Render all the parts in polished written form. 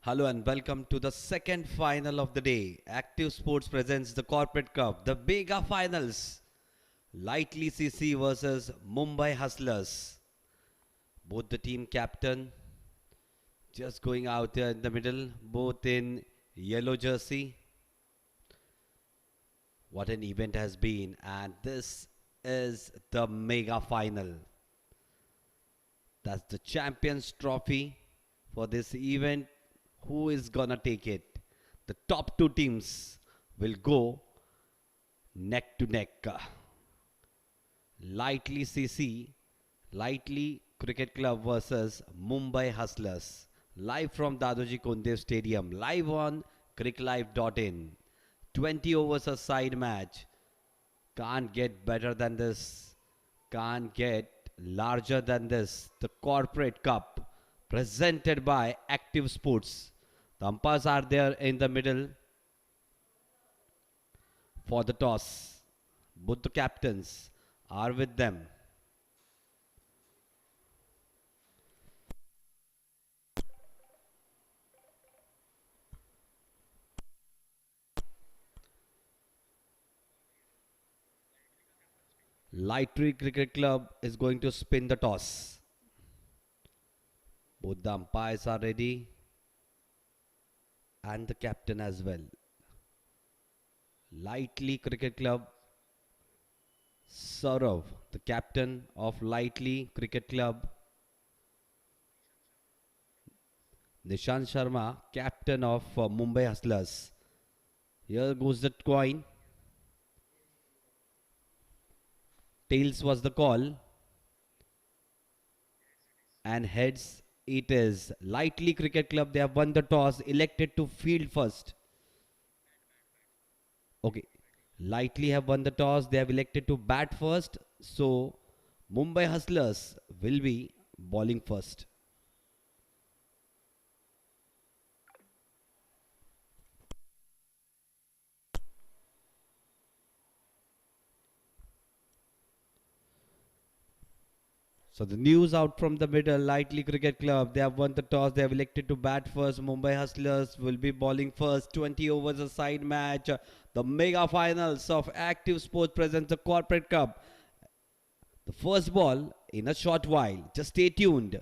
Hello and welcome to the second final of the day. Active Sports presents the Corporate Cup, the Mega Finals. Lightly CC versus Mumbai Hustlers. Both the team captain just going out there in the middle, both in yellow jersey. What an event has been, and this is the Mega Final. That's the Champions Trophy for this event. Who is gonna take it? The top two teams will go neck to neck. Lightly CC, Lightly Cricket Club versus Mumbai Hustlers. Live from Dadoji Kondev Stadium, live on cricklive.in. 20 overs a side match. Can't get better than this. Can't get larger than this. The Corporate Cup presented by Active Sports. The umpires are there in the middle for the toss. Both the captains are with them. Lightry Cricket Club is going to spin the toss. Both the umpires are ready and the captain as well. Lightly Cricket Club, Saurav, the captain of Lightly Cricket Club. Nishant Sharma, captain of Mumbai Hustlers. Here goes the coin. Tails was the call. And heads it is. Lightly Cricket Club, they have won the toss, elected to field first. Okay. Lightly have won the toss, they have elected to bat first. So Mumbai Hustlers will be bowling first. So the news out from the middle, Lightly Cricket Club, they have won the toss, they have elected to bat first. Mumbai Hustlers will be bowling first. 20 overs a side match. The mega finals of Active Sports presents the Corporate Cup. The first ball in a short while. Just stay tuned.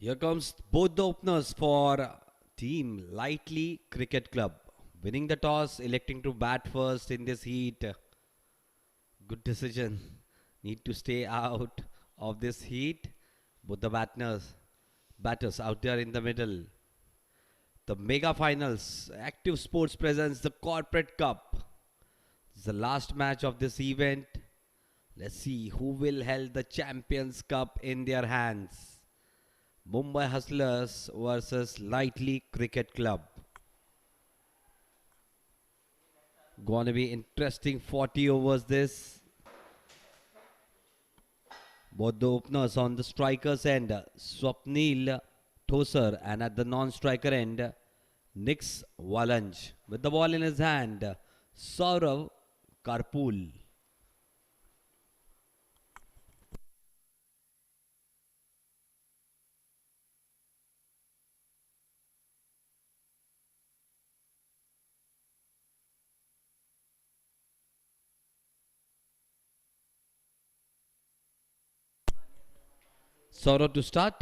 Here comes both the openers for Team Lightly Cricket Club. Winning the toss, electing to bat first in this heat. Good decision. Need to stay out of this heat. Both the batters out there in the middle. The mega finals, active sports presents, the Corporate Cup. This is the last match of this event. Let's see who will hold the Champions Cup in their hands. Mumbai Hustlers versus Lightly Cricket Club. Gonna be interesting 40 overs this. Both the openers on the strikers end, Swapnil Tosar, and at the non-striker end, Nix Walanj. With the ball in his hand, Saurav Karpool. Saurav to start.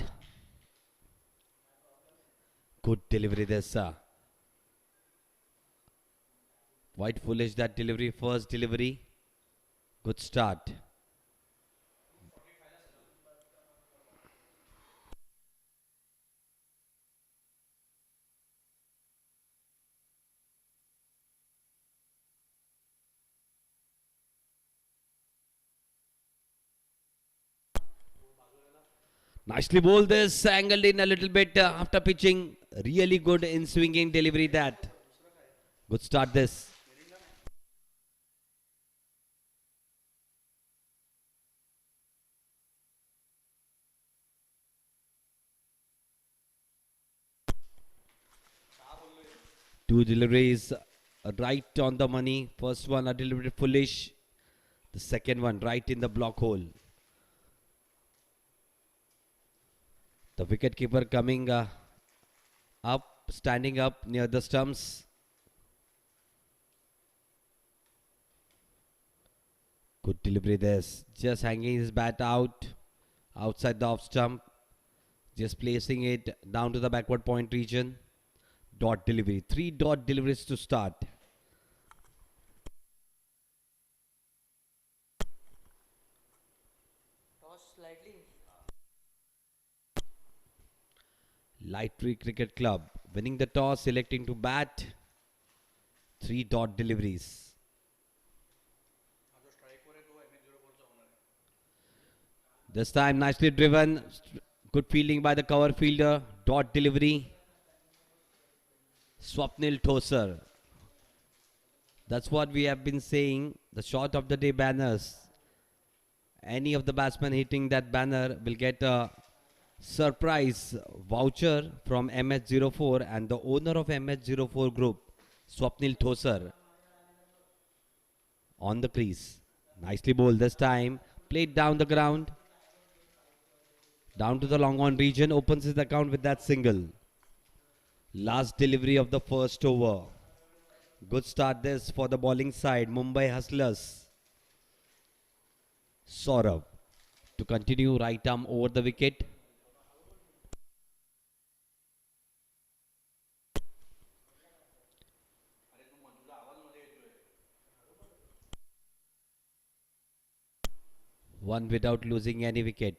Good delivery there, sir. Quite foolish that delivery, first delivery. Good start. Nicely bowled this, angled in a little bit after pitching. Really good in swinging delivery that. Good start this. Two deliveries right on the money. First one a little bit foolish. The second one right in the block hole. The wicketkeeper coming up, standing up near the stumps. Good delivery there. Just hanging his bat out, outside the off stump. Just placing it down to the backward point region. Dot delivery. 3 dot deliveries to start. Light Tree Cricket Club winning the toss, selecting to bat. 3 dot deliveries. This time nicely driven. Good fielding by the cover fielder. Dot delivery. Swapnil Tosar. That's what we have been saying. The shot of the day banners. Any of the batsmen hitting that banner will get a surprise voucher from MH04, and the owner of MH04 group, Swapnil Tosar, on the crease. Nicely bowled this time. Played down the ground. Down to the long on region. Opens his account with that single. Last delivery of the first over. Good start this for the bowling side. Mumbai Hustlers. Saurav to continue right arm over the wicket. One without losing any wicket.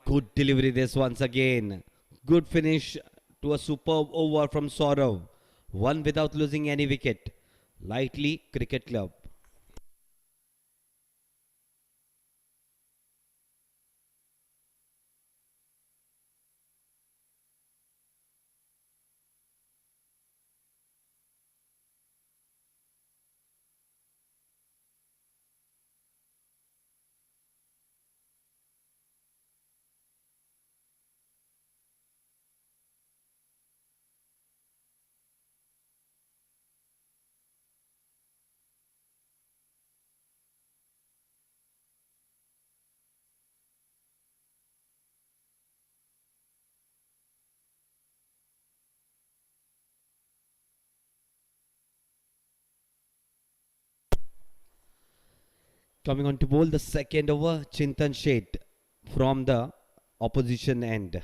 Good delivery this once again. Good finish to a superb over from Saurav. One without losing any wicket. Lightly Cricket Club. Coming on to bowl the second over, Chintan Sheth from the opposition end.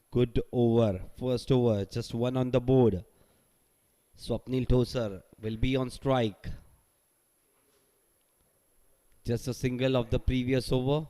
Good over, first over, just one on the board. Swapnil Tosar will be on strike. Just a single of the previous over.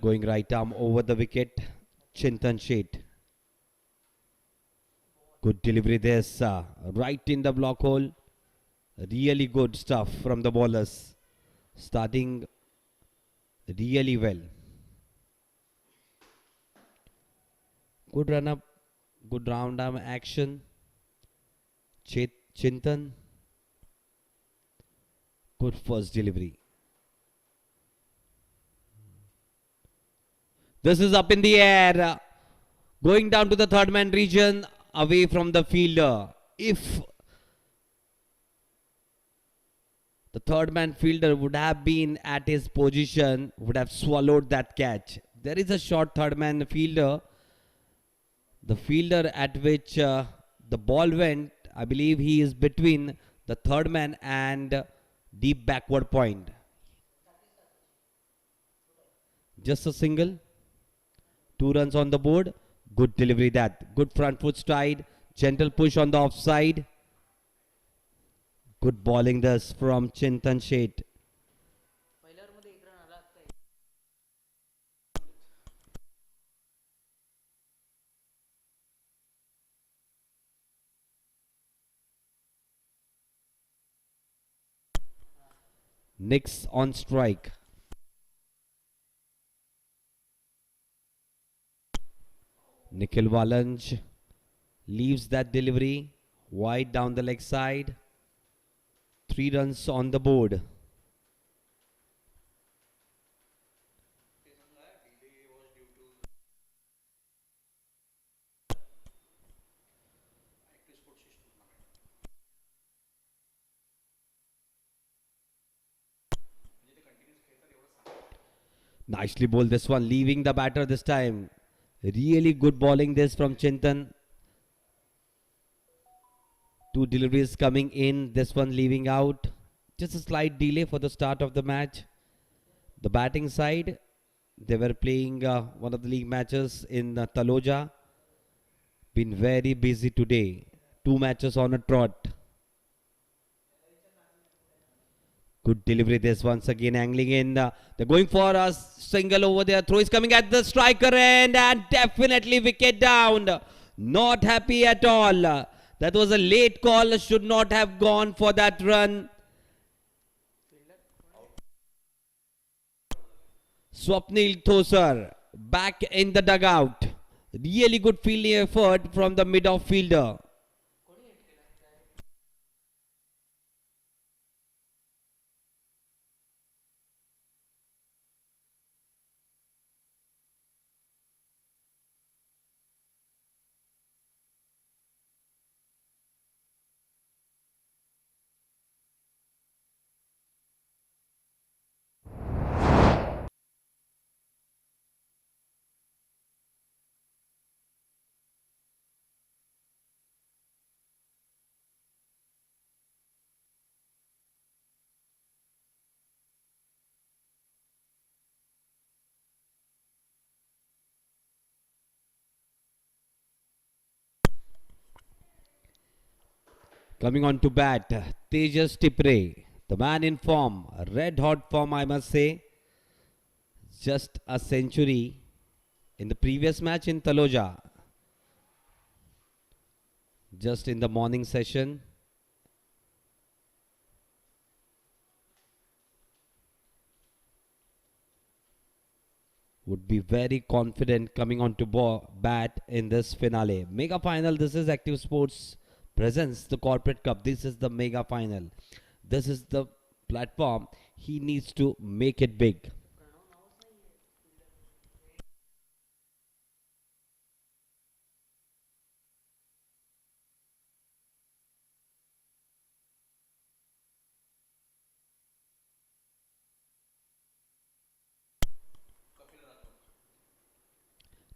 Going right arm over the wicket, Chintan Sheth. Good delivery there, sir. Right in the block hole. Really good stuff from the bowlers. Starting really well. Good run up, good round arm action. Chintan. Good first delivery. This is up in the air. Going down to the third man region, away from the fielder. If the third man fielder would have been at his position, would have swallowed that catch. There is a short third man fielder. The fielder at which the ball went, I believe he is between the third man and deep backward point. Just a single. 2 runs on the board. Good delivery that. Good front foot stride. Gentle push on the offside. Good bowling this from Chintan Sheth. Nix on strike. Nikhil Valanj leaves that delivery wide down the leg side. 3 runs on the board. Nicely bowled this one, leaving the batter this time. Really good bowling this from Chintan. 2 deliveries coming in, this one leaving out. Just a slight delay for the start of the match. The batting side, they were playing one of the league matches in Taloja. Been very busy today. 2 matches on a trot. Good delivery this once again, angling in. They're going for a single over there. Throw is coming at the striker end and definitely wicket down. Not happy at all. That was a late call. Should not have gone for that run. Swapnil Tosar back in the dugout. Really good fielding effort from the mid-off fielder. Coming on to bat, Tejas Tipre, the man in form, red hot form I must say. Just a century in the previous match in Taloja. Just in the morning session. Would be very confident coming on to bat in this finale. Mega final, this is Active Sports presents the Corporate Cup. This is the mega final. This is the platform. He needs to make it big.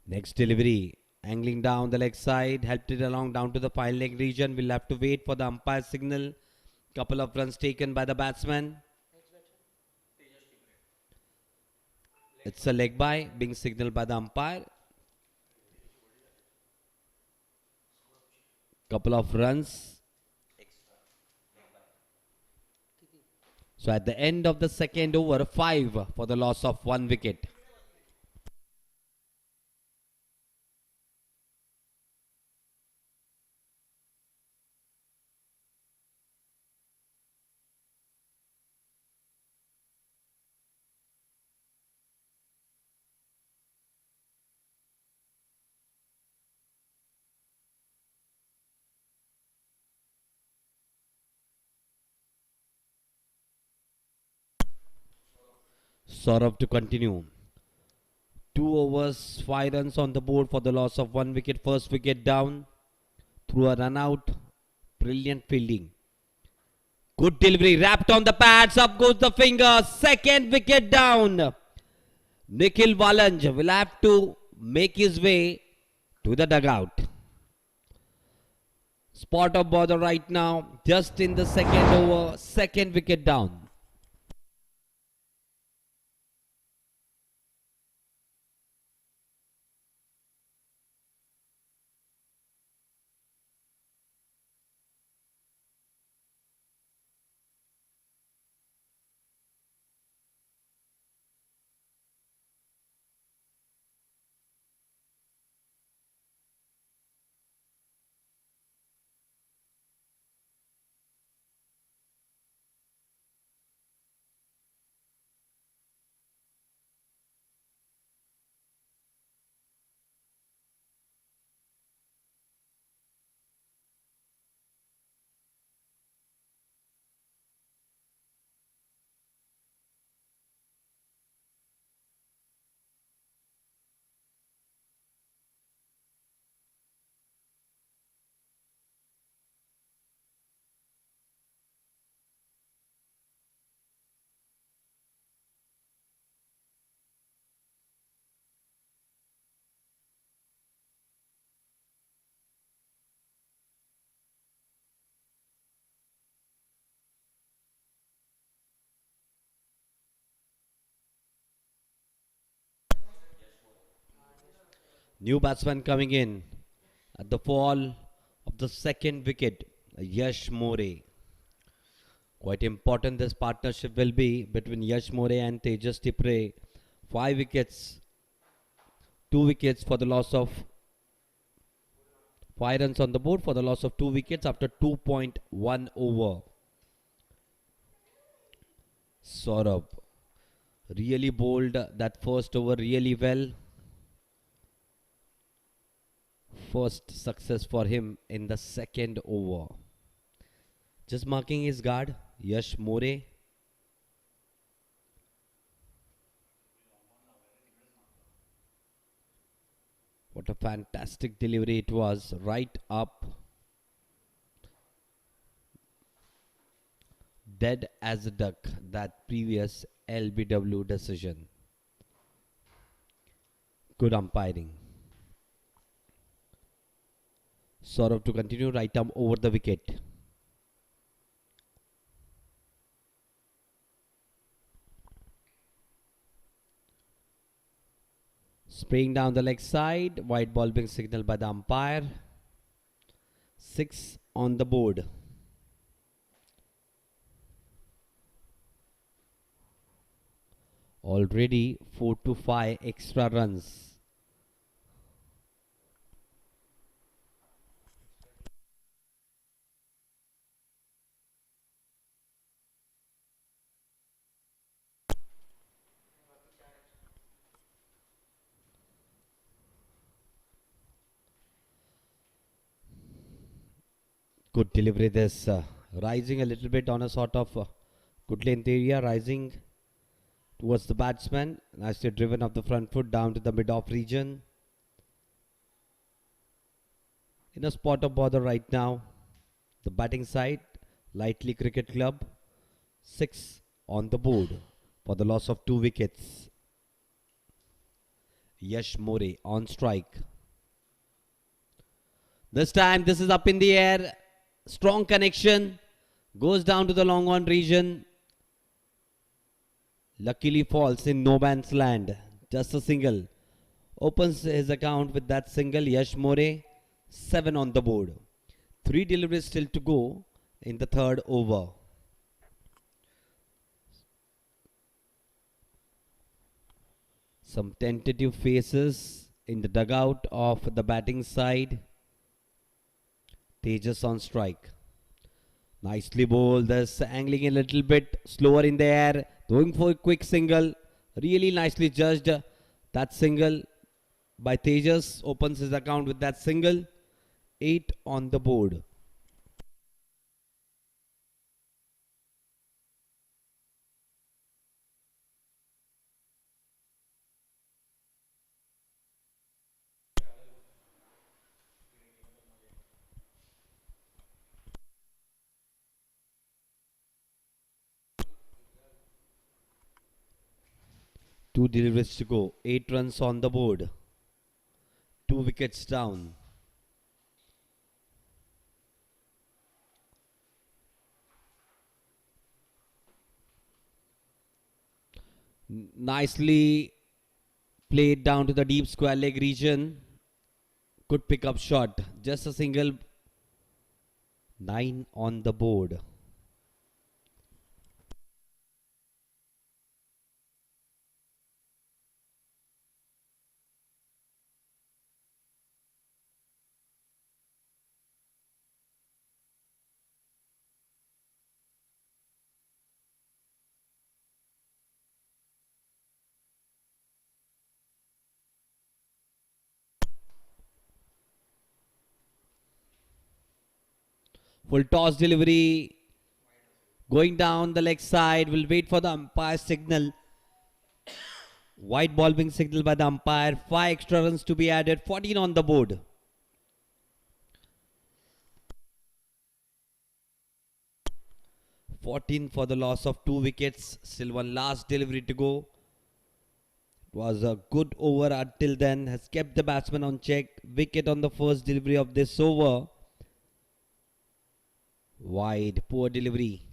Next delivery, angling down the leg side, helped it along down to the fine leg region. We'll have to wait for the umpire signal. Couple of runs taken by the batsman. It's a leg by being signaled by the umpire. Couple of runs. So at the end of the second over, 5 for the loss of 1 wicket. Saurav to continue. 2 overs, 5 runs on the board for the loss of 1 wicket. First wicket down through a run out. Brilliant fielding. Good delivery, wrapped on the pads. Up goes the finger. Second wicket down. Nikhil Valanj will have to make his way to the dugout. Spot of bother right now. Just in the second over. Second wicket down. New batsman coming in at the fall of the second wicket, Yash More. Quite important this partnership will be between Yash More and Tejas Tipre. 5 wickets, 2 wickets for the loss of 5 runs on the board for the loss of 2 wickets after 2.1 over. Saurabh really bowled that first over really well. First success for him in the second over. Just marking his guard, Yash More. What a fantastic delivery it was, right up. Dead as a duck, that previous LBW decision. Good umpiring. Saurav to continue, right arm over the wicket. Spraying down the leg side, white ball being signaled by the umpire. 6 on the board. Already 4 to 5 extra runs. Good delivery this. Rising a little bit on a sort of good length area. Rising towards the batsman. Nicely driven off the front foot down to the mid-off region. In a spot of bother right now. The batting side. Lightly Cricket Club. 6 on the board for the loss of 2 wickets. Yash More on strike. This time this is up in the air. Strong connection. Goes down to the long on region. Luckily falls in no man's land. Just a single. Opens his account with that single. Yash More, 7 on the board. 3 deliveries still to go in the third over. Some tentative faces in the dugout of the batting side. Tejas on strike. Nicely bowled. This angling a little bit slower in the air. Going for a quick single. Really nicely judged. That single by Tejas opens his account with that single. 8 on the board. Two deliveries to go. 8 runs on the board. 2 wickets down. Nicely played down to the deep square leg region. Good pick up shot. Just a single. 9 on the board. Full toss delivery. Going down the leg side. Will wait for the umpire signal. White ball being signaled by the umpire. 5 extra runs to be added. 14 on the board. For the loss of 2 wickets. Still one last delivery to go. It was a good over until then. Has kept the batsman on check. Wicket on the first delivery of this over. Wide. Poor delivery.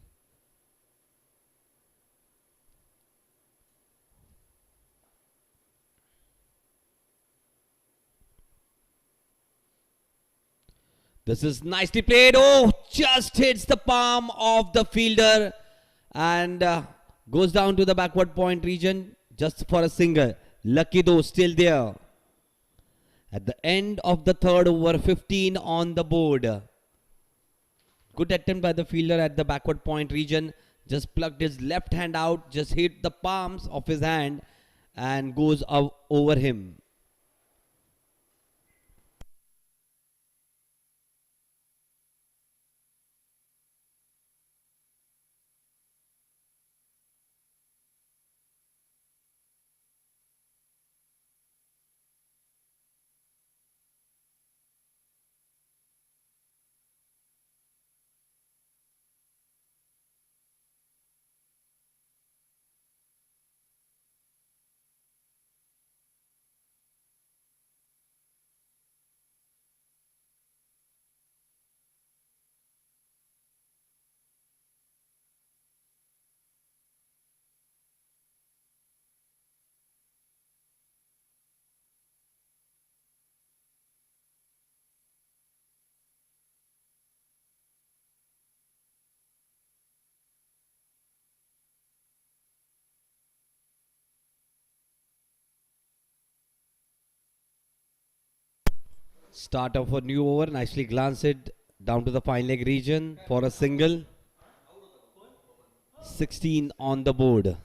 This is nicely played. Oh, just hits the palm of the fielder and goes down to the backward point region just for a single. Lucky though, still there. At the end of the third over, 15 on the board. Good attempt by the fielder at the backward point region. Just plucked his left hand out, just hit the palms of his hand and goes over him. Start of a new over, nicely glanced it down to the fine leg region for a single. 16 on the board.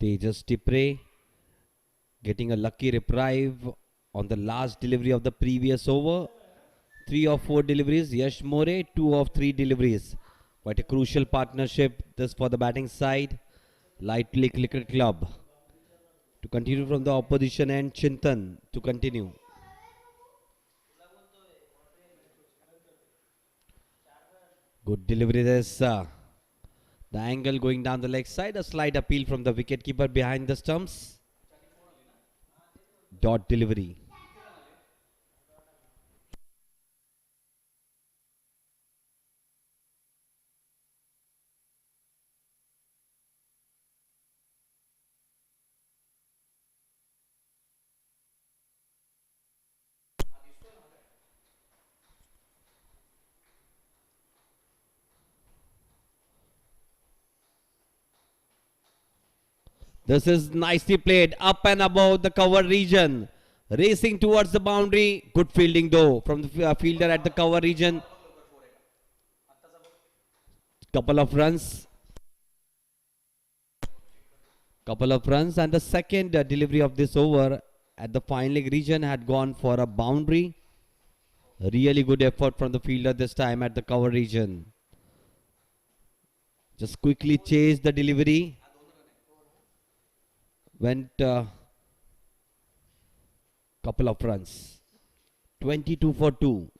Tejas Tipre getting a lucky reprieve on the last delivery of the previous over. 3 of 4 deliveries. Yash More, 2 of 3 deliveries. Quite a crucial partnership this for the batting side. Lightly Cricket Club to continue from the opposition end. Chintan to continue. Good delivery this. The angle going down the leg side. A slight appeal from the wicketkeeper behind the stumps. Dot delivery. This is nicely played up and above the cover region. Racing towards the boundary. Good fielding though from the fielder at the cover region. Couple of runs. And the second delivery of this over at the fine leg region had gone for a boundary. Really good effort from the fielder this time at the cover region. Just quickly chased the delivery. Went couple of runs. 22 for 2.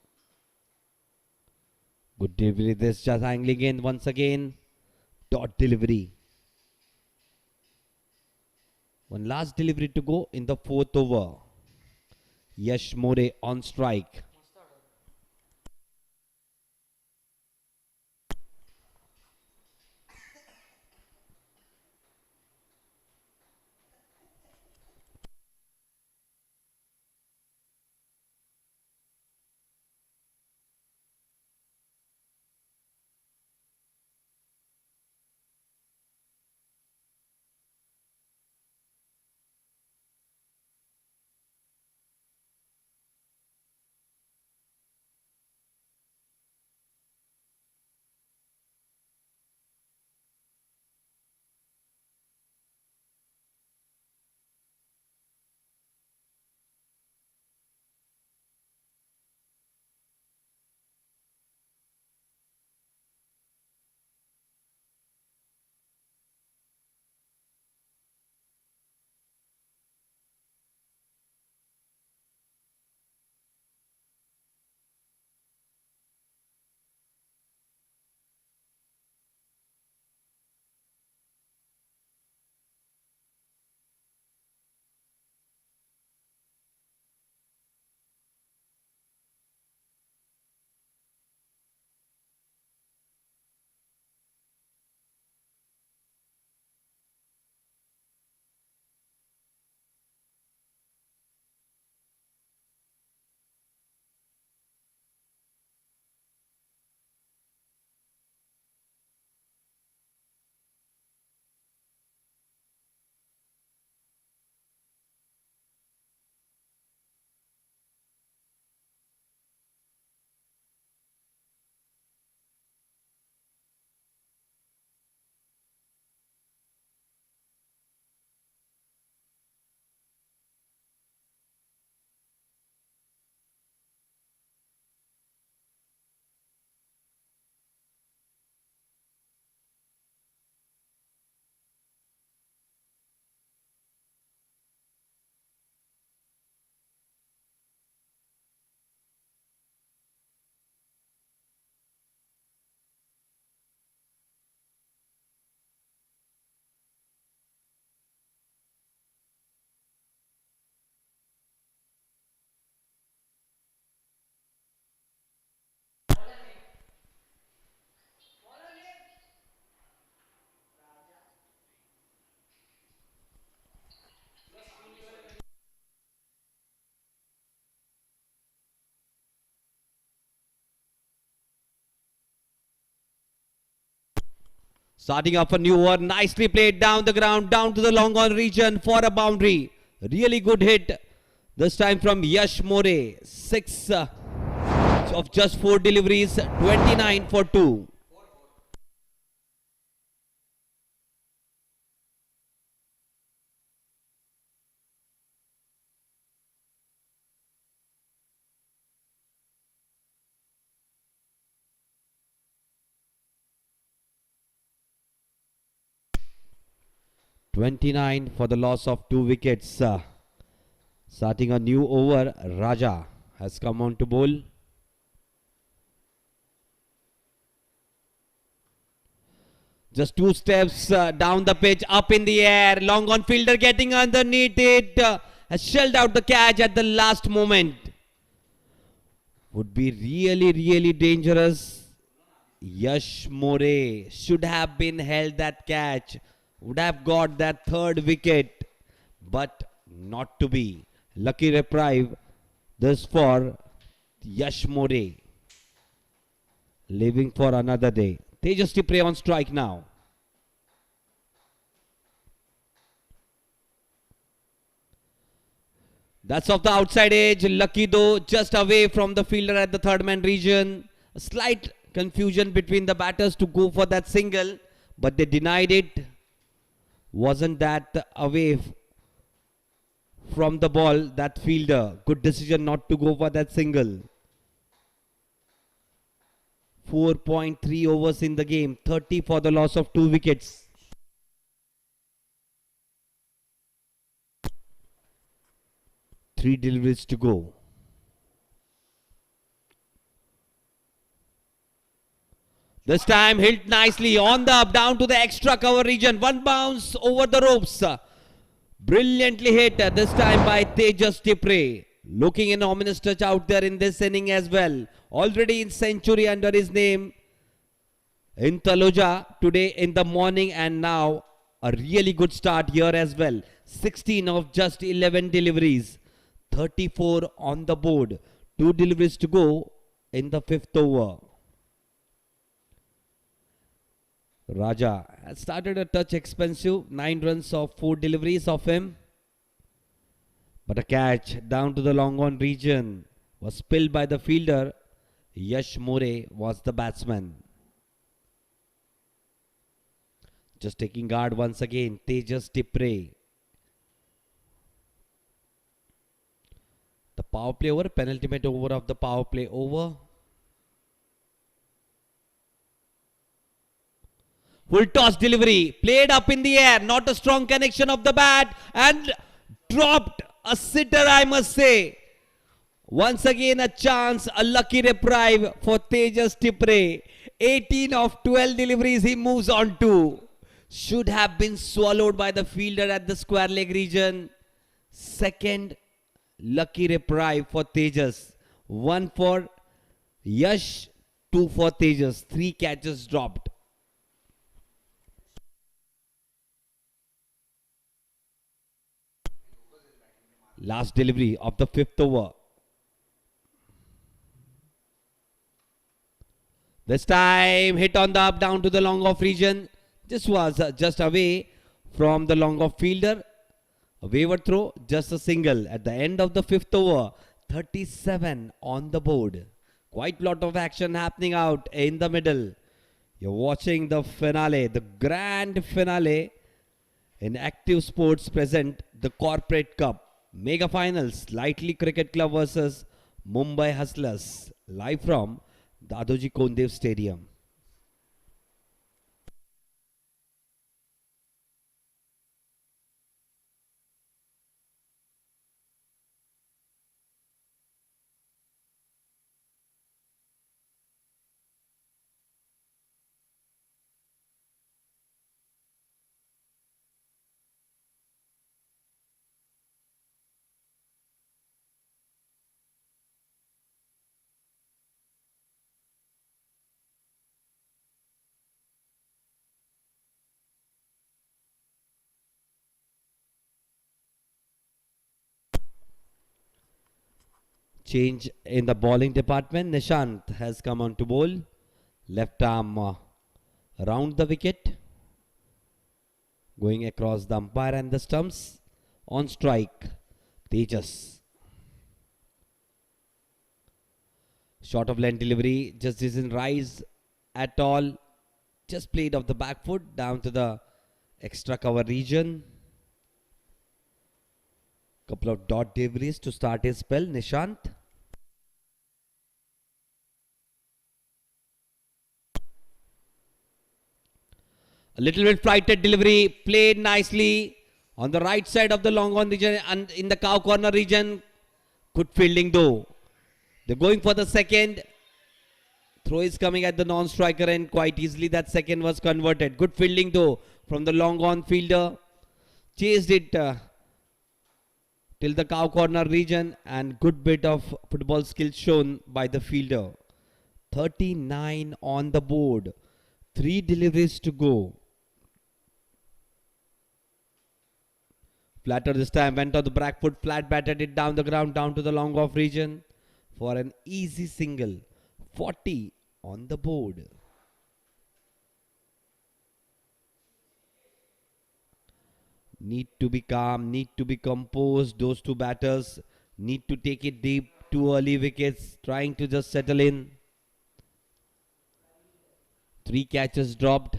Good delivery. This just angling in once again. Dot delivery. One last delivery to go in the fourth over. Yash More on strike. Starting off a new over, nicely played down the ground, down to the long on region for a boundary. Really good hit. This time from Yash More. 6 of just 4 deliveries, 29 for 2. For the loss of 2 wickets. Starting a new over, Raja has come on to bowl. Just 2 steps down the pitch, up in the air. Long on fielder getting underneath it. Has shelled out the catch at the last moment. Would be really, really dangerous. Yash More should have been held that catch. Would have got that third wicket. But not to be. Lucky reprieve. This for Yash More. Living for another day. Tejas Tipre on strike now. That's off the outside edge. Lucky though, just away from the fielder at the third man region. A slight confusion between the batters to go for that single, but they denied it. Wasn't that away from the ball, that fielder? Good decision not to go for that single. 4.3 overs in the game, 30 for the loss of 2 wickets. Three deliveries to go. This time hit nicely on the up, down to the extra cover region. One bounce over the ropes. Brilliantly hit this time by Tejas Tipre. Looking an ominous touch out there in this inning as well. Already in century under his name in Taloja today in the morning, and now a really good start here as well. 16 of just 11 deliveries. 34 on the board. 2 deliveries to go in the 5th over. Raja has started a touch expensive. 9 runs of 4 deliveries of him. But a catch down to the long on region was spilled by the fielder. Yash More was the batsman. Just taking guard once again. Tejas Tipre. The power play over, penultimate over of the power play over. Full toss delivery, played up in the air, not a strong connection of the bat, and dropped a sitter, I must say. Once again a chance, a lucky reprieve for Tejas Tipre. 18 of 12 deliveries he moves on to. Should have been swallowed by the fielder at the square leg region. Second lucky reprieve for Tejas. 1 for Yash, 2 for Tejas. 3 catches dropped. Last delivery of the 5th over. This time hit on the up, down to the long off region. This was just away from the long off fielder. A wayward throw, just a single at the end of the 5th over. 37 on the board. Quite a lot of action happening out in the middle. You're watching the finale, the grand finale in Active Sports present the Corporate Cup. Mega Finals, Lightly Cricket Club versus Mumbai Hustlers. Live from Dadoji Kondev Stadium. Change in the bowling department. Nishant has come on to bowl. Left arm around the wicket. Going across the umpire and the stumps. On strike, Tejas. Short of length delivery. Just doesn't rise at all. Just played off the back foot down to the extra cover region. Couple of dot deliveries to start his spell. Nishant. A little bit flighted delivery, played nicely on the right side of the long on region and in the cow corner region. Good fielding though. They're going for the second. Throw is coming at the non-striker and quite easily that second was converted. Good fielding though from the long on fielder. Chased it till the cow corner region and good bit of football skill shown by the fielder. 39 on the board. 3 deliveries to go. Flatter this time went on the back foot, flat batted it down the ground, down to the long off region for an easy single. 40 on the board. Need to be calm, need to be composed. Those two batters need to take it deep. 2 early wickets, trying to just settle in. 3 catches dropped.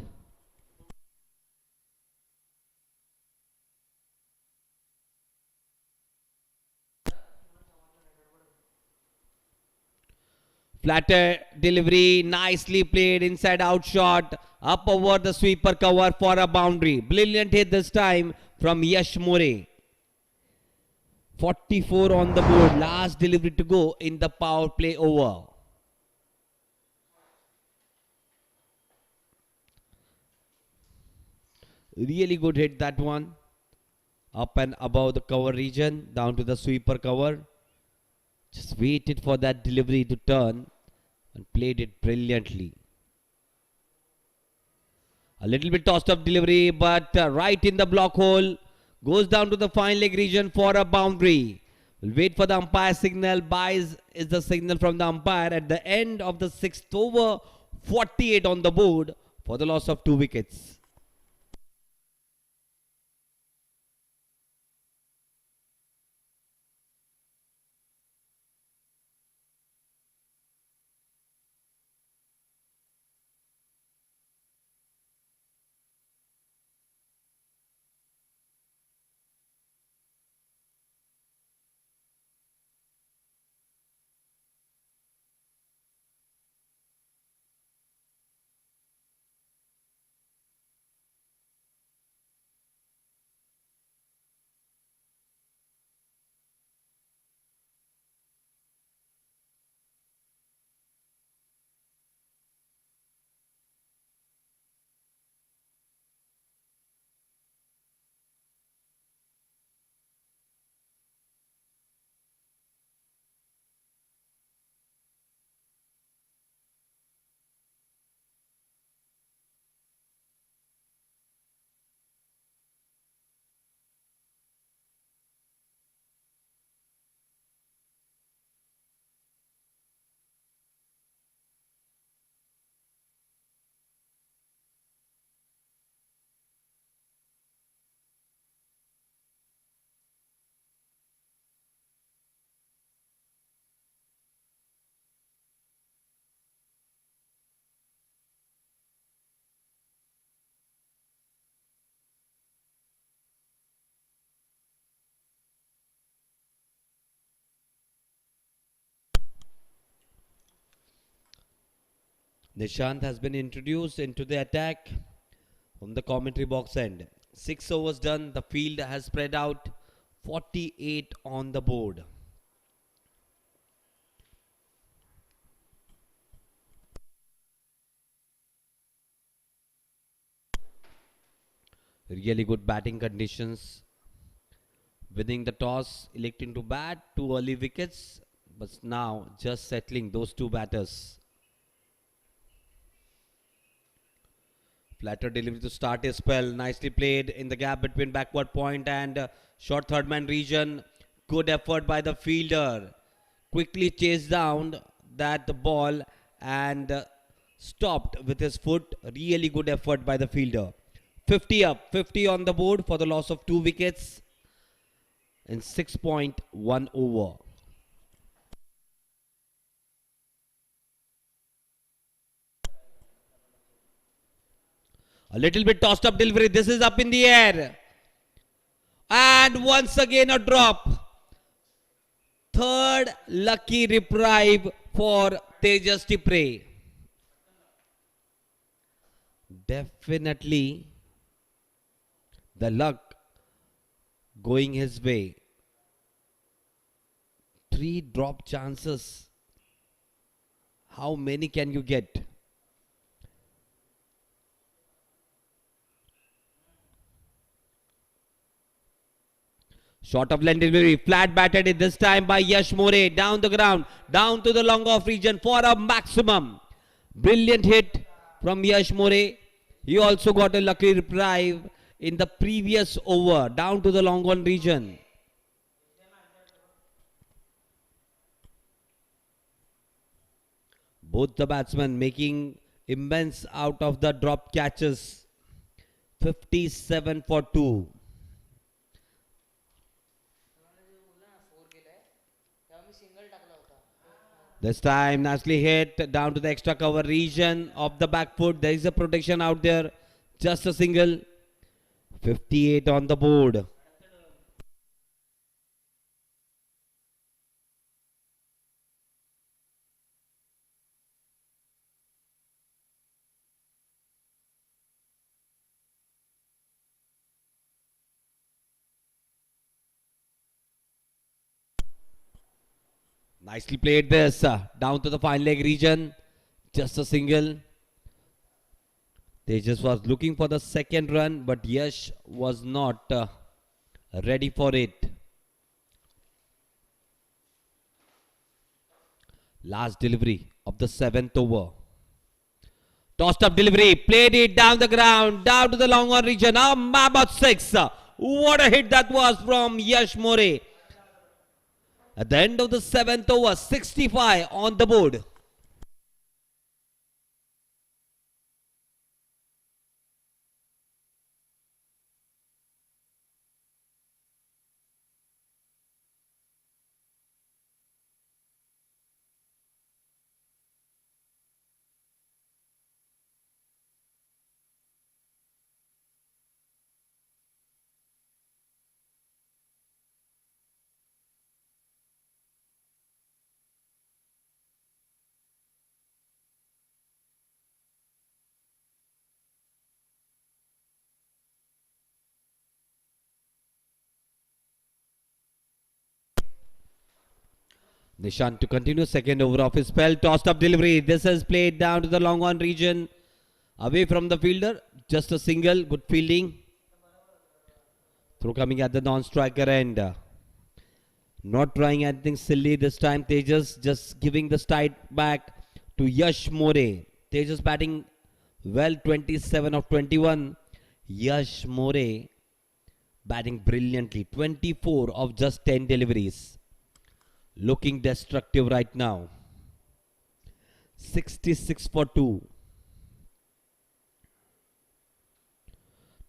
Flatter delivery, nicely played, inside out shot, up over the sweeper cover for a boundary. Brilliant hit this time from Yash More. 44 on the board, last delivery to go in the power play over. Really good hit that one. Up and above the cover region, down to the sweeper cover. Just waited for that delivery to turn and played it brilliantly. A little bit tossed up delivery, but right in the block hole. Goes down to the fine leg region for a boundary. We'll wait for the umpire signal. Buys is the signal from the umpire at the end of the 6th over. 48 on the board for the loss of 2 wickets. Nishant has been introduced into the attack from the commentary box end. 6 overs done. The field has spread out. 48 on the board. Really good batting conditions. Winning the toss, electing to bat. 2 early wickets. But now just settling those 2 batters. Flatter delivery to start his spell. Nicely played in the gap between backward point and short third man region. Good effort by the fielder. Quickly chased down that ball and stopped with his foot. Really good effort by the fielder. 50 up. 50 on the board for the loss of 2 wickets in 6.1 over. A little bit tossed up delivery. This is up in the air. And once again a drop. Third lucky reprieve for Tejas Tipre. Definitely the luck going his way. 3 drop chances How many can you get? Short of length delivery, flat batted it this time by Yash More. Down the ground, down to the long off region for a maximum. Brilliant hit from Yash More. He also got a lucky reprieve in the previous over, down to the long on region. Both the batsmen making immense out of the drop catches. 57 for 2. This time nicely hit down to the extra cover region of the back foot. There is a protection out there. Just a single. 58 on the board. Nicely played this. Down to the fine leg region. Just a single. Tejas was looking for the second run, but Yash was not ready for it. Last delivery of the 7th over. Tossed up delivery, played it down the ground, down to the long on region. About 6. What a hit that was from Yash More. At the end of the 7th over, 65 on the board. Nishant to continue second over of his spell. Tossed up delivery. This is played down to the long on region. Away from the fielder. Just a single. Good fielding. Throw coming at the non-striker end. Not trying anything silly this time. Tejas just giving the stride back to Yash More. Tejas batting well, 27 of 21. Yash More batting brilliantly. 24 of just 10 deliveries. Looking destructive right now. 66 for 2.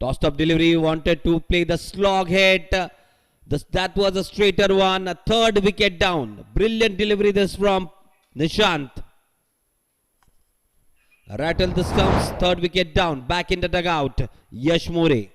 Tossed up delivery. Wanted to play the slog hit. That was a straighter one. A third wicket down. Brilliant delivery this from Nishant. Rattle the stumps. Third wicket down. Back in the dugout. Yash More.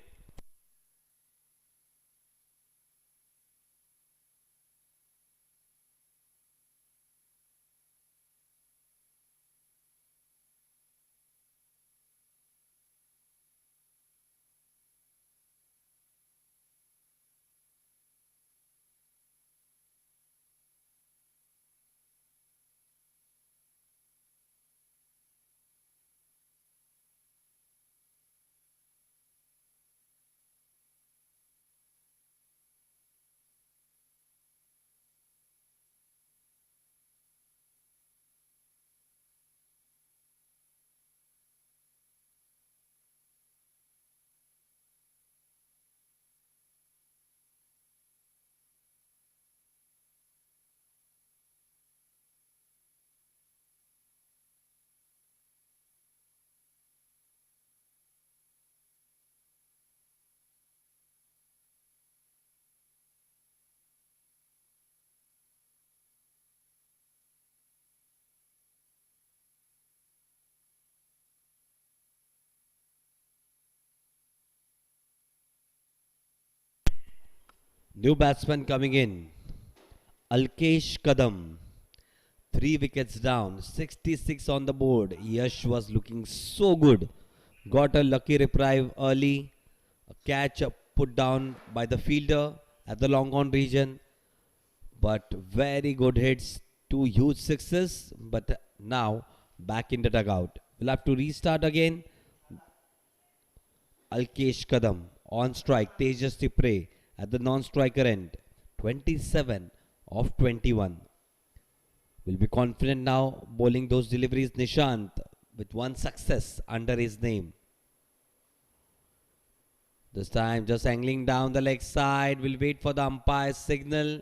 New batsman coming in. Alkesh Kadam. 3 wickets down. 66 on the board. Yash was looking so good. Got a lucky reprieve early. A catch put down by the fielder at the long on region. But very good hits Two huge sixes, but now back in the dugout. We'll have to restart again. Alkesh Kadam on strike. Tejas Tipre at the non-striker end. 27 of 21. Will be confident now bowling those deliveries. Nishant with one success under his name. This time just angling down the leg side. Will wait for the umpire's signal.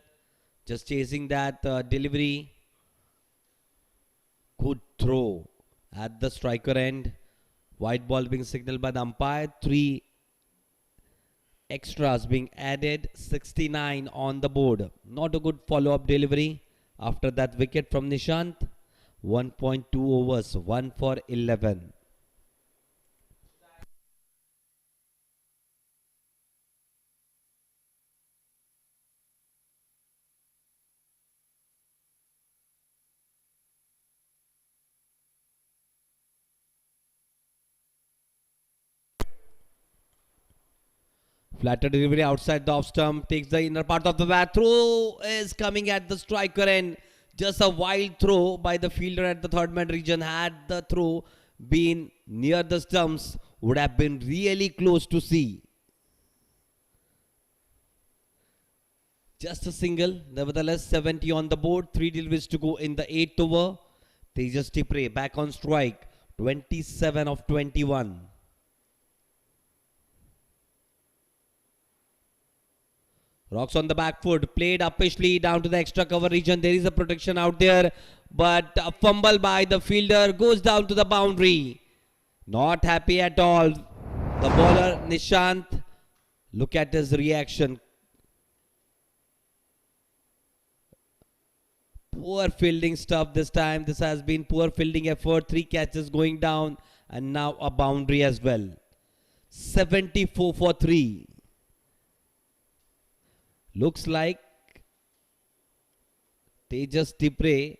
Just chasing that delivery. Good throw at the striker end. White ball being signaled by the umpire. 3 extras being added. 69 on the board. Not a good follow-up delivery after that wicket from Nishant. 1.2 overs. 1 for 11. Flatter delivery outside the off stump. Takes the inner part of the bat. Throw is coming at the striker end. Just a wild throw by the fielder at the third man region. Had the throw been near the stumps, would have been really close to see. Just a single. Nevertheless, 70 on the board. 3 deliveries to go in the 8th over. Tejas Tipre back on strike. 27 of 21. Rocks on the back foot, played uppishly down to the extra cover region. There is a protection out there, but a fumble by the fielder goes down to the boundary. Not happy at all. The bowler Nishant, look at his reaction. Poor fielding stuff this time. This has been poor fielding effort. 3 catches going down and now a boundary as well. 74 for 3. Looks like Tejas Tipre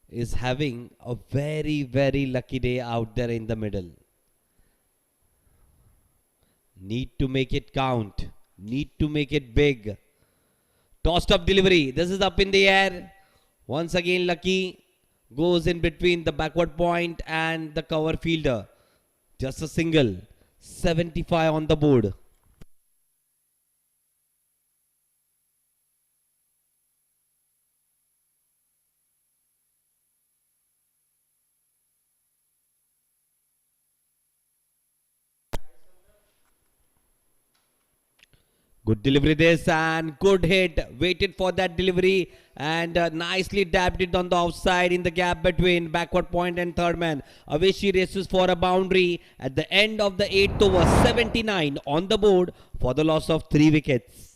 is having a very lucky day out there in the middle. Need to make it count. Need to make it big. Tossed up delivery. This is up in the air. Once again lucky. Goes in between the backward point and the cover fielder. Just a single. 75 on the board. Good delivery this and good hit. Waited for that delivery and nicely dabbed it on the offside in the gap between backward point and third man. Away she races for a boundary at the end of the 8th over. 79 on the board for the loss of 3 wickets.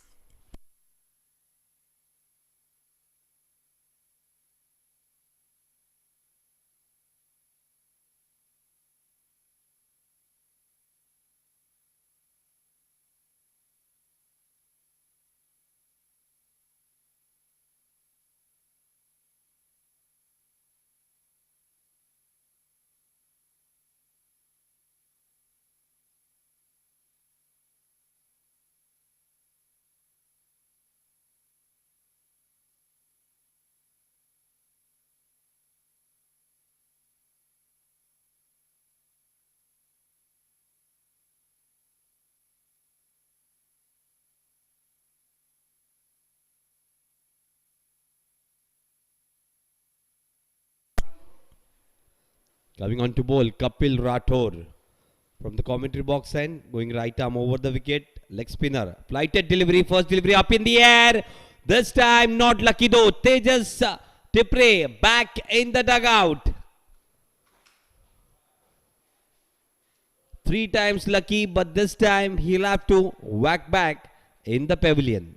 Coming on to bowl, Kapil Rathore. From the commentary box end, going right arm over the wicket. Leg spinner. Flighted delivery. First delivery up in the air. This time not lucky though. Tejas Tipre back in the dugout. 3 times lucky, but this time he'll have to whack back in the pavilion.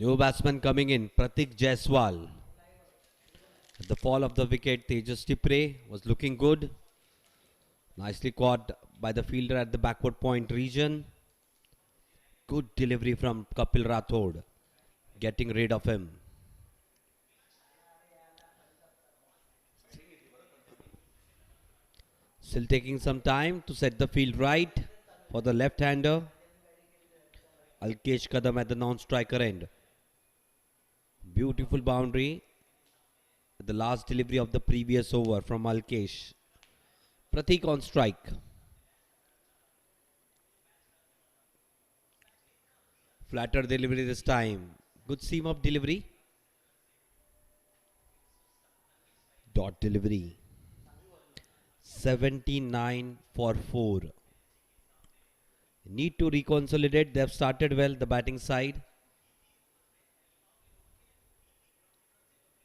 New batsman coming in, Pratik Jaiswal. At the fall of the wicket, Tejas Tipre was looking good. Nicely caught by the fielder at the backward point region. Good delivery from Kapil Rathod, getting rid of him. Still taking some time to set the field right for the left-hander. Alkesh Kadam at the non-striker end. Beautiful boundary. The last delivery of the previous over from Alkesh. Pratik on strike. Flatter delivery this time. Good seam of delivery. Dot delivery. 79 for 4. Need to reconsolidate. They have started well, the batting side.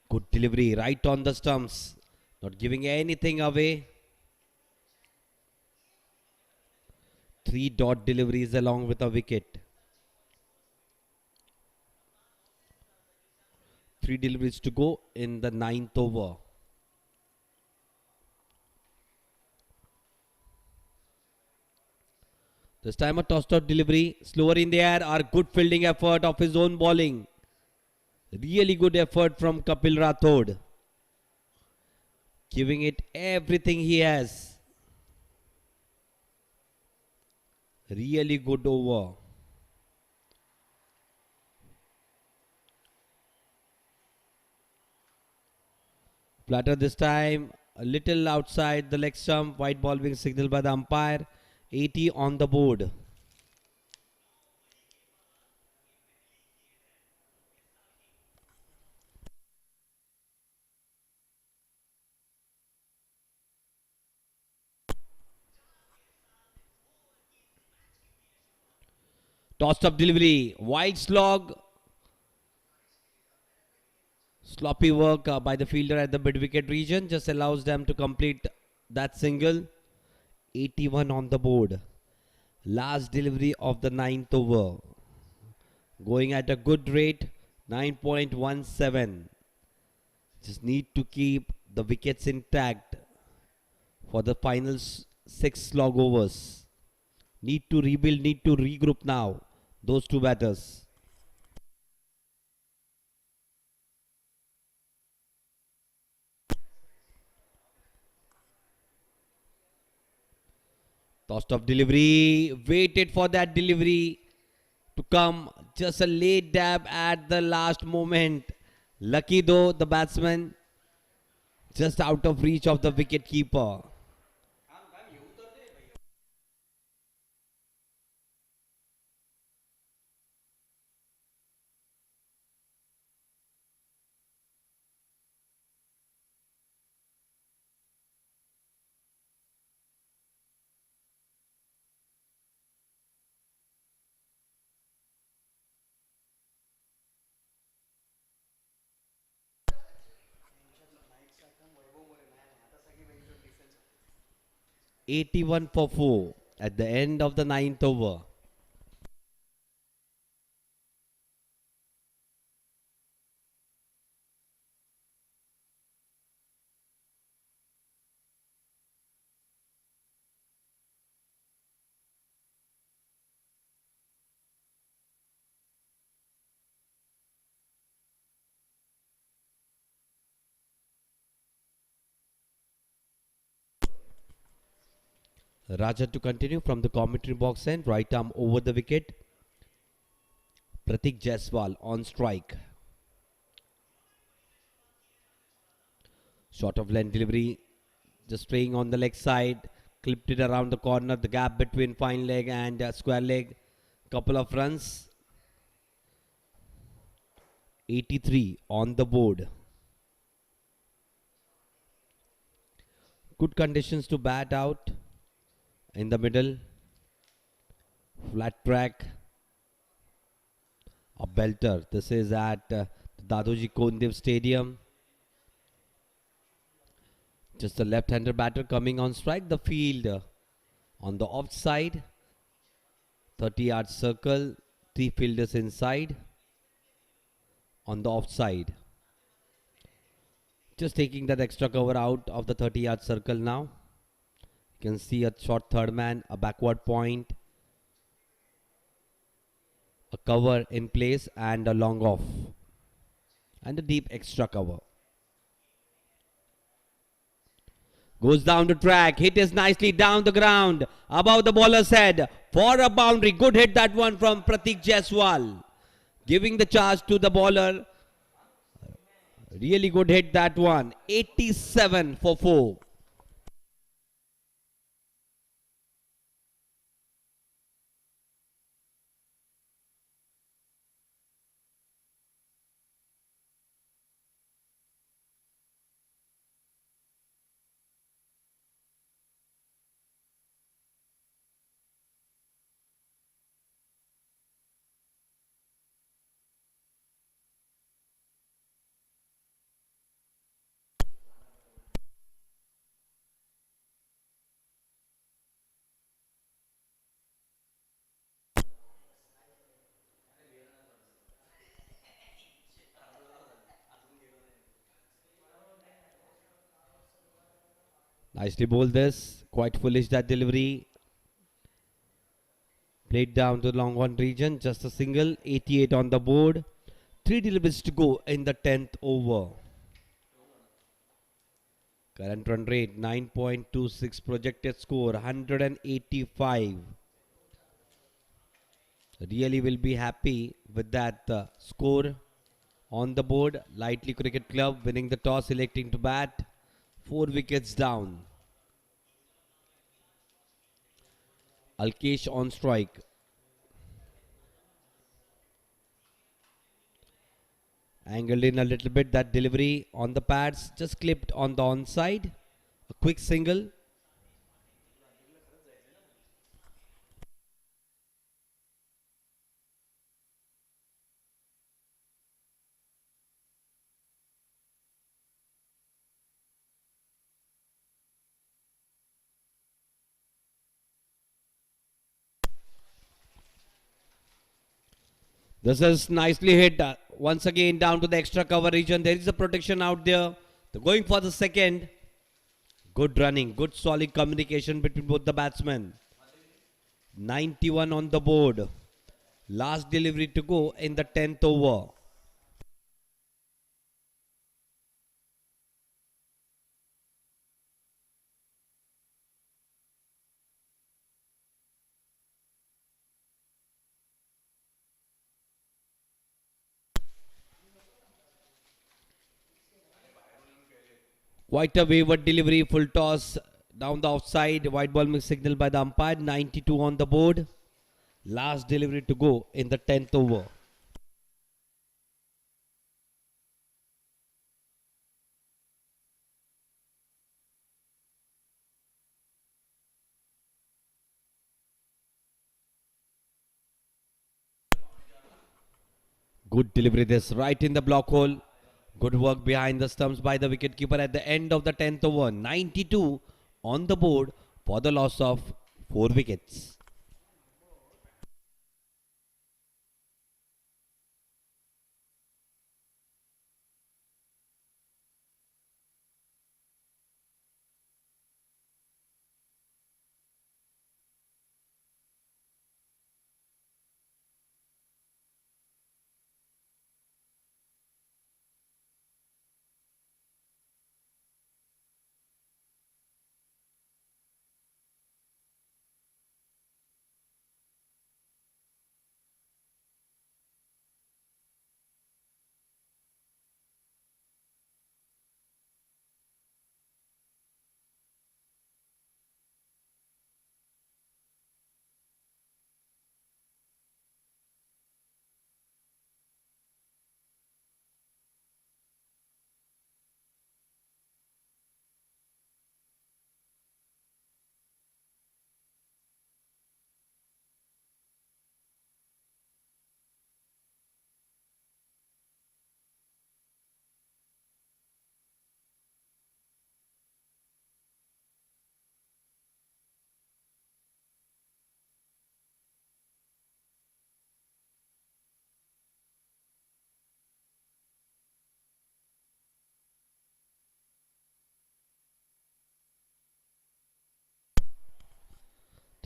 Good delivery right on the stumps. Not giving anything away. 3 dot deliveries along with a wicket. 3 deliveries to go in the 9th over. This time a tossed out delivery. Slower in the air or good fielding effort of his own bowling. Really good effort from Kapil Rathod. Giving it everything he has. Really good over. Flatter this time. A little outside the leg stump. White ball being signaled by the umpire. 80 on the board. Tossed up delivery. Wide slog. Sloppy work by the fielder at the mid wicket region. Just allows them to complete that single. 81 on the board. Last delivery of the 9th over. Going at a good rate. 9.17. Just need to keep the wickets intact for the final 6 slog overs. Need to rebuild, need to regroup now. Those two batters. Tossed off delivery. Waited for that delivery to come. Just a late dab at the last moment. Lucky though, the batsman just out of reach of the wicket keeper. '81 for 4 at the end of the 9th over. Raja to continue from the commentary box end. Right arm over the wicket. Pratik Jaiswal on strike. Short of length delivery. Just playing on the leg side. Clipped it around the corner. The gap between fine leg and square leg. Couple of runs. 83 on the board. Good conditions to bat out. In the middle. Flat track. A belter. This is at Dadoji Kondev Stadium. Just a left-hander batter coming on strike. The field on the offside. 30-yard circle. 3 fielders inside. on the offside. Just taking that extra cover out of the 30-yard circle now. You can see a short third man, a backward point, a cover in place, and a long off. And a deep extra cover. Goes down the track. Hit is nicely down the ground. Above the bowler's head. For a boundary. Good hit that one from Pratik Jaiswal. Giving the charge to the bowler. Really good hit that one. 87 for 4. Nicely bowled this. Quite foolish that delivery. Played down to the long one region. Just a single. 88 on the board. 3 deliveries to go in the 10th over. Current run rate 9.26. Projected score 185. Really will be happy with that score on the board. Lightly Cricket Club winning the toss, electing to bat. 4 wickets down. Alkesh on strike. Angled in a little bit, that delivery on the pads, just clipped on the onside. A quick single. This is nicely hit. Once again down to the extra cover region. There is a protection out there. They're going for the second. Good running, good solid communication between both the batsmen. 91 on the board. Last delivery to go in the 10th over. Quite a wayward delivery, full toss down the outside. White ball mix signal by the umpire. 92 on the board. Last delivery to go in the 10th over. Good delivery this right in the block hole. Good work behind the stumps by the wicketkeeper at the end of the 10th over. 92 on the board for the loss of 4 wickets.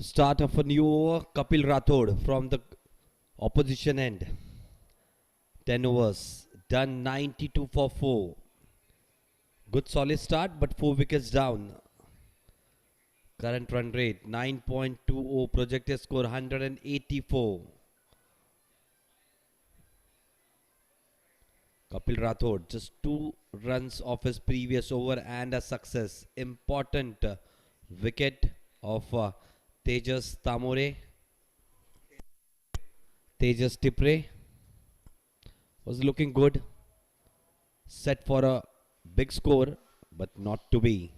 The start of a new over, Kapil Rathod from the opposition end. 10 overs, done 92 for 4. Good solid start, but 4 wickets down. Current run rate 9.20, projected score 184. Kapil Rathod just 2 runs off his previous over and a success. Important wicket of Tejas Tamore. Tejas Tipre was looking good. Set for a big score, but not to be.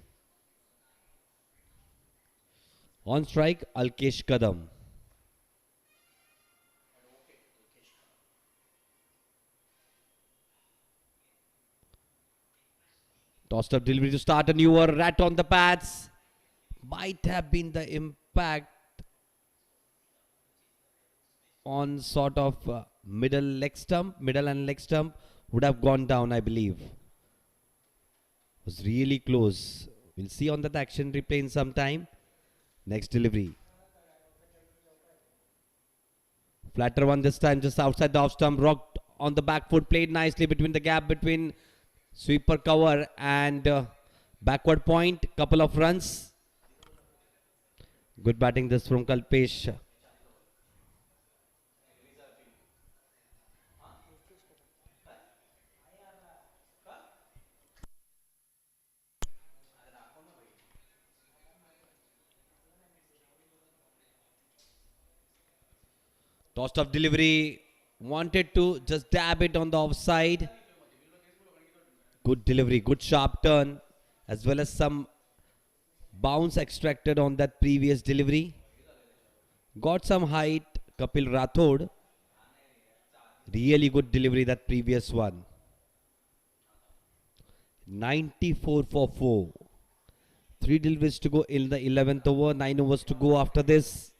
On strike, Alkesh Kadam. Tossed up delivery to start a new over. Rat on the pads. Might have been the impact on sort of middle and leg stump. Would have gone down, I believe. Was really close. We'll see on that action replay in some time. Next delivery. Flatter one this time, just outside the off stump. Rocked on the back foot, played nicely between the gap between sweeper cover and backward point. Couple of runs. Good batting this from Kalpesh. Tossed off delivery. Wanted to just dab it on the offside. Good delivery, good sharp turn, as well as some bounce extracted on that previous delivery. Got some height, Kapil Rathod. Really good delivery, that previous one. 94 for 4. 3 deliveries to go in the 11th over. 9 overs to go after this.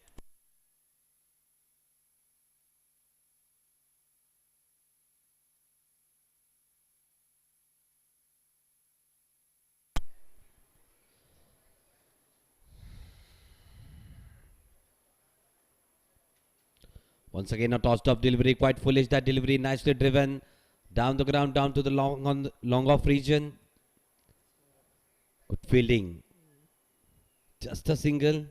Once again a tossed off delivery, quite foolish that delivery, nicely driven down the ground, down to the long off region. Good fielding. Just a single.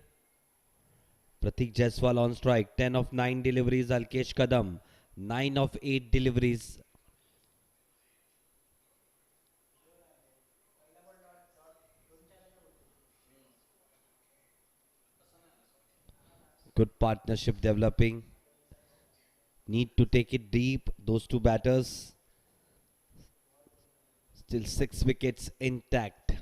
Pratik Jaiswal on strike. 10 of 9 deliveries. Alkesh Kadam 9 of 8 deliveries. Good partnership developing. Need to take it deep, those two batters. Still 6 wickets intact.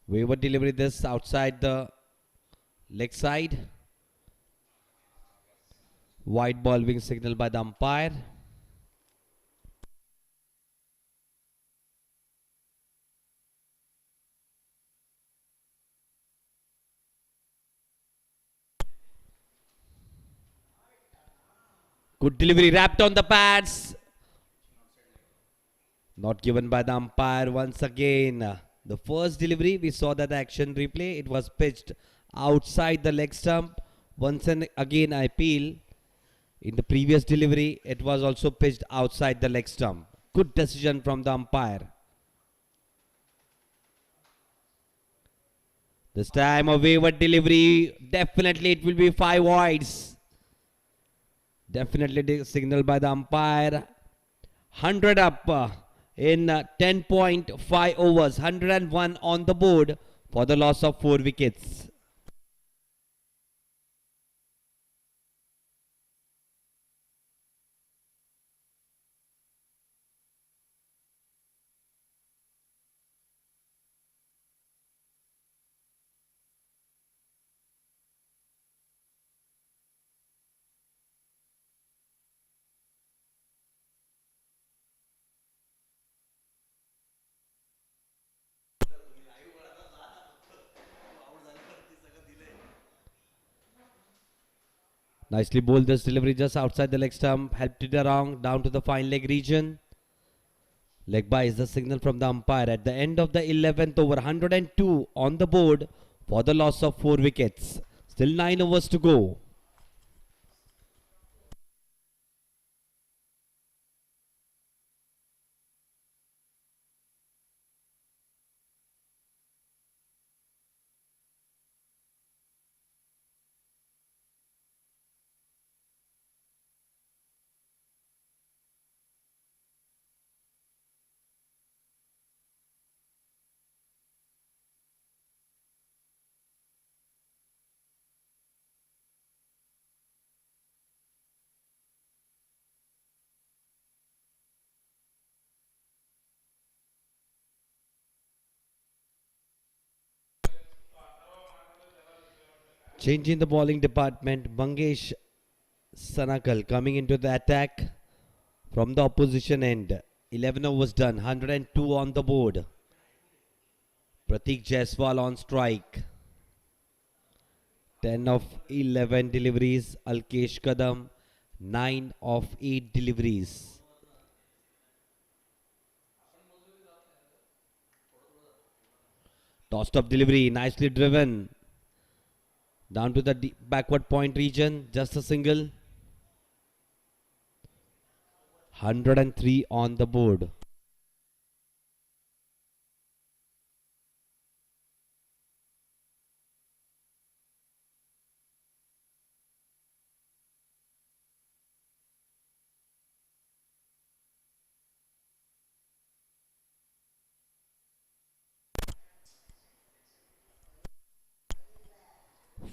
Wayward delivery this outside the leg side. White ball being signaled by the umpire. Good delivery, wrapped on the pads. Not given by the umpire once again. The first delivery, we saw that action replay. It was pitched outside the leg stump. Once and again, I appeal. In the previous delivery, it was also pitched outside the leg stump. Good decision from the umpire. This time a wayward delivery. Definitely it will be 5 wides. Definitely signaled by the umpire. 100 up in 10.5 overs. 101 on the board for the loss of 4 wickets. Nicely bowled this delivery just outside the leg stump. Helped it around down to the fine leg region. Leg by is the signal from the umpire at the end of the 11th over. 102 on the board for the loss of 4 wickets. Still 9 overs to go. Change in the bowling department. Mangesh Sanakal coming into the attack from the opposition end. 11 overs done. 102 on the board. Pratik Jaiswal on strike. 10 of 11 deliveries. Alkesh Kadam 9 of 8 deliveries. Tossed up delivery. Nicely driven. Down to the backward point region. Just a single. 103 on the board.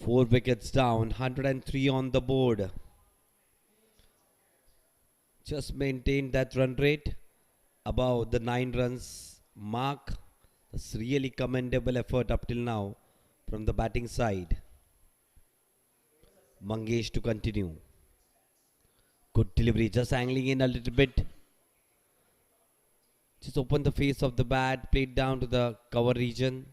Four wickets down, 103 on the board. Just maintain that run rate above the 9 runs mark. That's really commendable effort up till now from the batting side. Mangesh to continue. Good delivery, just angling in a little bit. Just open the face of the bat, played down to the cover region.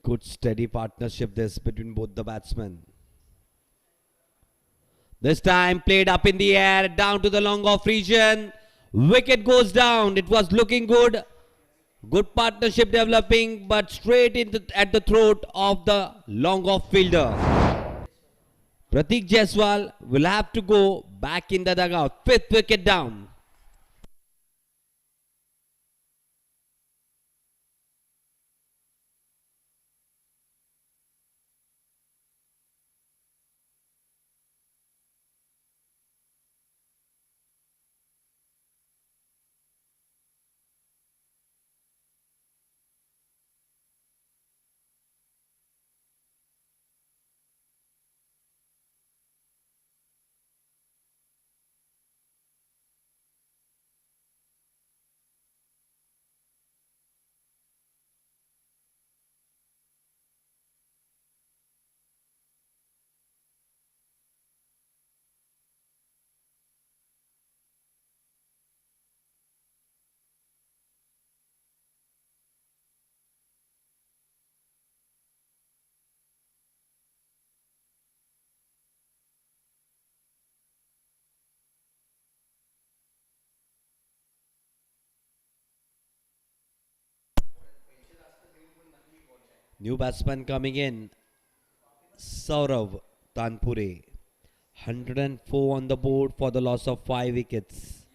Good steady partnership this between both the batsmen. This time played up in the air, down to the long off region. Wicket goes down. It was looking good. Good partnership developing, but straight at the throat of the long off fielder. Pratik Jaiswal will have to go back in the dugout. Fifth wicket down. New batsman coming in. Saurav Tanpure. 104 on the board for the loss of 5 wickets.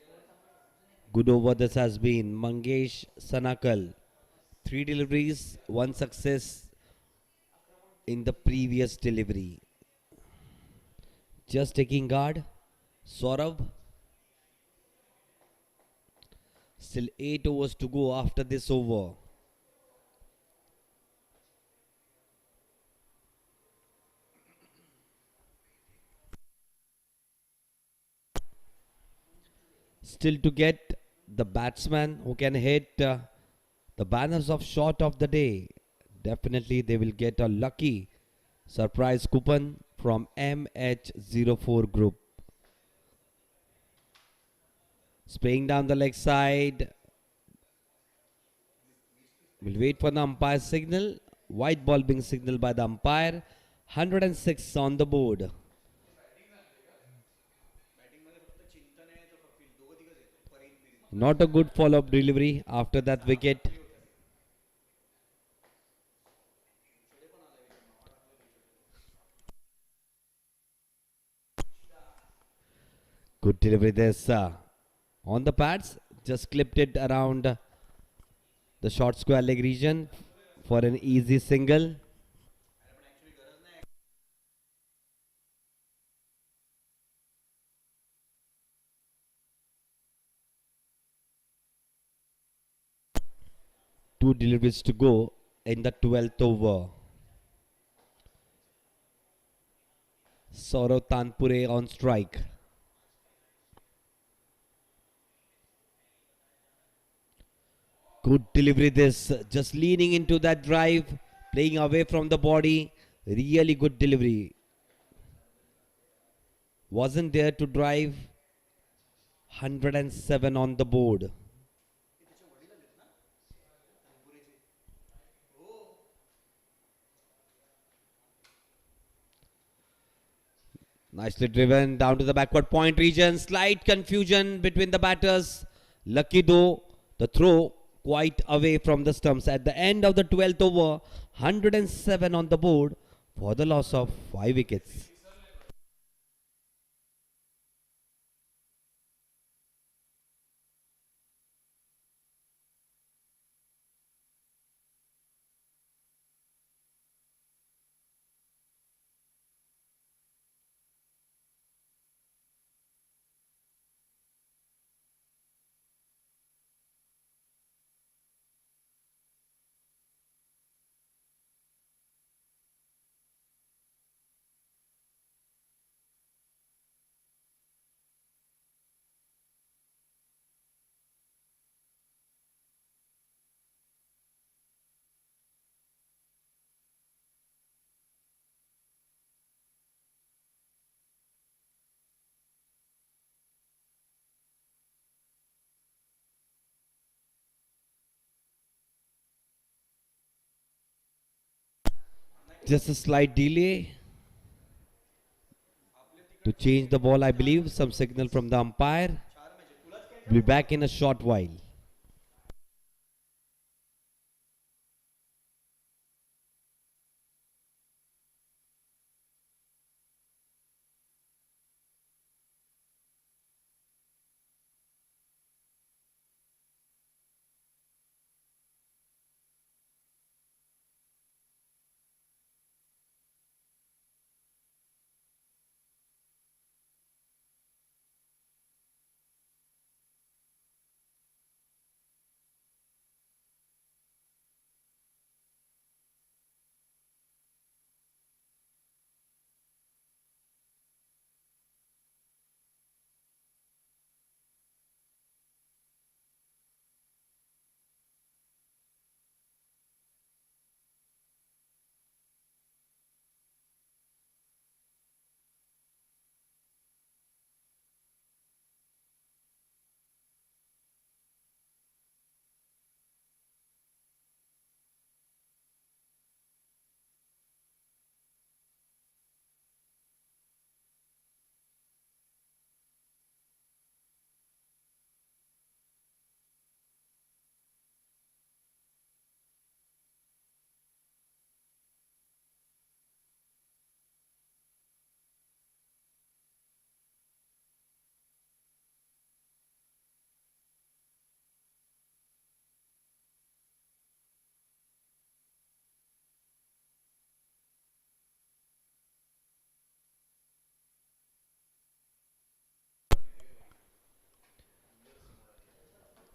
Good over this has been. Mangesh Sanakal. 3 deliveries, 1 success in the previous delivery. Just taking guard. Saurav. Still 8 overs to go after this over. Still to get the batsman who can hit the banners of shot of the day. Definitely they will get a lucky surprise coupon from MH04 group. Spraying down the leg side. We'll wait for the umpire signal. White ball being signaled by the umpire. 106 on the board. Not a good follow-up delivery after that wicket. Good delivery there, sir. On the pads, just clipped it around the short square leg region for an easy single. Two deliveries to go in the 12th over. Saurav Tanpure on strike. Good delivery this. Just leaning into that drive. Playing away from the body. Really good delivery. Wasn't there to drive. 107 on the board. Nicely driven down to the backward point region. Slight confusion between the batters. Lucky though, the throw quite away from the stumps. At the end of the 12th over, 107 on the board for the loss of 5 wickets. Just a slight delay to change the ball, I believe. Some signal from the umpire. We'll be back in a short while.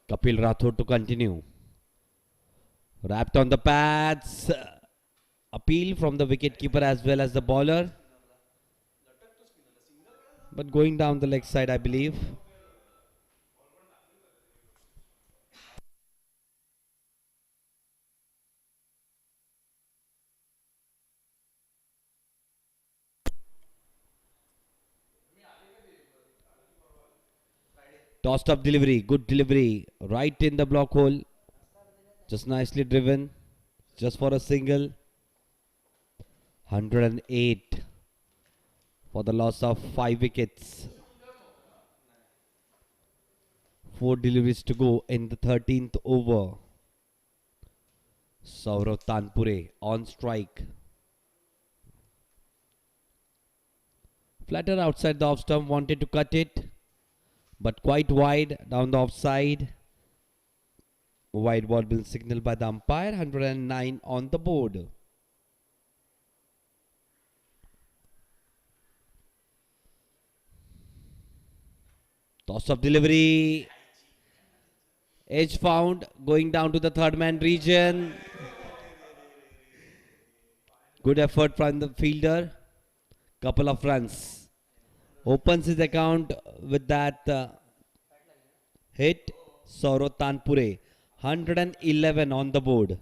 Kapil Rathod to continue. Wrapped on the pads. Appeal from the wicketkeeper as well as the bowler. But going down the leg side, I believe. Tossed up delivery. Good delivery. Right in the block hole. Just nicely driven. Just for a single. 108 for the loss of 5 wickets. 4 deliveries to go in the 13th over. Saurav Tanpure on strike. Flatter outside the off stump, wanted to cut it, but quite wide down the offside. Wide ball been signaled by the umpire. 109 on the board. Toss of delivery. Edge found, going down to the third man region. Good effort from the fielder. Couple of runs. Opens his account with that hit. Saurav Tanpure. 111 on the board.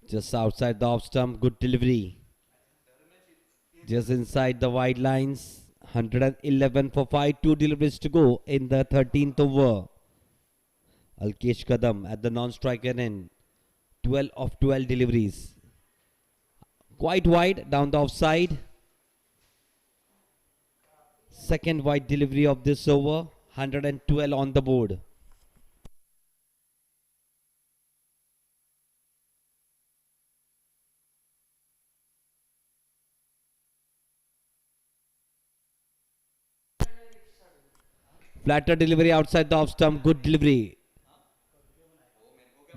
Just outside the off stump, good delivery. Just inside the wide lines. 111 for 5, 2 deliveries to go in the 13th over. Alkesh Kadam at the non-striker end. 12 of 12 deliveries. Quite wide down the offside. Second wide delivery of this over. 112 on the board. Flatter delivery outside the off stump. Good delivery.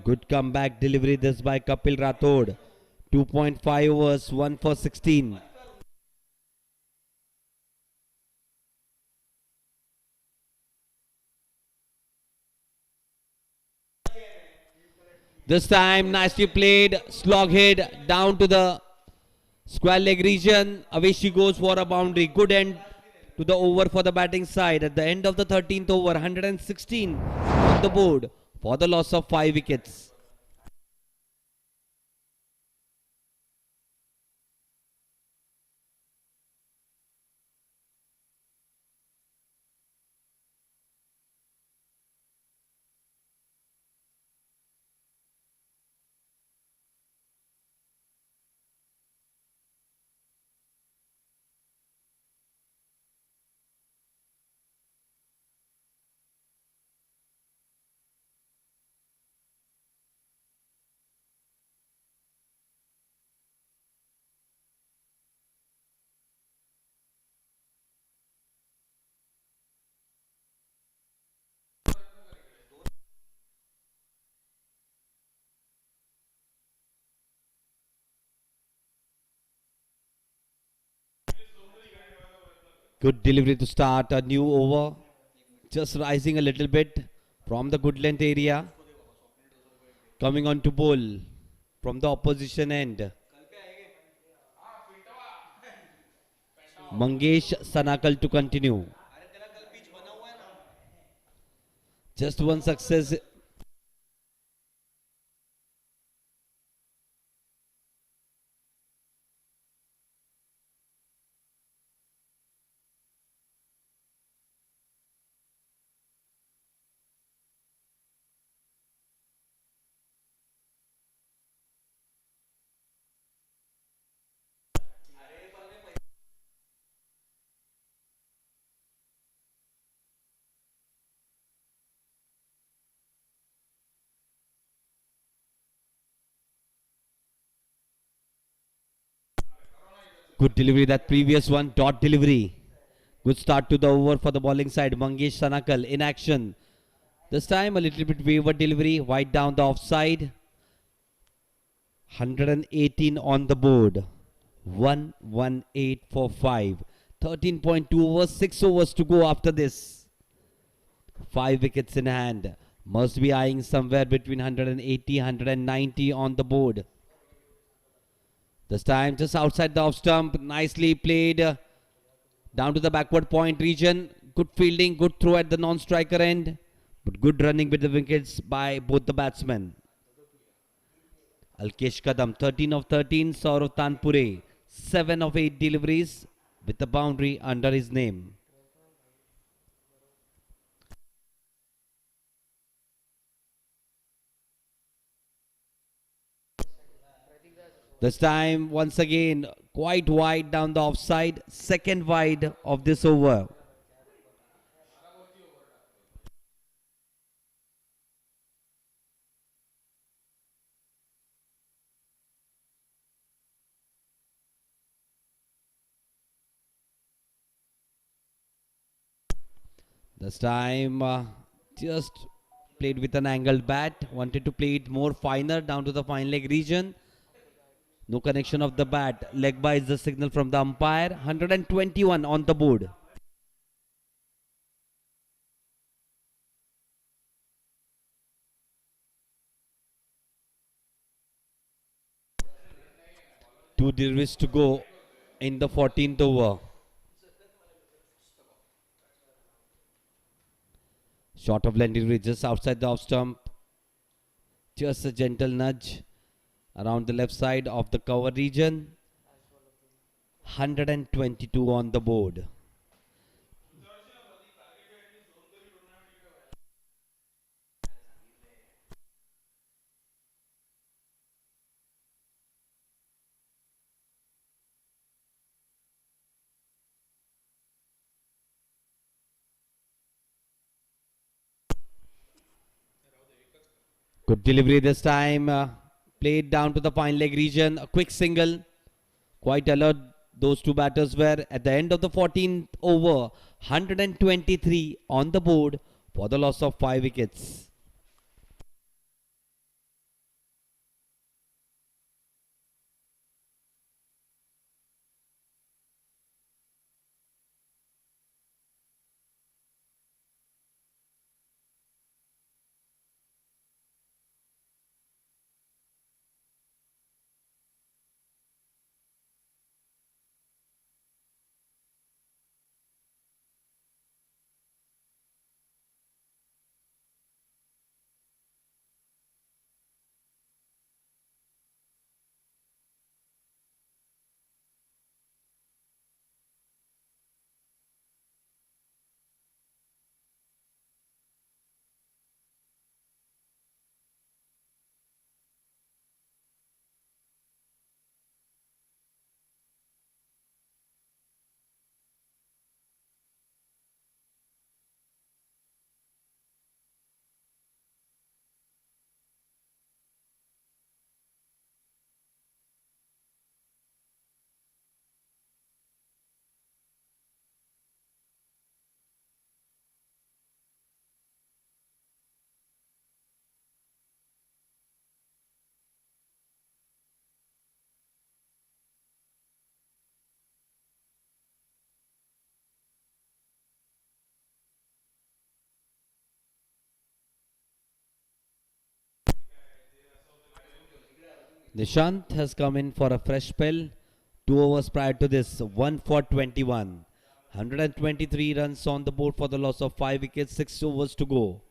Good comeback delivery this by Kapil Rathod. 2.5 overs, 1 for 16. This time nicely played. Slog hit down to the square leg region. Away she goes for a boundary. Good end to the over for the batting side. At the end of the 13th over, 116 on the board for the loss of 5 wickets. Good delivery to start a new over. Just rising a little bit from the good length area. Coming on to bowl from the opposition end. Mangesh Sanakal to continue. Just one success. Good delivery, that previous one, dot delivery. Good start to the over for the bowling side. Mangesh Sanakal in action. This time a little bit wayward delivery, wide down the offside. 118 on the board. 118 for 5. 13.2 overs, 6 overs to go after this. 5 wickets in hand. Must be eyeing somewhere between 180, 190 on the board. This time just outside the off stump. Nicely played down to the backward point region. Good fielding, good throw at the non-striker end. But good running with the wickets by both the batsmen. Alkesh Kadam, 13 of 13. Saurav Tanpure, 7 of 8 deliveries with the boundary under his name. This time, once again, quite wide down the offside. Second wide of this over. This time, just played with an angled bat. Wanted to play it more finer down to the fine leg region. No connection of the bat. Leg by is the signal from the umpire. 121 on the board. Two deliveries to go in the 14th over. Short of line delivery just outside the off stump. Just a gentle nudge around the left side of the cover region. 122 on the board. Good delivery this time. Played down to the fine leg region. A quick single. Quite alert those two batters were at the end of the 14th over. 123 on the board for the loss of 5 wickets. Nishant has come in for a fresh spell. 2 overs prior to this, 1 for 21. 123 runs on the board for the loss of 5 wickets, 6 overs to go.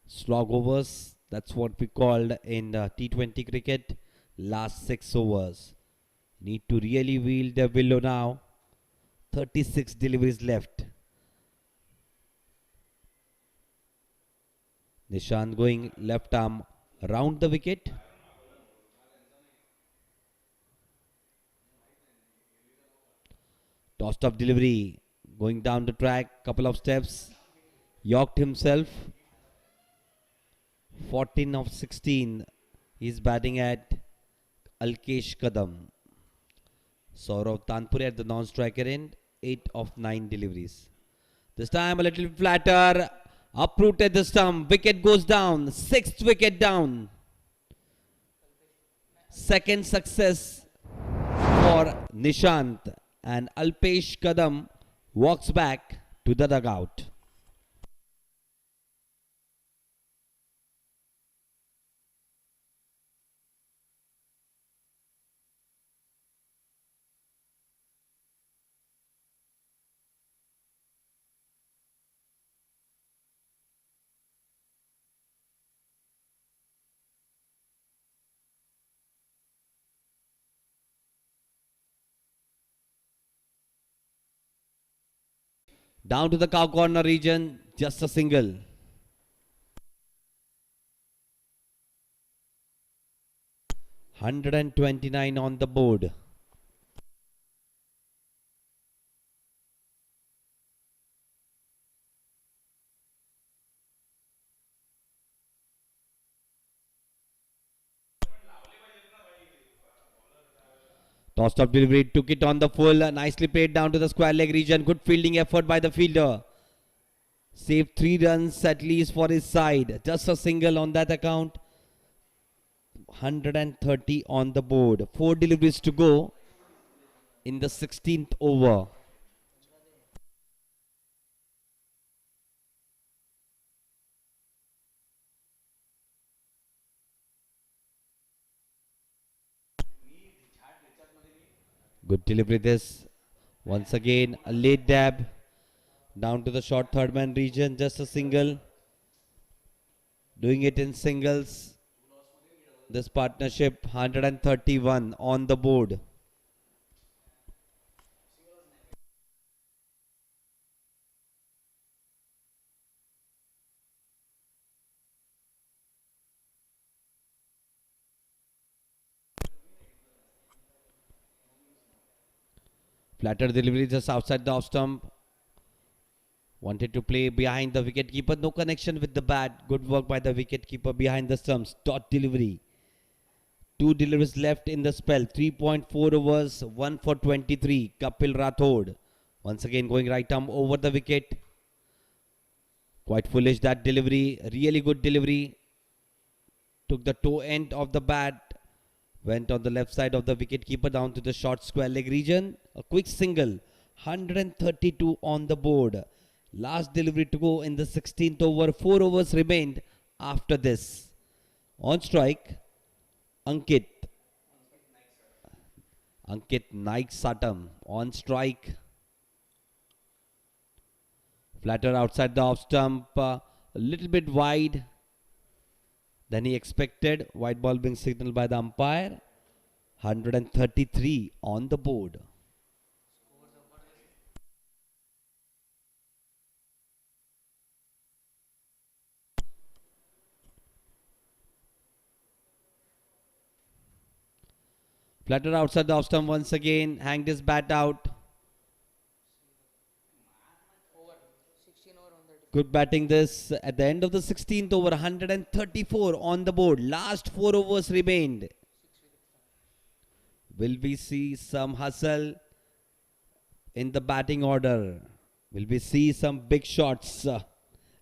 Slog overs, that's what we called in T20 cricket. Last 6 overs. Need to really wield their willow now. 36 deliveries left. Nishant going left arm round the wicket. Tossed off delivery. Going down the track, couple of steps. Yorked himself. 14 of 16. He's batting at Alkesh Kadam. Saurav Tanpure at the non-striker end. 8 of 9 deliveries. This time a little flatter. Uprooted the stump. Wicket goes down. 6th wicket down. Second success for Nishant. And Alpesh Kadam walks back to the dugout. Down to the cow corner region, just a single. $129 on the board. Tossed up delivery, took it on the full, nicely played down to the square leg region. Good fielding effort by the fielder. Saved 3 runs at least for his side. Just a single on that account. 130 on the board. 4 deliveries to go in the 16th over. Good delivery this. Once again, a late dab. Down to the short third man region. Just a single. Doing it in singles. This partnership, 131 on the board. Flatter delivery just outside the off stump. Wanted to play behind the wicket keeper. No connection with the bat. Good work by the wicket keeper behind the stumps. Dot delivery. 2 deliveries left in the spell. 3.4 overs. 1 for 23. Kapil Rathod. Once again going right arm over the wicket. Quite foolish that delivery. Really good delivery. Took the toe end of the bat. Went on the left side of the wicket keeper down to the short square leg region. A quick single. 132 on the board. Last delivery to go in the 16th over. 4 overs remained after this. On strike, Ankit Naik Satam. On strike. Flatter outside the off stump. A little bit wide than he expected. White ball being signaled by the umpire. 133 on the board. Flatter outside the off stump once again. Hanged his bat out. Good batting this. At the end of the 16th over, 134 on the board. Last 4 overs remained. Will we see some hustle in the batting order? Will we see some big shots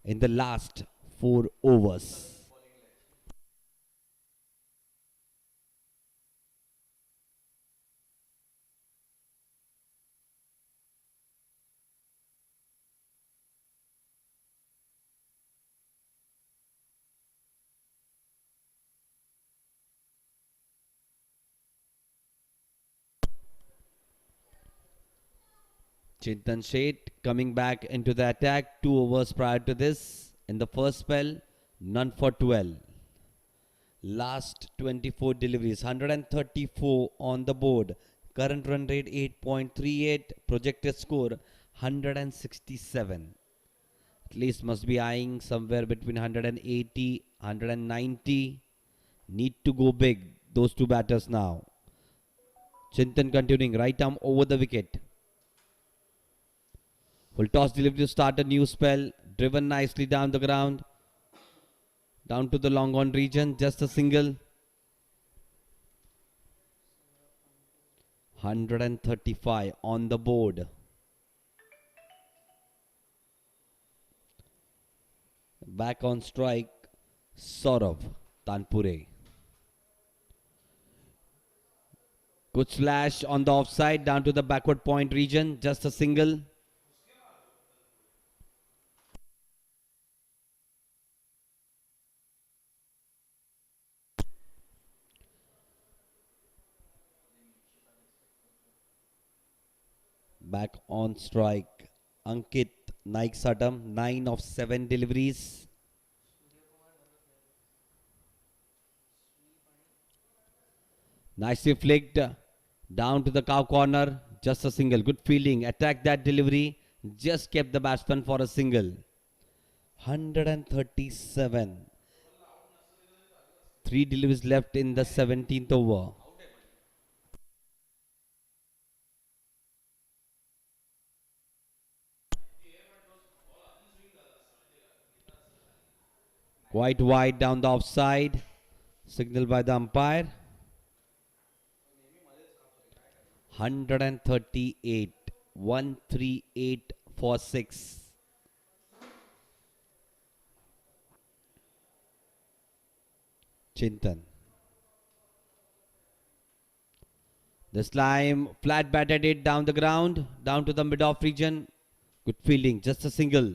in the last 4 overs? Chintan Sheth coming back into the attack. 2 overs prior to this. In the first spell, none for 12. Last 24 deliveries, 134 on the board. Current run rate 8.38. Projected score 167. At least must be eyeing somewhere between 180, 190. Need to go big, those 2 batters now. Chintan continuing, right arm over the wicket. Full toss delivery to start a new spell. Driven nicely down the ground. Down to the long on region. Just a single. 135 on the board. Back on strike. Saurav Tanpure. Good slash on the offside. Down to the backward point region. Just a single. Back on strike, Ankit Naik Satam, 9 of 7 deliveries. Nicely flicked down to the cow corner. Just a single. Good fielding. Attack that delivery. just kept the batsman for a single. 137. Three deliveries left in the 17th over. Quite wide down the offside. Signal by the umpire. 138. 138 for 6. Chintan. This time, flat batted it down the ground, down to the mid-off region. Good fielding, just a single.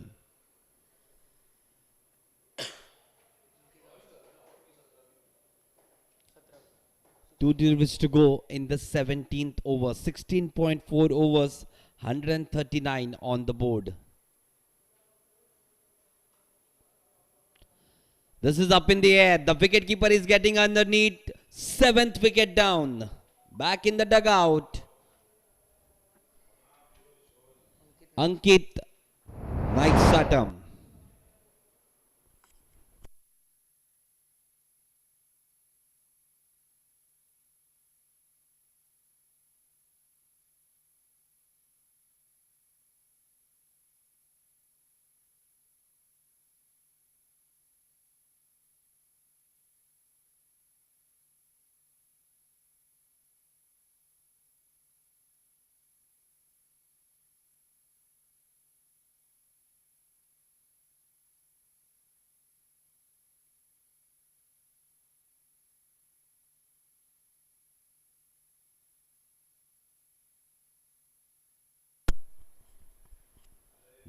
Two deliveries to go in the 17th over. 16.4 overs, 139 on the board. This is up in the air. The wicketkeeper is getting underneath. 7th wicket down. Back in the dugout. Ankit Naiksatam.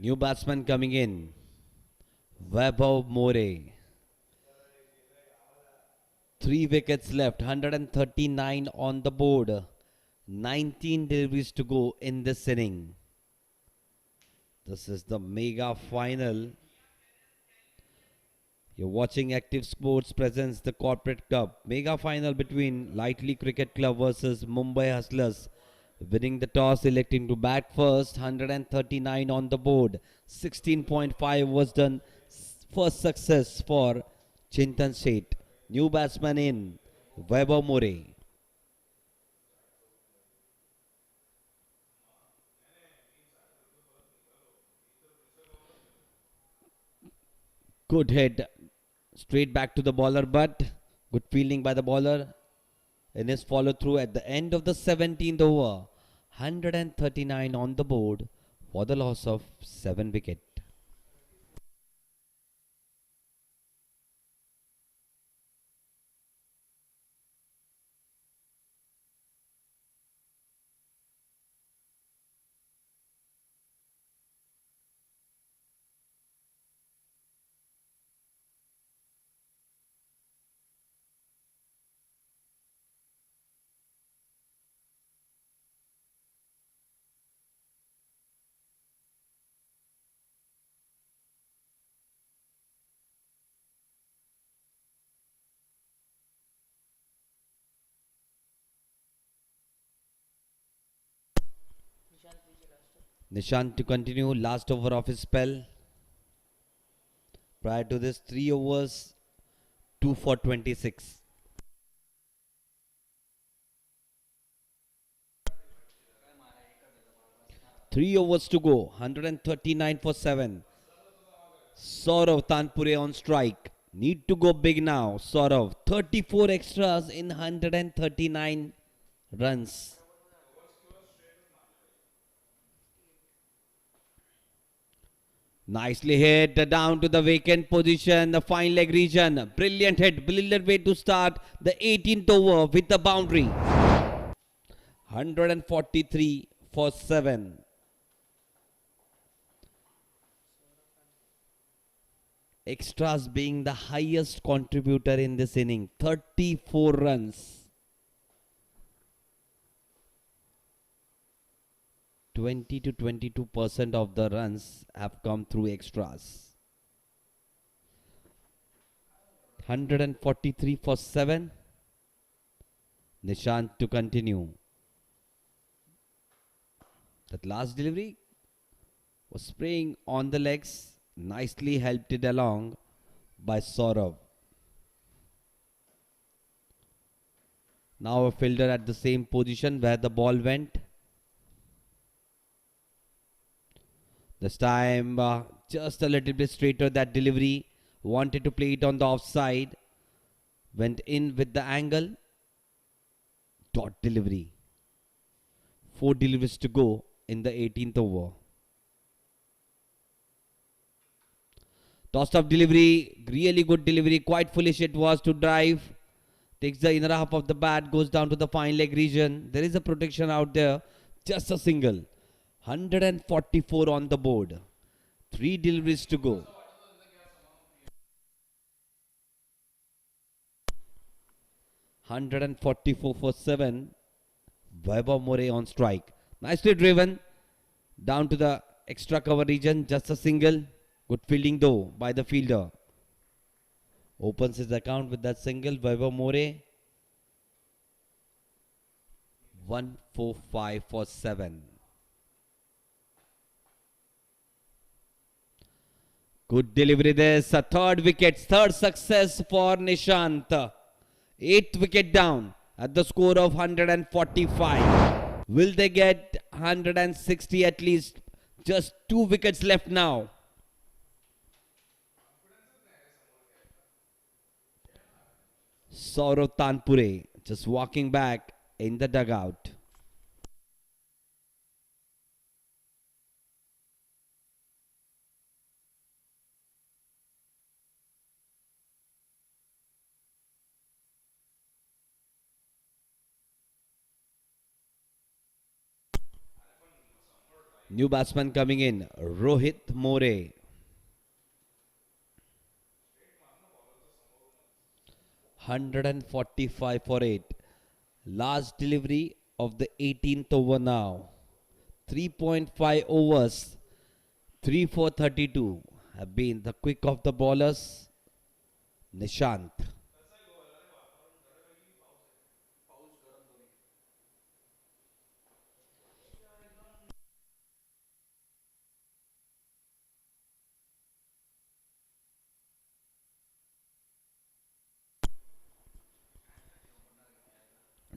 New batsman coming in. Vaibhav More. 3 wickets left. 139 on the board. 19 deliveries to go in this inning. This is the mega final. You're watching Active Sports presents the Corporate Cup. Mega final between Lightly Cricket Club versus Mumbai Hustlers. Winning the toss, electing to bat first. 139 on the board. 16.5 was done. First success for Chintan Seth. New batsman in. Vaibhav More. Good hit. Straight back to the bowler, but good fielding by the bowler. In his follow through at the end of the 17th over. 139 on the board for the loss of 7 wicket. Nishant to continue last over of his spell. Prior to this, 3 overs, 2 for 26. Three overs to go. 139 for 7. Saurav Tanpure on strike. Need to go big now. Saurav. 34 extras in 139 runs. Nicely hit down to the vacant position, the fine leg region. Brilliant hit, brilliant way to start the 18th over with the boundary. 143 for 7. Extras being the highest contributor in this inning. 34 runs. 20 to 22% of the runs have come through extras. 143 for 7. Nishant to continue. That last delivery Was spraying on the legs. Nicely helped it along by Saurav. Now a fielder at the same position where the ball went. This time just a little bit straighter that delivery. Wanted to play it on the offside. Went in with the angle. Dot delivery. 4 deliveries to go in the 18th over. Tossed up delivery. Really good delivery. Quite foolish it was to drive. Takes the inner half of the bat. Goes down to the fine leg region. There is a protection out there. Just a single. 144 on the board. 3 deliveries to go. 144 for 7. Vaibhav More on strike. Nicely driven. Down to the extra cover region. Just a single. Good fielding though by the fielder. Opens his account with that single. Vaibhav More. 145 for 7. Good delivery there. A third wicket. Third success for Nishant. 8th wicket down at the score of 145. Will they get 160 at least? Just 2 wickets left now. Saurav Tanpure just walking back in the dugout. New batsman coming in, Rohit More. 145 for 8. Last delivery of the 18th over now. 3.5 overs. 3 for 32 have been the quick of the bowlers. Nishant.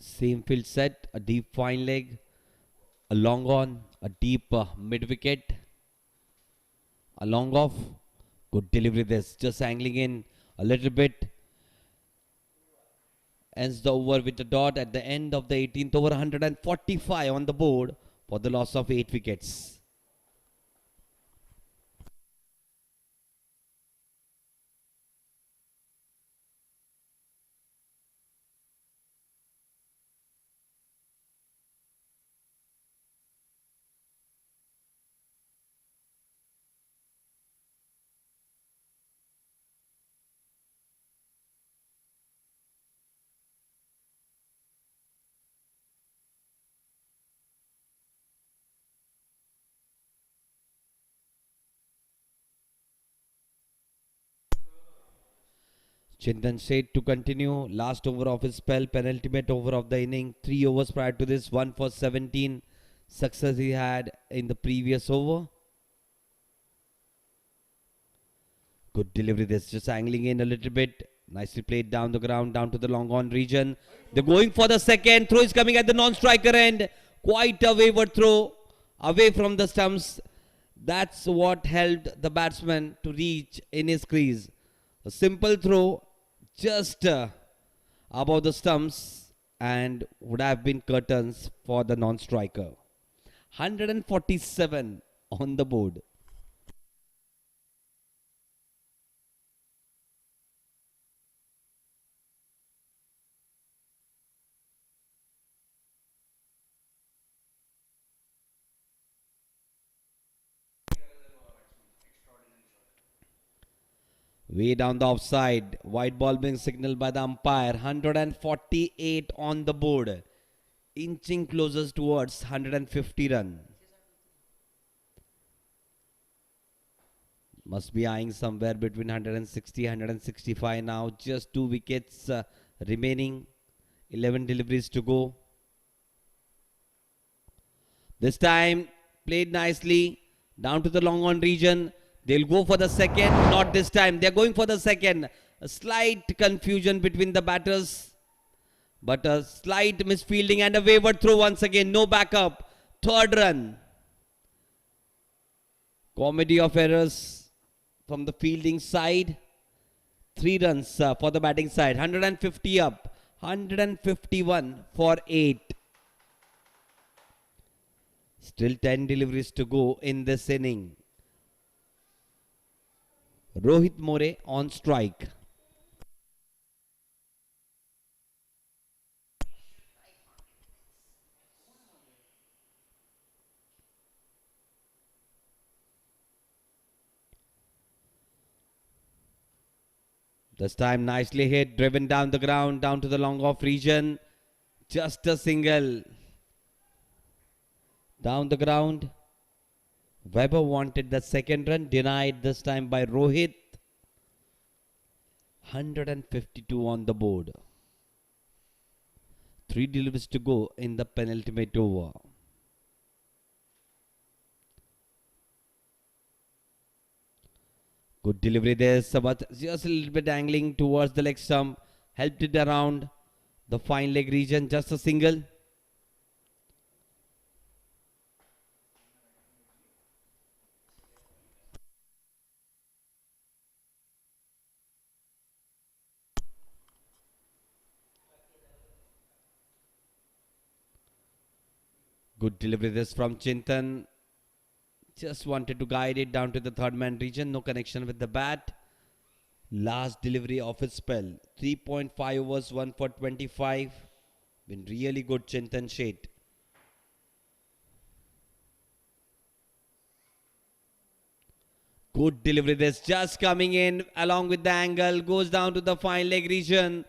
Same field set, a deep fine leg, a long on, a deep mid wicket, a long off. Good delivery this, just angling in a little bit. Ends the over with a dot at the end of the 18th over. 145 on the board for the loss of 8 wickets. Chintan Sheth to continue. Last over of his spell, penultimate over of the inning. 3 overs prior to this, 1 for 17. Success he had in the previous over. Good delivery this, just angling in a little bit. Nicely played down the ground, down to the long on region. They're going for the second. Throw is coming at the non-striker end. Quite a wayward throw away from the stumps. That's what helped the batsman to reach in his crease. A simple throw just above the stumps and would have been curtains for the non-striker. 147 on the board. Way down the offside. White ball being signaled by the umpire. 148 on the board. Inching closer towards 150 run. Must be eyeing somewhere between 160 165 now. Just 2 wickets remaining. 11 deliveries to go. This time played nicely. Down to the long on region. They'll go for the second. Not this time. They're going for the second. A slight confusion between the batters. But a slight misfielding and a wayward throw once again. No backup. Third run. Comedy of errors from the fielding side. 3 runs for the batting side. 150 up. 151 for 8. Still 10 deliveries to go in this inning. Rohit More on strike. This time nicely hit, driven down the ground, down to the long off region. Just a single. Down the ground. Weber wanted the second run, denied this time by Rohit. 152 on the board. 3 deliveries to go in the penultimate over. Good delivery there, but just a little bit angling towards the leg stump. Helped it around the fine leg region. Just a single. Good delivery this from Chintan. Just wanted to guide it down to the third man region. No connection with the bat. Last delivery of his spell. 3.5 overs, 1 for 25. Been really good, Chintan Sheth. Good delivery this. Just coming in along with the angle. Goes down to the fine leg region.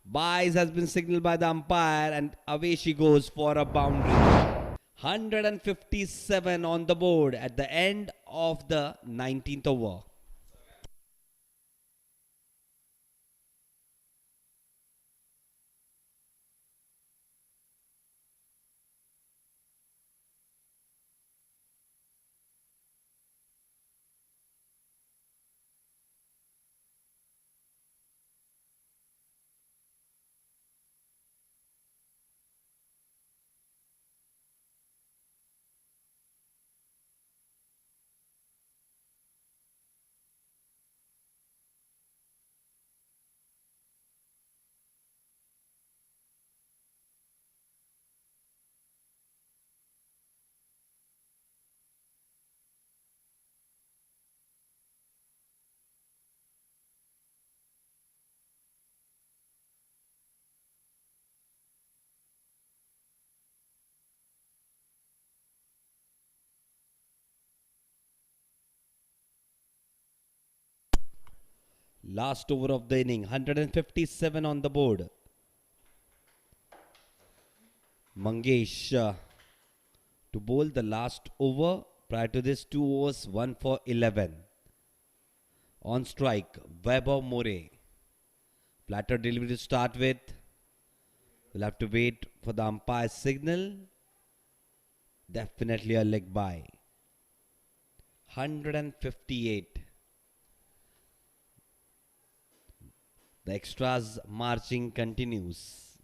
Bias has been signaled by the umpire and away she goes for a boundary. 157 on the board at the end of the 19th over. Last over of the inning, 157 on the board. Mangesh to bowl the last over. Prior to this, 2 overs, 1 for 11. On strike, Weber More. Platter delivery to start with. We'll have to wait for the umpire's signal. Definitely a leg by. 158. The extras marching continues.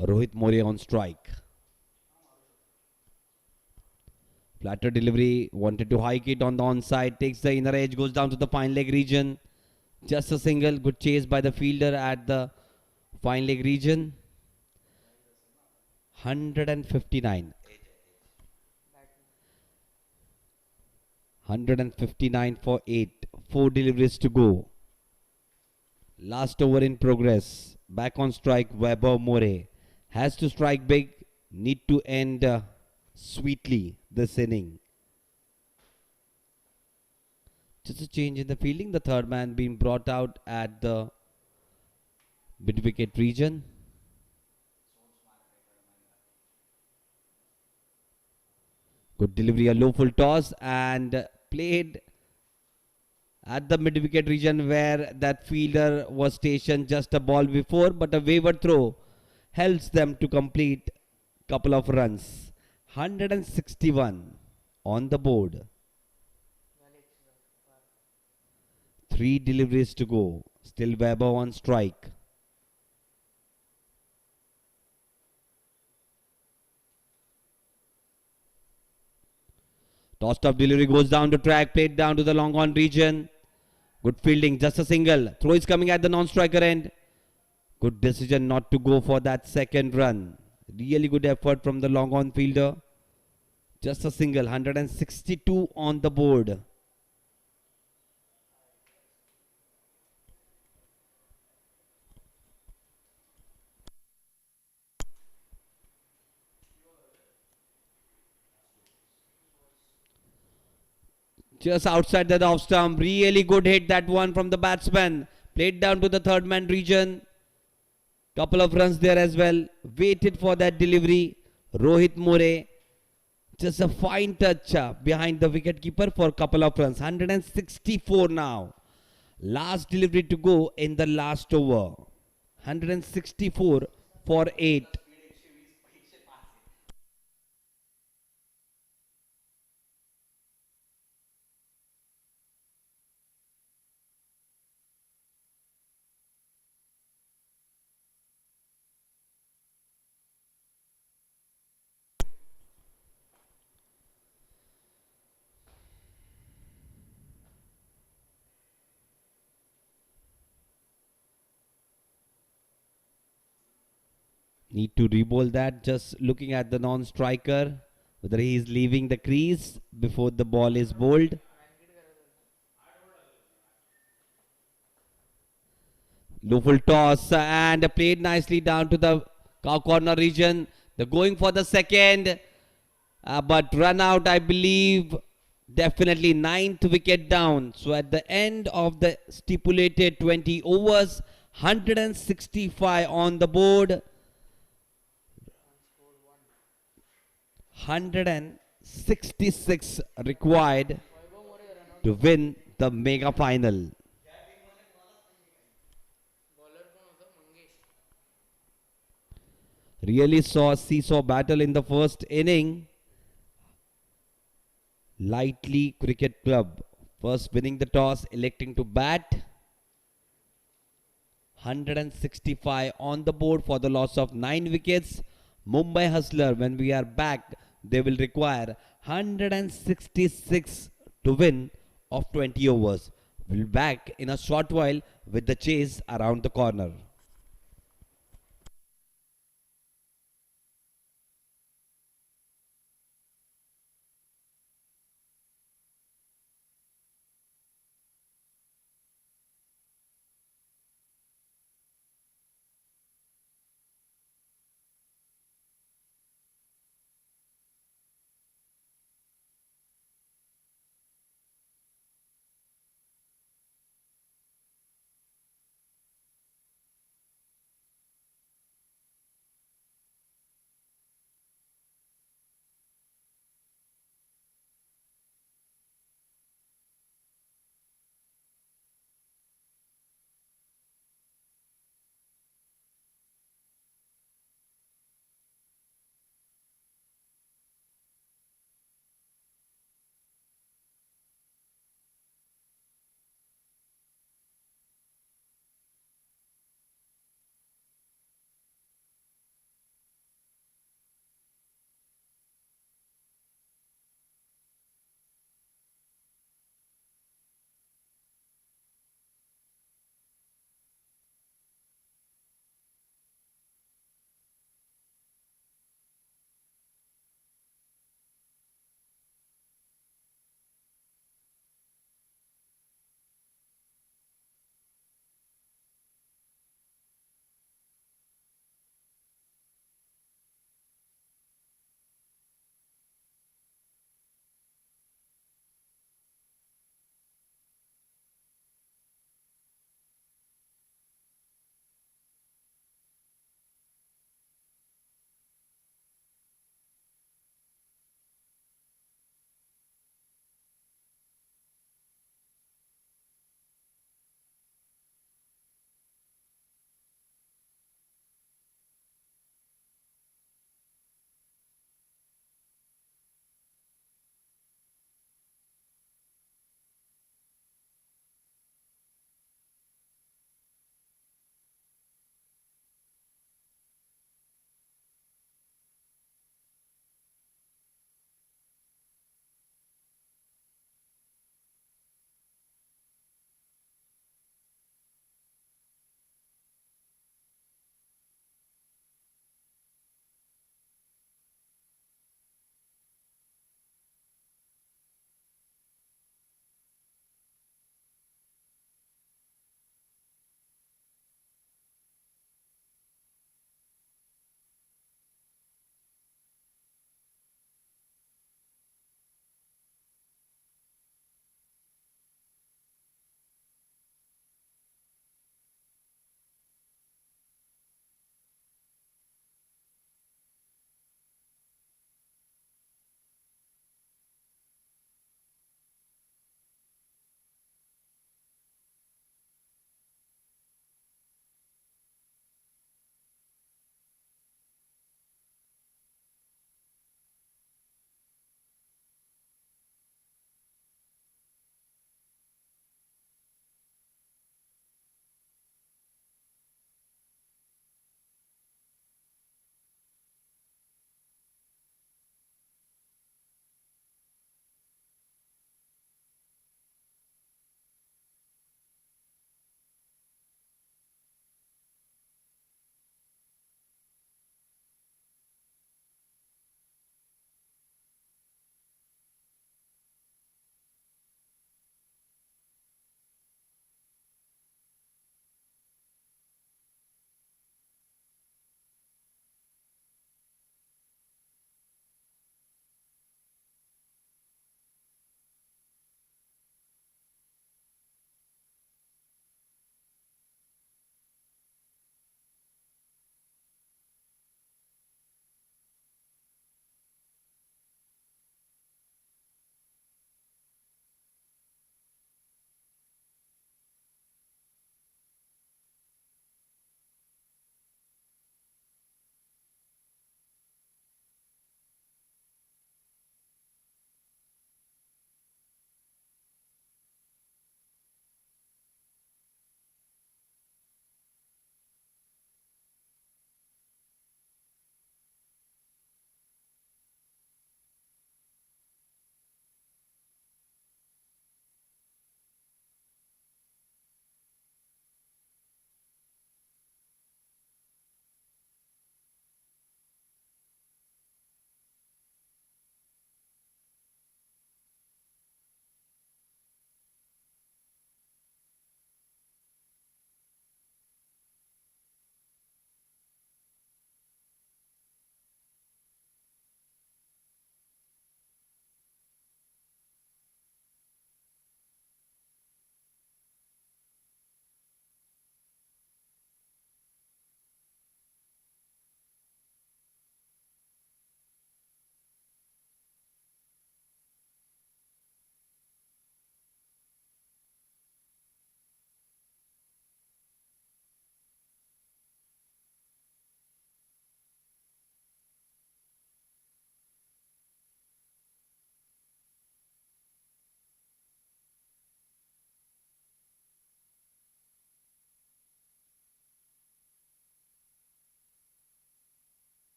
Rohit More on strike. Platter delivery, wanted to hike it on the onside, takes the inner edge, goes down to the fine leg region. Just a single, good chase by the fielder at the fine leg region. 159. 159 for 8. 4 deliveries to go. Last over in progress. Back on strike, Weber More. Has to strike big. Need to end sweetly this inning. Just a change in the fielding. The third man being brought out at the mid-wicket region. Good delivery, a low full toss and played at the mid wicket region where that fielder was stationed just a ball before, but a wayward throw helps them to complete couple of runs. 161 on the board. Three deliveries to go. Still Weber on strike. Tossed up delivery goes down to track, played down to the long on region. Good fielding, just a single. Throw is coming at the non-striker end. Good decision not to go for that second run. Really good effort from the long on fielder. Just a single, 162 on the board. Just outside the off stump. Really good hit that one from the batsman. Played down to the third man region. Couple of runs there as well. Waited for that delivery. Rohit More. Just a fine touch behind the wicketkeeper for a couple of runs. 164 now. Last delivery to go in the last over. 164 for 8. Need to re-bowl that. Just looking at the non-striker, whether he is leaving the crease before the ball is bowled. Low full toss and played nicely down to the corner region. They're going for the second, but run out, I believe. Definitely ninth wicket down. So at the end of the stipulated 20 overs, 165 on the board. 166 required to win the mega final. Really saw a seesaw battle in the first inning. Lightly Cricket Club first winning the toss, electing to bat. 165 on the board for the loss of 9 wickets. Mumbai Hustler, when we are back, they will require 166 to win of 20 overs. We'll be back in a short while with the chase around the corner.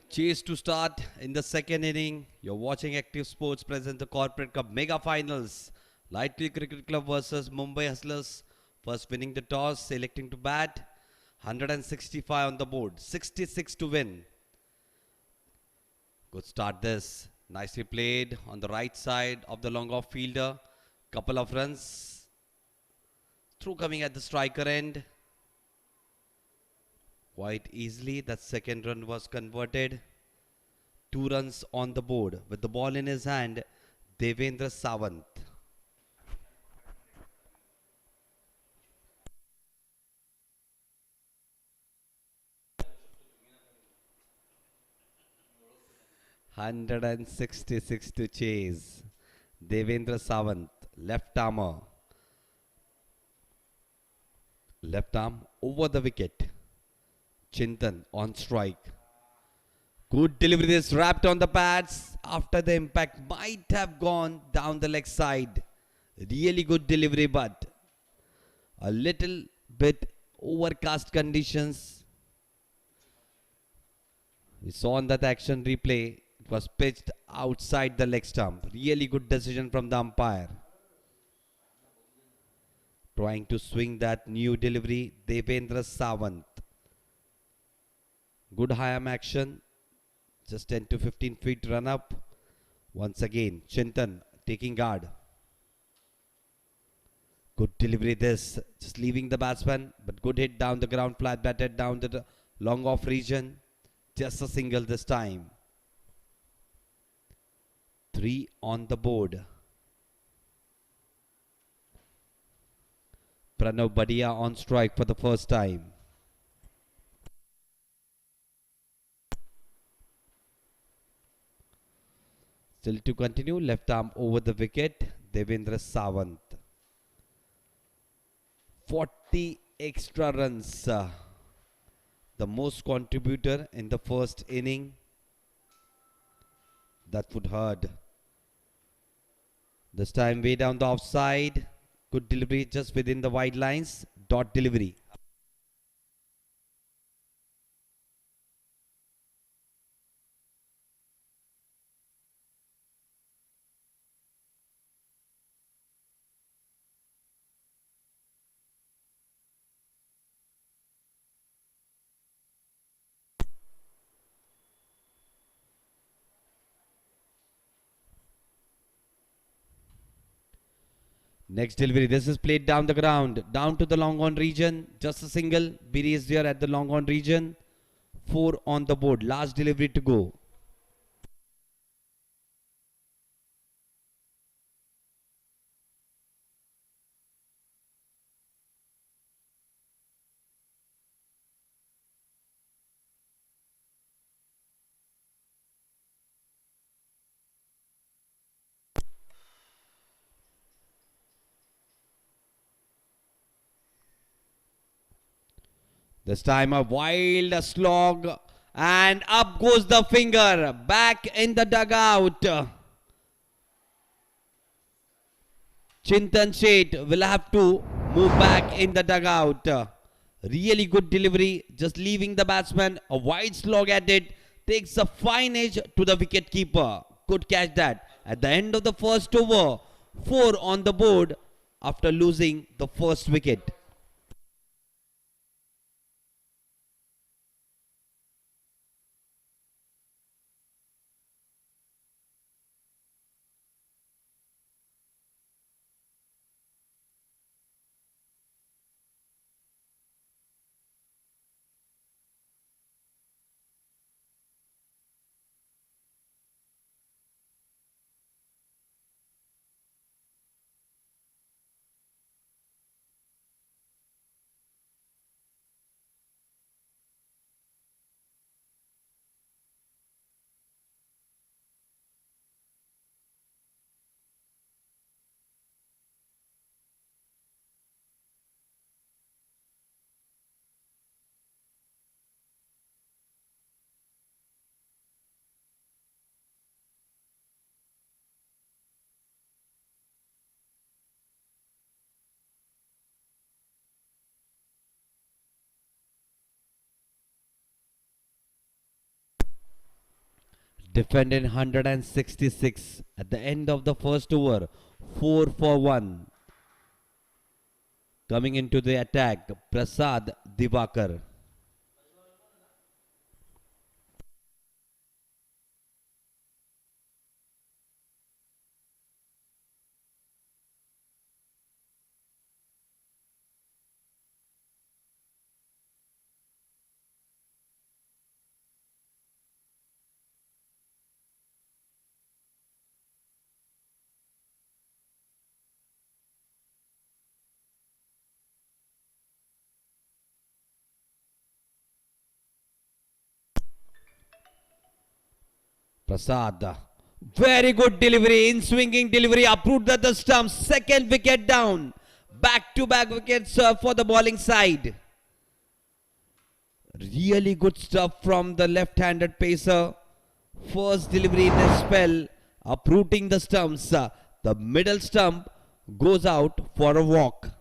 Chase to start in the second inning. You're watching Active Sports present the Corporate Cup Mega Finals. Lightly Cricket Club versus Mumbai Hustlers. First winning the toss, selecting to bat. 165 on the board, 66 to win. Good start this. Nicely played on the right side of the long off fielder. Couple of runs. Through coming at the striker end. Quite easily, that second run was converted. 2 runs on the board. With the ball in his hand, Devendra Sawant. (166 to chase. Devendra Sawant, left armer. Left arm over the wicket. Chintan on strike. Good delivery. This wrapped on the pads. After the impact, might have gone down the leg side. Really good delivery, but a little bit overcast conditions. We saw on that action replay, it was pitched outside the leg stump. Really good decision from the umpire. Trying to swing that new delivery, Devendra Sawant. Good high arm action. Just 10 to 15 feet run up. Once again, Chintan taking guard. Good delivery this. Just leaving the batsman. But good hit down the ground. Flat batted down the long off region. Just a single this time. 3 on the board. Pranav Badia on strike for the first time. Still to continue, left arm over the wicket, Devendra Sawant. 40 extra runs, the most contributor in the first inning. That would hurt. This time way down the offside. Good delivery just within the wide lines. Dot delivery. Next delivery. This is played down the ground. Down to the long on region. Just a single. Biri is there at the long on region. 4 on the board. Last delivery to go. This time a wild slog and up goes the finger. Back in the dugout. Chintan Sheth will have to move back in the dugout. Really good delivery. Just leaving the batsman. A wide slog at it. Takes a fine edge to the wicket keeper. Could catch that. At the end of the first over, 4 on the board after losing the first wicket. Defended 166 at the end of the first over. 4 for 1. Coming into the attack, Prasad Divakar. Prasad. Very good delivery, in swinging delivery, uprooted at the stump. Second wicket down. Back to back wickets for the bowling side. Really good stuff from the left-handed pacer. First delivery in a spell, uprooting the stumps. The middle stump goes out for a walk.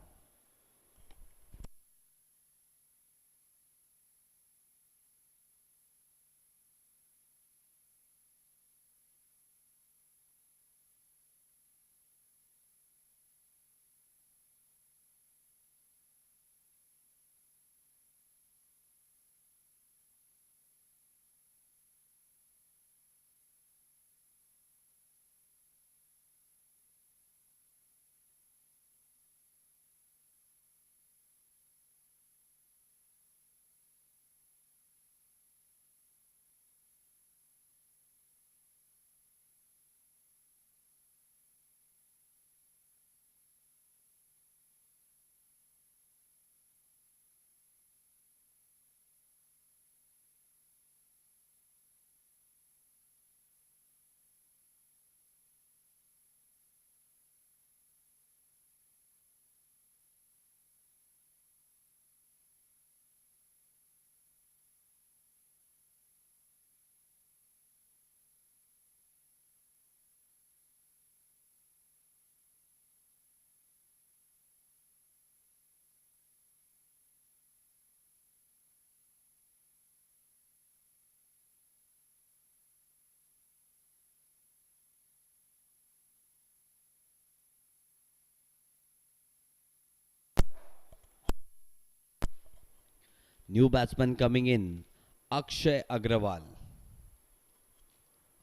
New batsman coming in, Akshay Agrawal.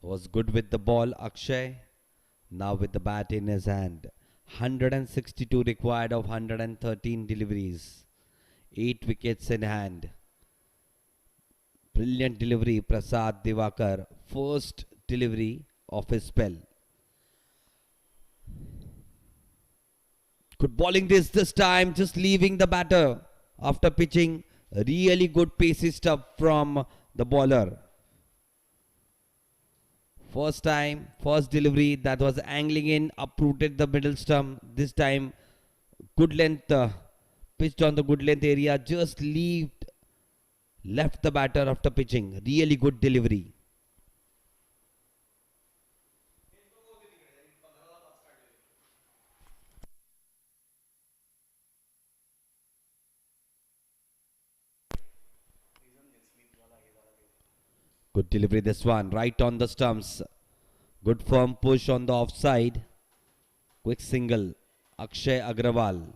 Was good with the ball, Akshay. Now with the bat in his hand. 162 required of 113 deliveries. 8 wickets in hand. Brilliant delivery, Prasad Divakar. First delivery of his spell. Good bowling this time, just leaving the batter after pitching. Really good pacey stuff from the bowler. First time, first delivery that was angling in, uprooted the middle stump. This time, good length, pitched on the good length area, just left the batter after pitching. Really good delivery. Good delivery this one, right on the stumps. Good firm push on the offside. Quick single, Akshay Agrawal.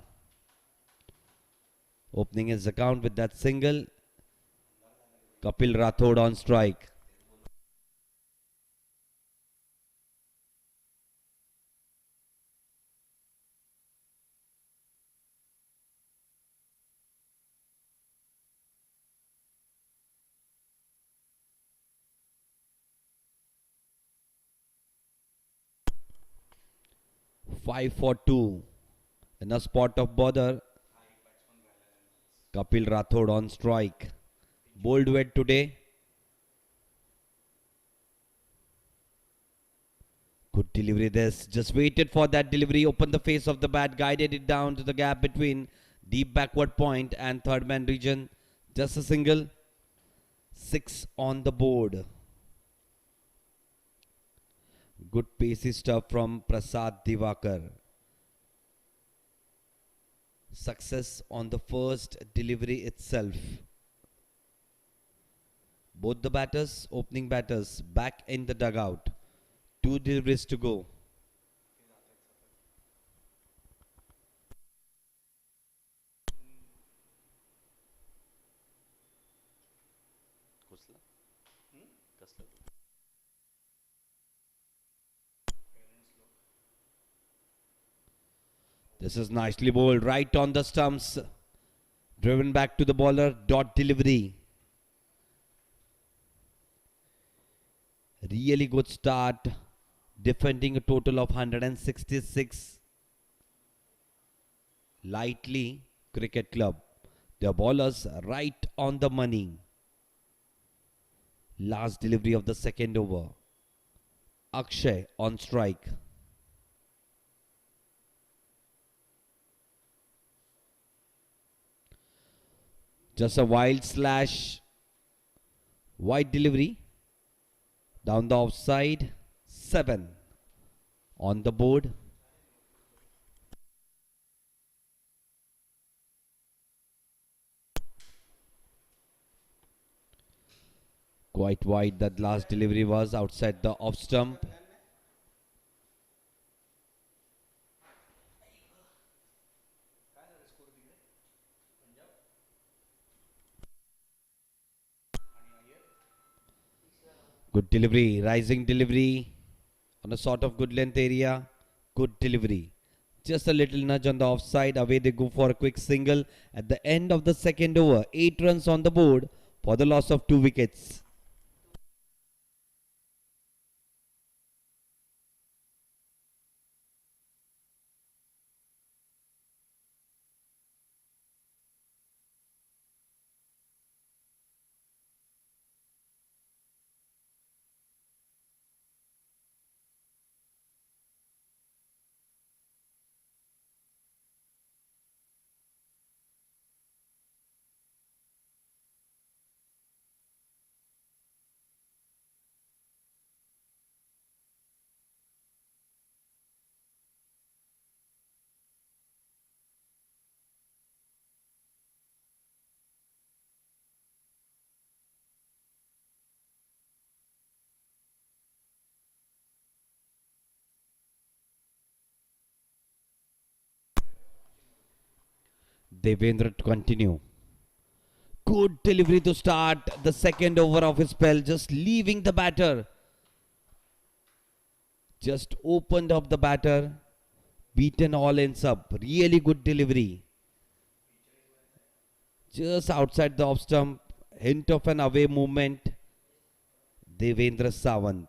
Opening his account with that single. Kapil Rathod on strike. Five for two. In a spot of bother, Kapil Rathod on strike. Bold wet today. Good delivery this. Just waited for that delivery. Opened the face of the bat. Guided it down to the gap between deep backward point and third man region. Just a single. 6 on the board. Good pacey stuff from Prasad Divakar. Success on the first delivery itself. Both the batters, opening batters, back in the dugout. Two deliveries to go. This is nicely bowled right on the stumps. Driven back to the bowler. Dot delivery. Really good start. Defending a total of 166. Lightly Cricket Club. The bowlers right on the money. Last delivery of the second over. Akshay on strike. Just a wild slash. Wide delivery. Down the offside. 7 on the board. Quite wide. That last delivery was outside the off stump. Good delivery. Rising delivery on a sort of good length area. Good delivery. Just a little nudge on the offside. Away they go for a quick single at the end of the second over. 8 runs on the board for the loss of 2 wickets. Devendra to continue. Good delivery to start the second over of his spell. Just leaving the batter. Just opened up the batter. Beaten all ends up. Really good delivery. Just outside the off stump. Hint of an away movement. Devendra Sawant.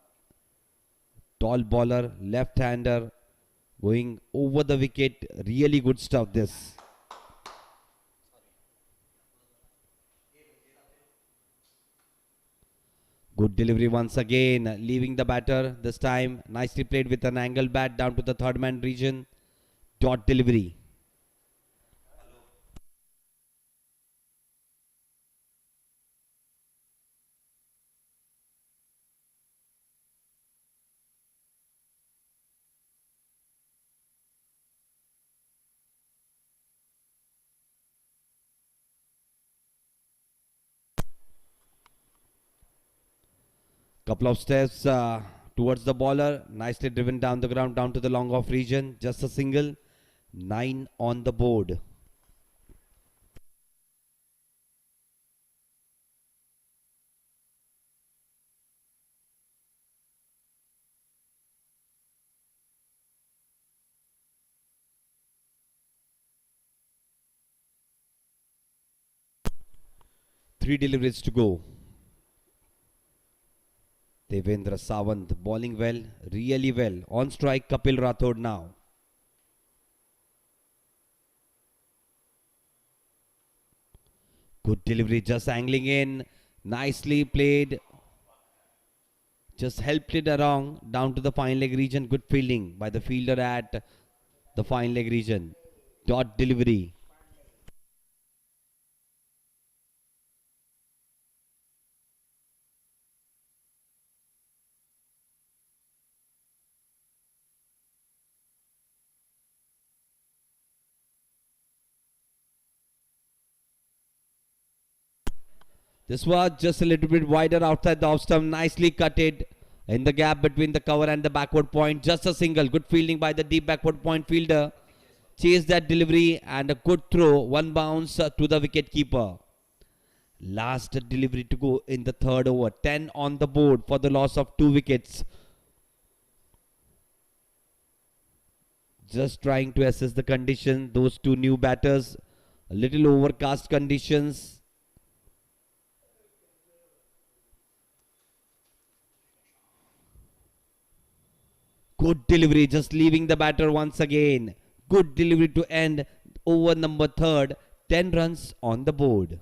Tall bowler. Left-hander. Going over the wicket. Really good stuff this. Good delivery once again, leaving the batter this time. Nicely played with an angle bat down to the third man region. Dot delivery. Couple of steps towards the bowler. Nicely driven down the ground, down to the long off region. Just a single. 9 on the board. Three deliveries to go. Devendra Sawant bowling well, really well. On strike, Kapil Rathod now. Good delivery, just angling in. Nicely played. Just helped it around down to the fine leg region. Good fielding by the fielder at the fine leg region. Dot delivery. This was just a little bit wider outside the off stump. Nicely cut it in the gap between the cover and the backward point. Just a single. Good fielding by the deep backward point fielder. Chase that delivery and a good throw. One bounce to the wicket keeper. Last delivery to go in the third over. 10 on the board for the loss of 2 wickets. Just trying to assess the condition. Those two new batters. A little overcast conditions. Good delivery. Just leaving the batter once again. Good delivery to end over number third. 10 runs on the board.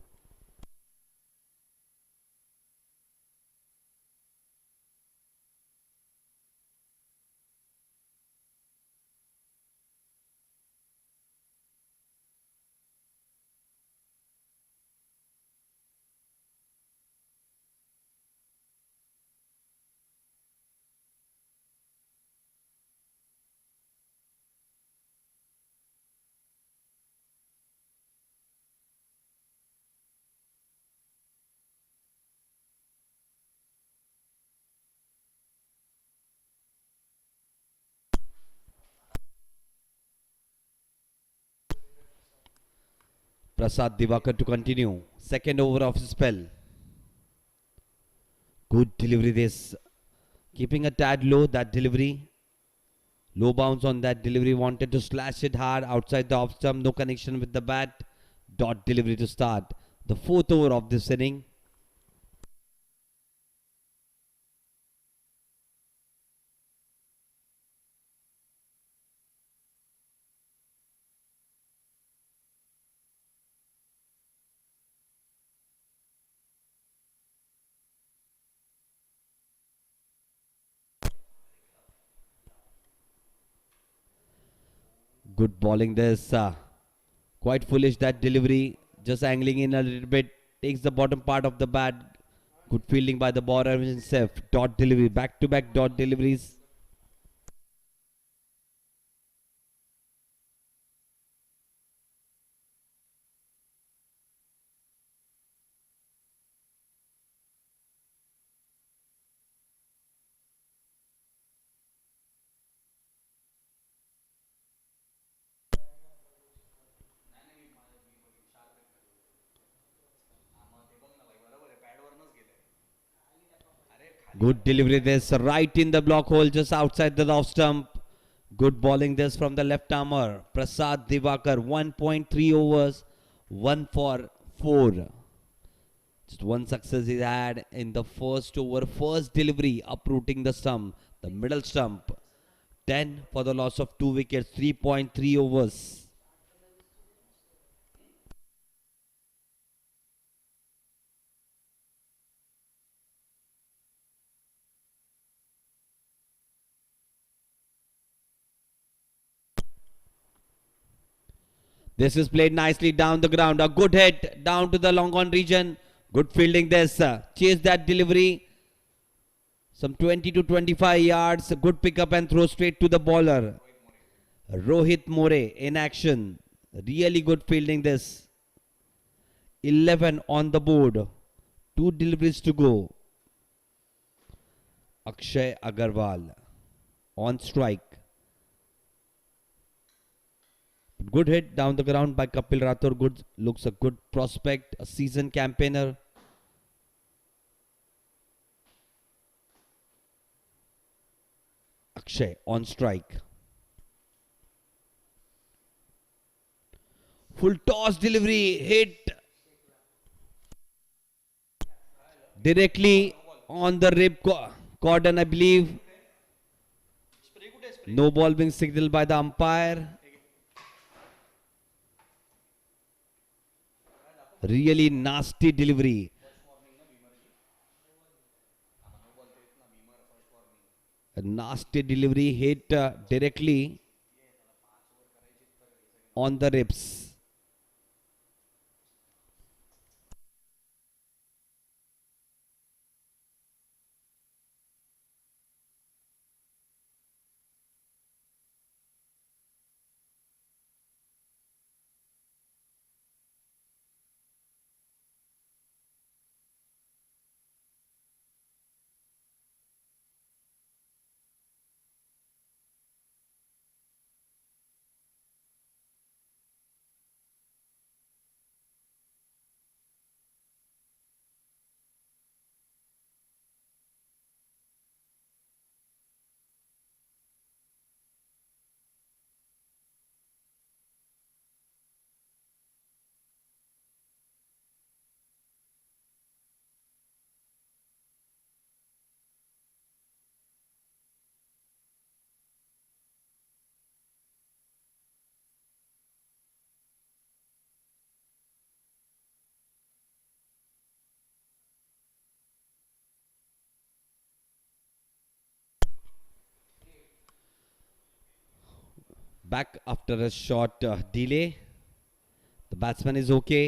Prasad Divakar to continue. Second over of his spell. Good delivery this. Keeping a tad low, that delivery. Low bounce on that delivery. Wanted to slash it hard outside the off stump. No connection with the bat. Dot delivery to start the fourth over of this inning. Good bowling this. Quite foolish that delivery. Just angling in a little bit. Takes the bottom part of the bat. Good fielding by the bowler himself. Dot delivery. Back to back dot deliveries. Good delivery this. Right in the block hole. Just outside the off stump. Good bowling this from the left armour. Prasad Divakar. 1.3 overs. 1 for 4. Just one success he had in the first over. First delivery uprooting the stump. The middle stump. 10 for the loss of 2 wickets. 3.3 overs. This is played nicely down the ground. A good hit down to the long on region. Good fielding this. Chase that delivery. Some 20 to 25 yards. Good pickup and throw straight to the bowler. Rohit More in action. Really good fielding this. 11 on the board. 2 deliveries to go. Akshay Agarwal on strike. Good hit down the ground by Kapil Rathore. Good, looks a good prospect, a seasoned campaigner. Akshay on strike. Full toss delivery, hit directly on the rib cordon, I believe. No ball being signaled by the umpire. Really nasty delivery. A nasty delivery hit directly on the ribs. back after a short delay. The batsman is okay.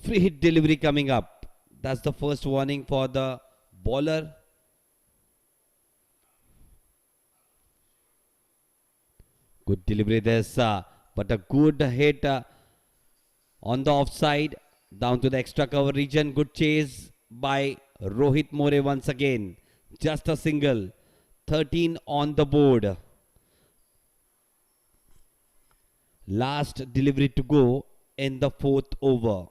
Free hit delivery coming up. That's the first warning for the bowler. Good delivery this, but a good hit on the offside. Down to the extra cover region. Good chase by Rohit More once again. Just a single. 13 on the board. Last delivery to go in the fourth over.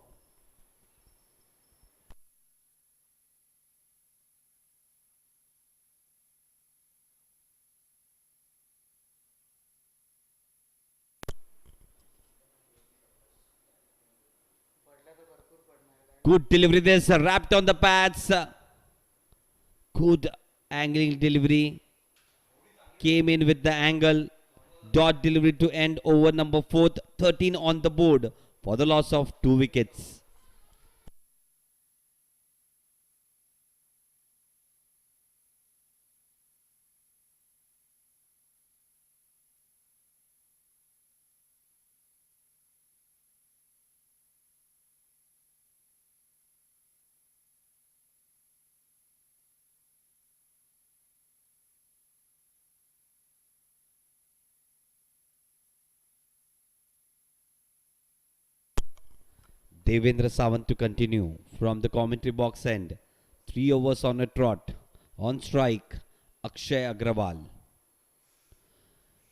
Good delivery this, wrapped on the pads. Good angling delivery. Came in with the angle. Dot delivery to end over number 4. 13 on the board for the loss of 2 wickets. Devendra Sawant to continue from the commentary box end. 3 overs on a trot. On strike, Akshay Agrawal.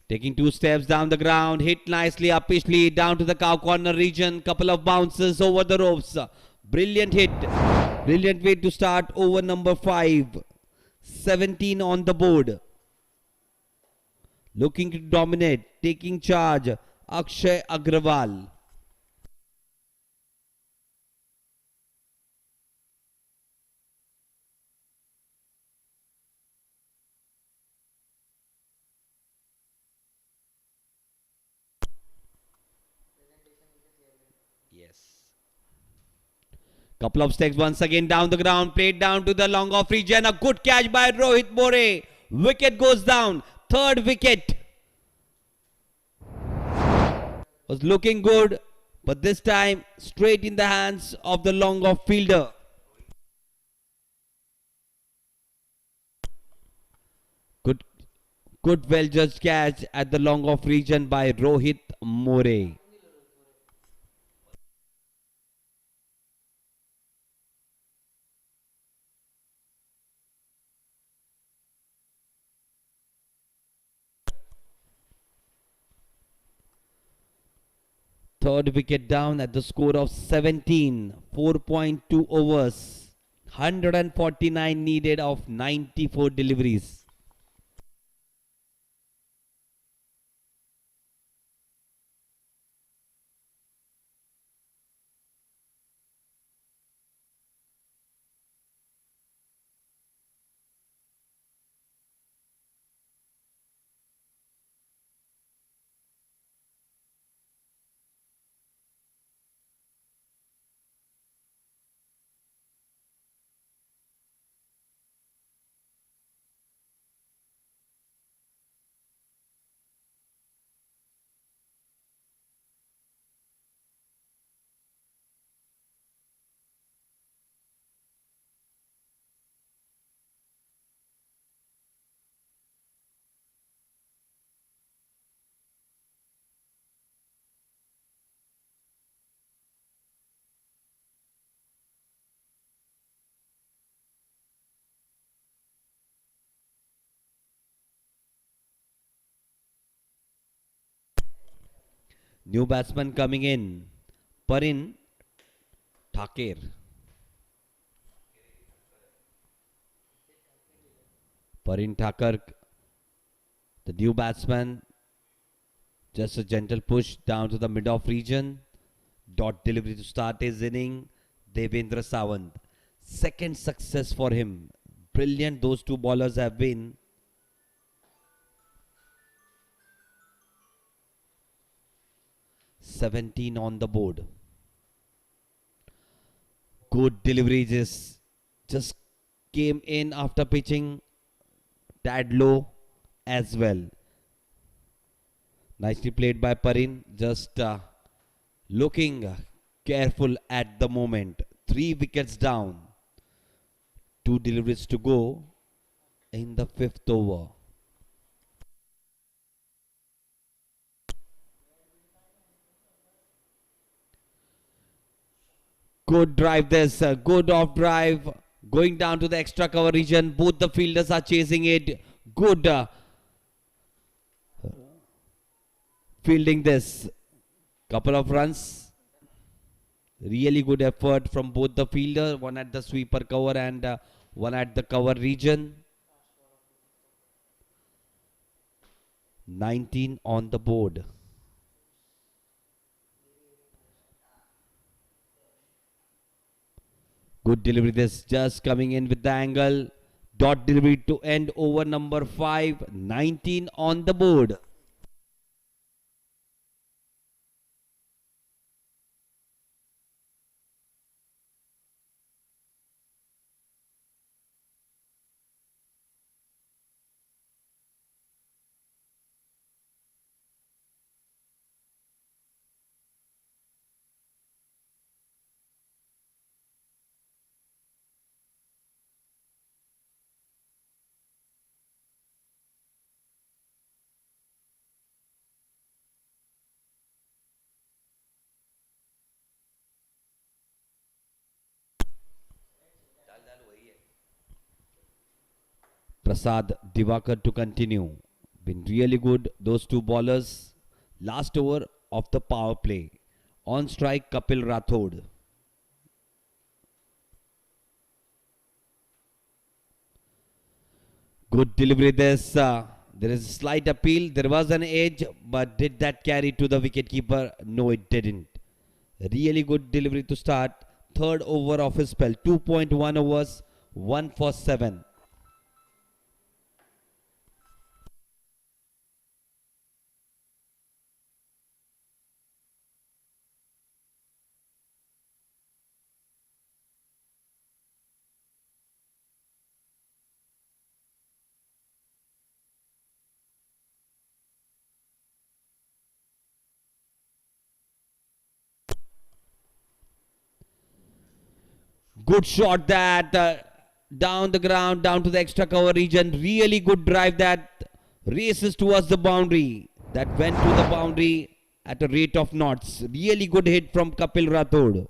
Taking 2 steps down the ground, hit nicely uppishly down to the cow corner region. Couple of bounces over the ropes. Brilliant hit. Brilliant way to start over number 5. 17 on the board. Looking to dominate, taking charge, Akshay Agrawal. Yes. Couple of steps once again down the ground, played down to the long off region. A good catch by Rohit More. Wicket goes down. Third wicket. Was looking good, but this time straight in the hands of the long off fielder. Good well judged catch at the long off region by Rohit More. Third wicket down at the score of 17. 4.2 overs. 149 needed of 94 deliveries. New batsman coming in. Parin Thaker. Parin Thakur, the new batsman. Just a gentle push down to the mid-off region. Dot delivery to start his inning. Devendra Sawant. Second success for him. Brilliant those two bowlers have been. "17 on the board. Good delivery, just came in after pitching tad low as well. Nicely played by Parin. Just looking careful at the moment. 3 wickets down. 2 deliveries to go in the 5th over. Good drive this. Good off drive. Going down to the extra cover region. Both the fielders are chasing it. Good fielding this. Couple of runs. Really good effort from both the fielder. One at the sweeper cover and one at the cover region. 19 on the board. Good delivery this. Just coming in with the angle. Dot delivery to end over number 5. 19 on the board. Prasad Divakar to continue. Been really good, those two bowlers. Last over of the power play. On strike, Kapil Rathod. Good delivery this. There is a slight appeal. There was an edge, but did that carry to the wicketkeeper? No, it didn't. Really good delivery to start. Third over of his spell. 2.1 overs, 1 for 7. Good shot that down the ground, down to the extra cover region. Really good drive that races towards the boundary. That went to the boundary at a rate of knots. Really good hit from Kapil Rathod.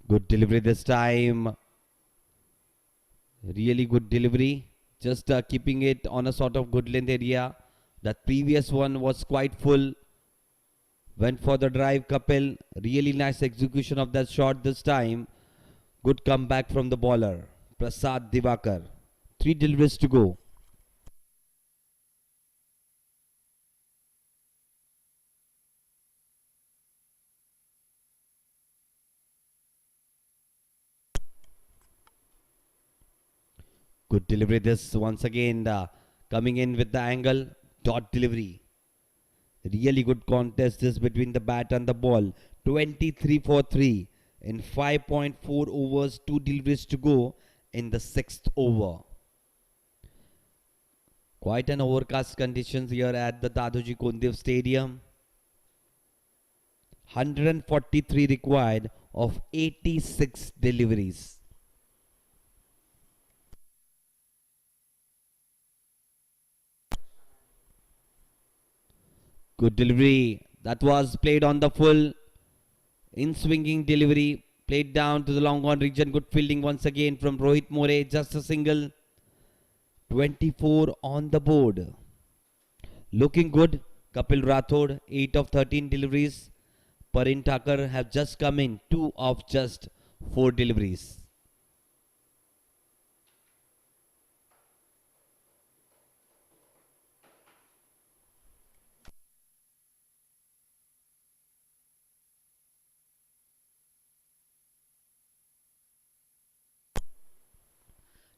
Good delivery this time. Really good delivery. Just keeping it on a sort of good length area. That previous one was quite full. Went for the drive, Kapil. Really nice execution of that shot this time. Good comeback from the bowler, Prasad Divakar. 3 deliveries to go. Good delivery this once again. Coming in with the angle. Dot delivery. Really good contest this between the bat and the ball. 23 for 3 in 5.4 overs. 2 deliveries to go in the 6th over. Quite an overcast conditions here at the Dadoji Kondev Stadium. 143 required of 86 deliveries. Good delivery. That was played on the full. In swinging delivery. Played down to the long on region. Good fielding once again from Rohit More. Just a single. 24 on the board. Looking good. Kapil Rathod. 8 of 13 deliveries. Parin Thakur have just come in. 2 of just 4 deliveries.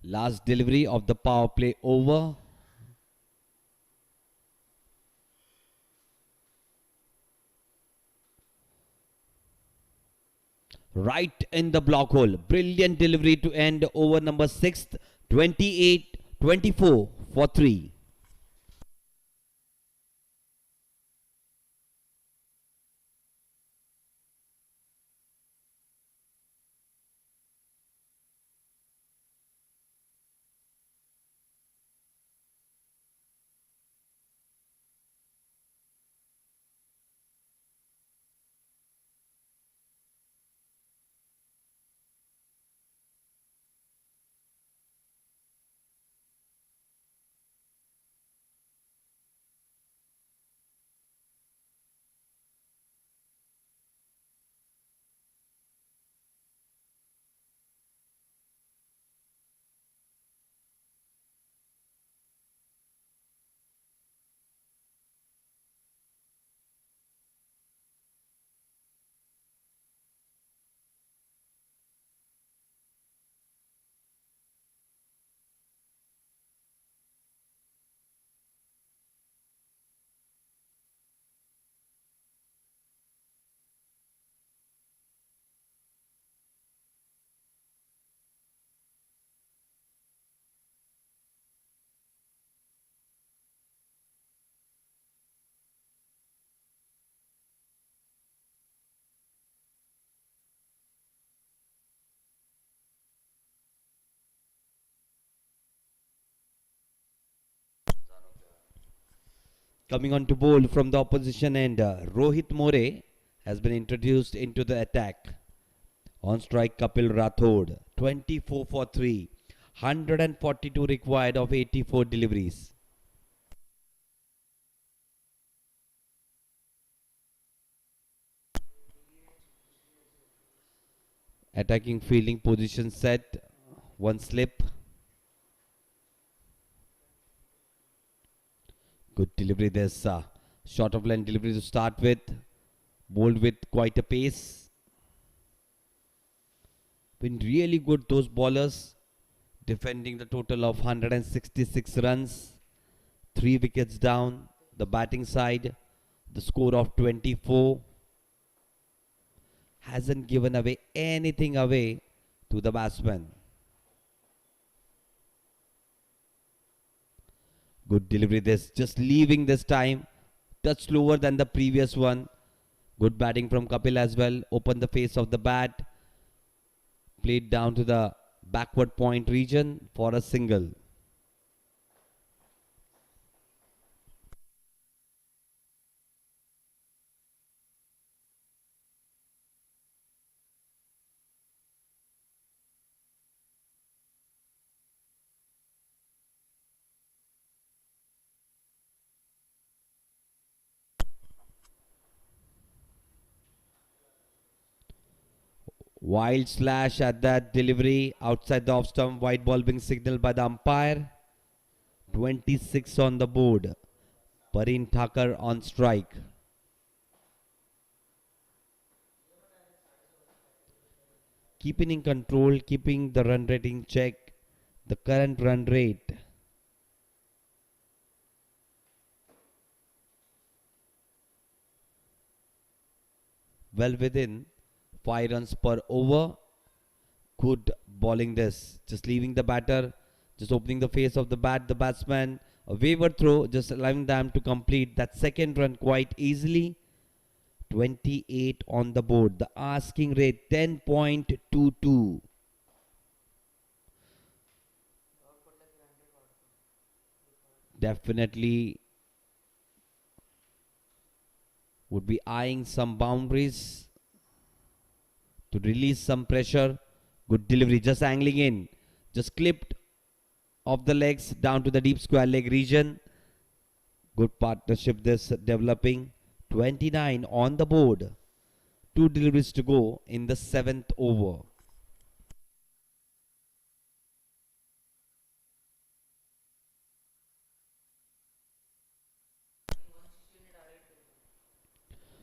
Last delivery of the power play over. Right in the block hole. Brilliant delivery to end over number 6, 28-24 for 3. Coming on to bowl from the opposition end, Rohit More has been introduced into the attack. On strike, Kapil Rathod, 24 for 3, 142 required of 84 deliveries. Attacking fielding position set, one slip. Good delivery. There's short of line delivery to start with. Bowled with quite a pace. Been really good, those bowlers. Defending the total of 166 runs. 3 wickets down. The batting side, the score of 24. Hasn't given away anything away to the batsman. Good delivery. This just leaving this time. Touch slower than the previous one. Good batting from Kapil as well. Open the face of the bat. Played down to the backward point region for a single. Wild slash at that delivery outside the off stump. White ball being signaled by the umpire. 26 on the board. Pareen Thakur on strike. Keeping in control, keeping the run rate in check. The current run rate. Well within 5 runs per over. Good bowling this. Just leaving the batter. Just opening the face of the bat. The batsman. A wayward throw. Just allowing them to complete that second run quite easily. 28 on the board. The asking rate 10.22. Definitely would be eyeing some boundaries to release some pressure. Good delivery, just angling in. Just clipped off the legs down to the deep square leg region. Good partnership this developing. 29 on the board. 2 deliveries to go in the 7th over.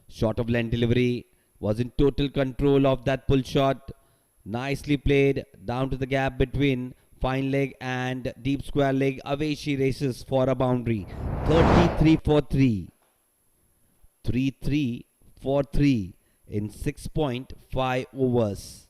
Short of length delivery. Was in total control of that pull shot. Nicely played down to the gap between Fine leg and deep square leg. Away she races for a boundary. 33 for 3. 3-3 for 3 in 6.5 overs.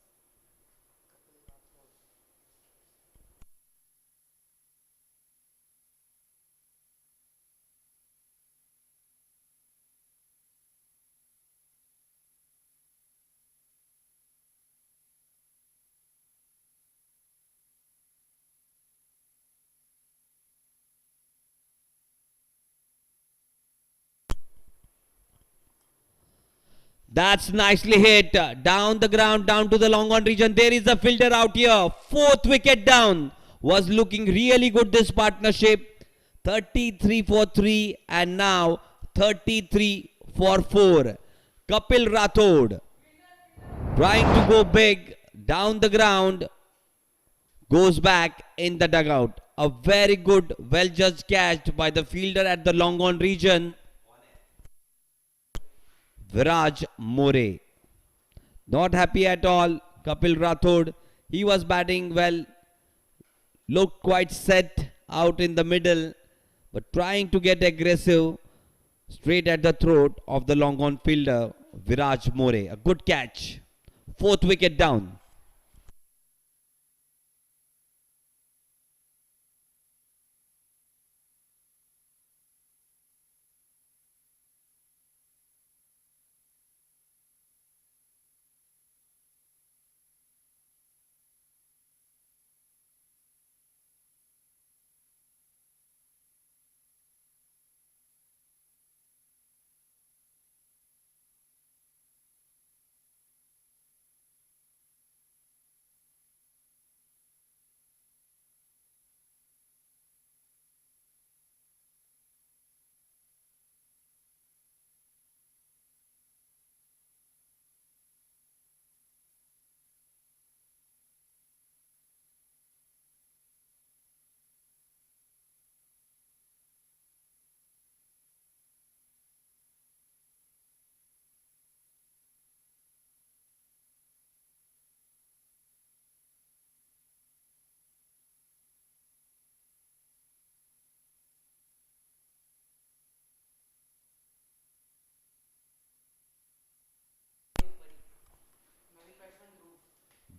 That's nicely hit. Down the ground, down to the long on region. There is a fielder out here. Fourth wicket down. Was looking really good this partnership. 33 for 3 and now 33 for 4. Kapil Rathod trying to go big down the ground. Goes back in the dugout. A very good, well judged catch by the fielder at the long on region. Viraj More. Not happy at all. Kapil Rathod. He was batting well. Looked quite set out in the middle. But trying to get aggressive. Straight at the throat of the long on fielder. Viraj More. A good catch. Fourth wicket down.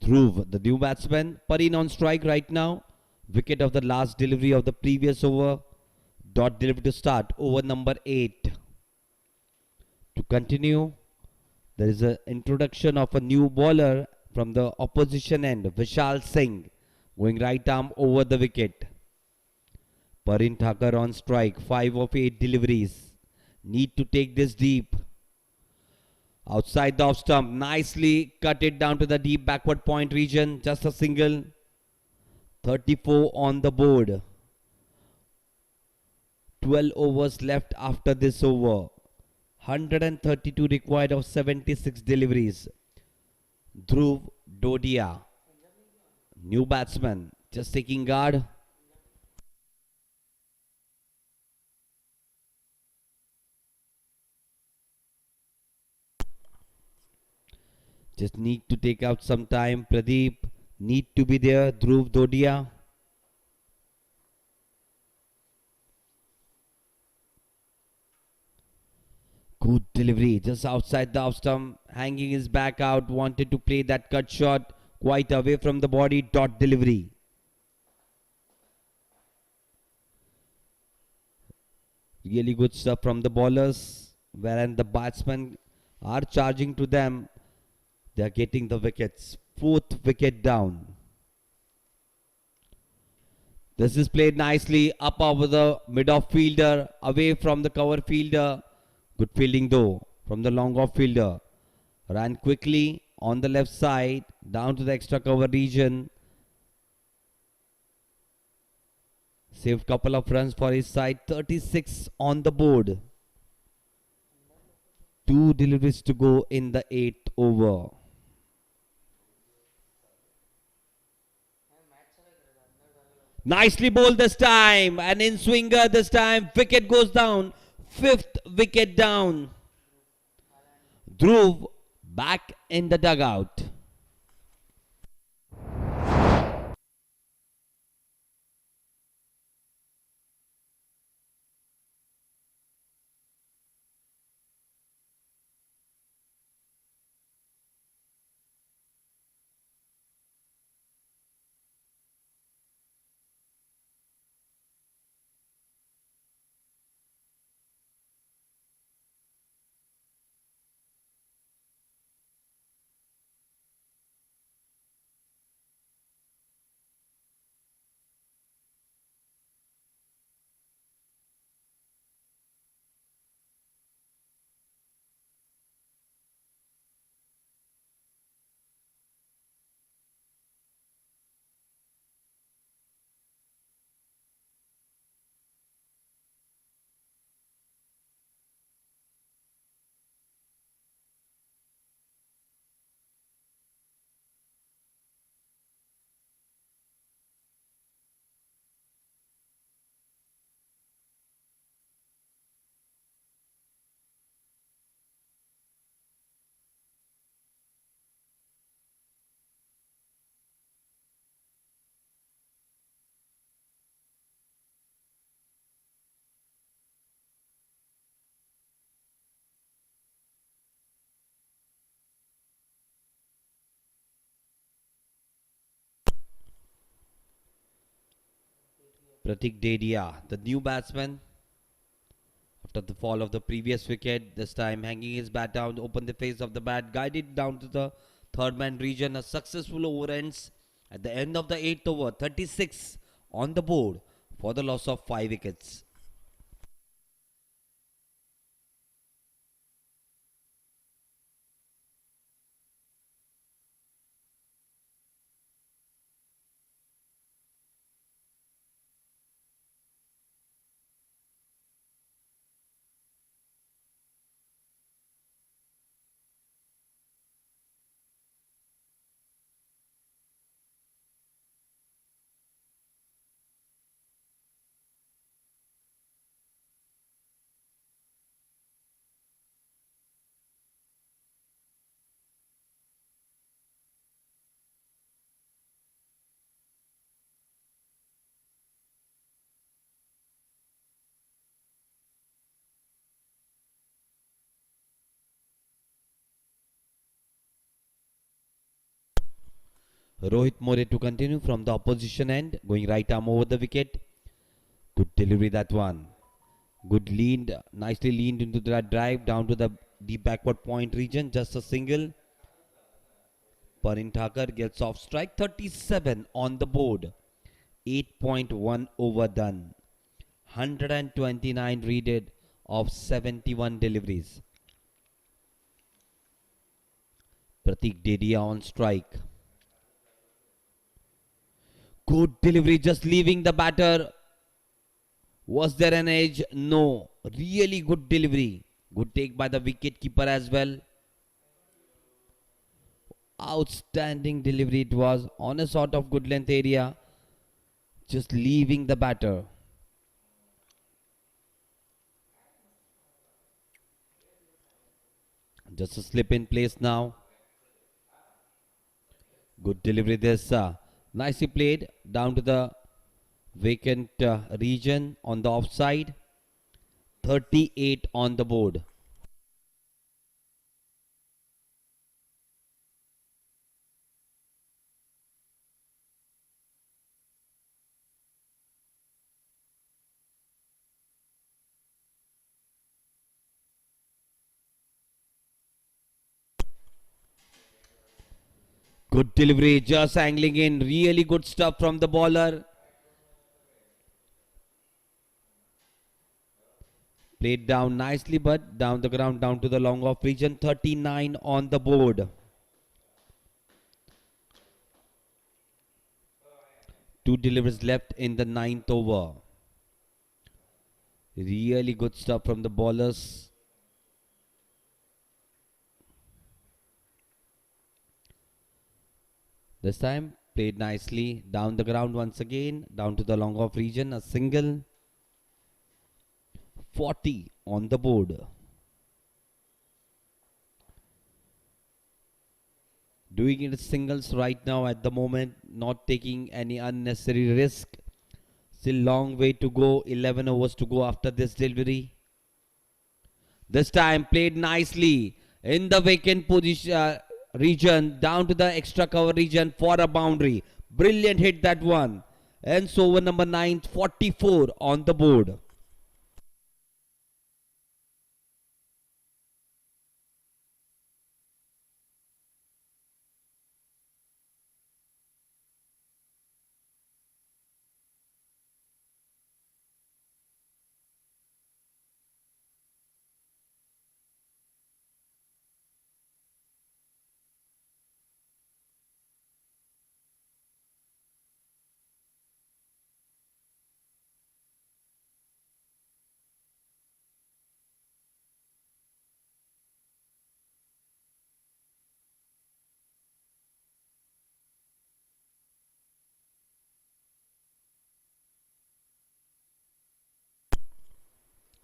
Dhruv, the new batsman, Parin on strike right now. Wicket of the last delivery of the previous over. Dot delivery to start. Over number 8. To continue, there is an introduction of a new bowler from the opposition end. Vishal Singh going right arm over the wicket. Parin Thakur on strike. 5 of 8 deliveries. Need to take this deep. Outside the off stump, nicely cut it down to the deep backward point region. Just a single. 34 on the board. 12 overs left after this over. 132 required of 76 deliveries. Dhruv Dodia, new batsman, just taking guard. Just need to take out some time. Pradeep need to be there. Dhruv Dodia. Good delivery. Just outside the off stump. Hanging his back out. Wanted to play that cut shot. Quite away from the body. Dot delivery. Really good stuff from the bowlers. Whereas the batsmen are charging to them. They are getting the wickets. Fourth wicket down. This is played nicely up over the mid-off fielder, away from the cover fielder. Good fielding though from the long off fielder. Ran quickly on the left side, down to the extra cover region. Saved couple of runs for his side. 36 on the board. 2 deliveries to go in the 8th over. Nicely bowled this time. An in swinger this time. Wicket goes down. 5th wicket down. Dhruv back in the dugout. Pratik Dedia, the new batsman, after the fall of the previous wicket, this time hanging his bat down, open the face of the bat, guided down to the third man region. A successful over ends at the end of the 8th over, 36 on the board for the loss of 5 wickets. Rohit More to continue from the opposition end, going right arm over the wicket. Good delivery that one. Good leaned, nicely leaned into that drive down to the deep backward point region. Just a single. Parin Thakur gets off strike. 37 on the board. 8.1 over done. 129 readed of 71 deliveries. Pratik Dedia on strike. Good delivery, just leaving the batter. Was there an edge? No. Really good delivery. Good take by the wicket keeper as well. Outstanding delivery it was on a sort of good length area. Just leaving the batter. Just a slip in place now. Good delivery this. Nicely played down to the vacant region on the offside. 38 on the board. Good delivery, just angling in. Really good stuff from the bowler. Played down nicely, but down the ground, down to the long off region. 39 on the board. Two deliveries left in the 9th over. Really good stuff from the bowlers. This time played nicely down the ground once again, down to the long off region. A single. 40 on the board. Doing it singles right now at the moment, not taking any unnecessary risk. Still long way to go, 11 overs to go after this delivery. This time played nicely in the vacant position region, down to the extra cover region for a boundary. Brilliant hit that one. Ends over number 9, 44 on the board.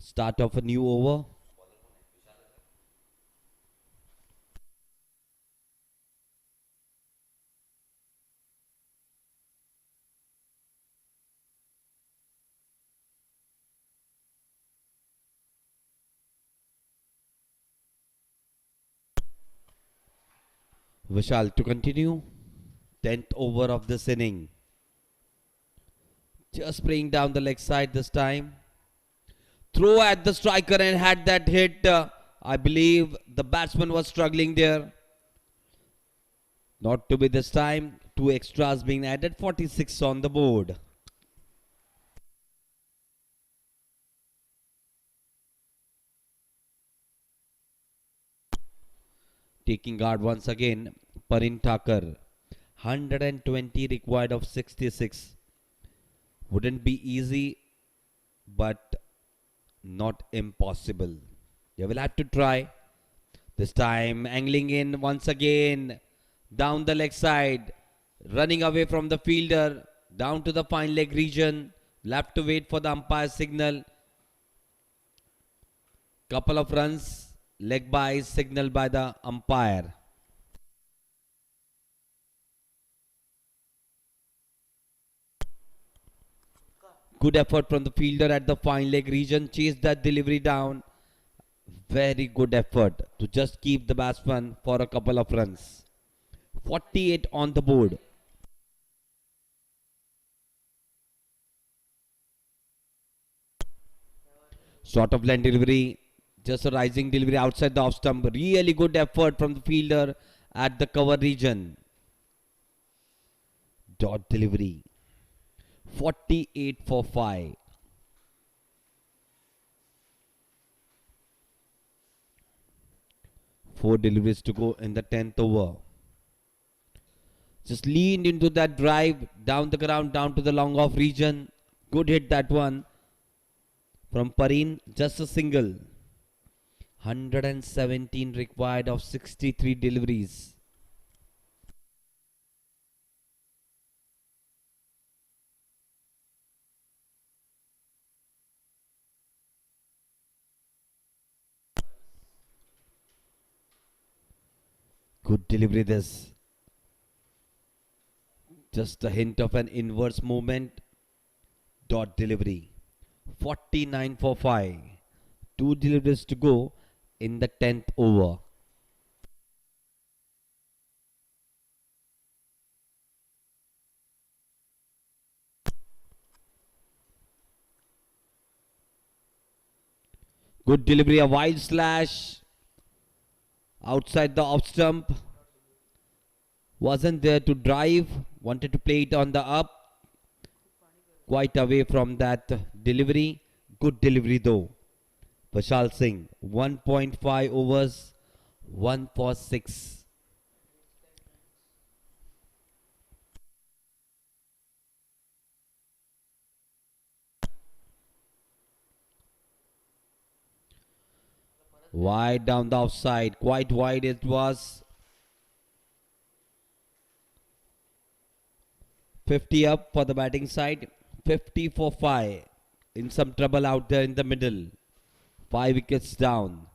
Start of a new over. Vishal to continue. 10th over of this inning. Just spraying down the leg side this time. Throw at the striker and had that hit. I believe the batsman was struggling there. Not to be this time. Two extras being added. 46 on the board. Taking guard once again. Parin Thakur. 120 required of 66. Wouldn't be easy, but not impossible. You will have to try. This time angling in once again. Down the leg side. Running away from the fielder. Down to the fine leg region. We'll have to wait for the umpire signal. Couple of runs. Leg by signal by the umpire. Good effort from the fielder at the fine leg region. Chased that delivery down. Very good effort to just keep the batsman for a couple of runs. 48 on the board. Sort of land delivery. Just a rising delivery outside the off stump. Really good effort from the fielder at the cover region. Dot delivery. 48 for 5. Four deliveries to go in the 10th over. Just leaned into that drive. Down the ground, down to the long off region. Good hit that one. From Parin, just a single. 117 required of 63 deliveries. Good delivery this. Just a hint of an inverse movement. Dot delivery. 49 for 5. Two deliveries to go in the 10th over. Good delivery, a wild slash outside the off stump. Wasn't there to drive, wanted to play it on the up. Quite away from that delivery. Good delivery though. Vishal Singh, 1.5 overs, 1 for 6. Wide down the offside, quite wide it was. 50 up for the batting side, 50 for 5. In some trouble out there in the middle. 5 wickets down.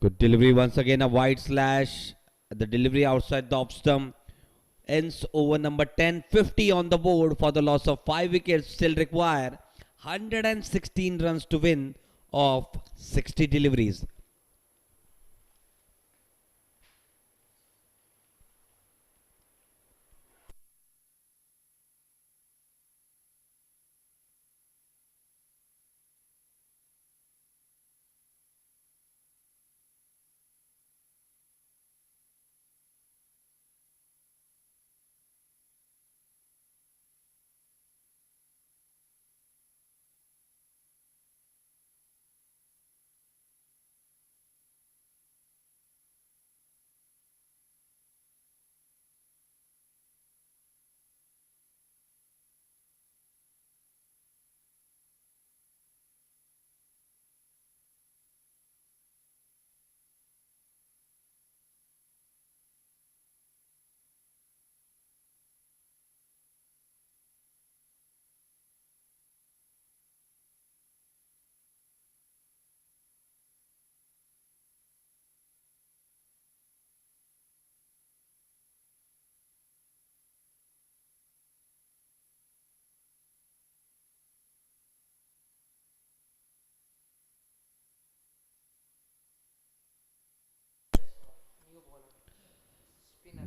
Good delivery once again, a wide slash. The delivery outside the off stump. Ends over number 10, 50 on the board for the loss of 5 wickets. Still require 116 runs to win of 60 deliveries.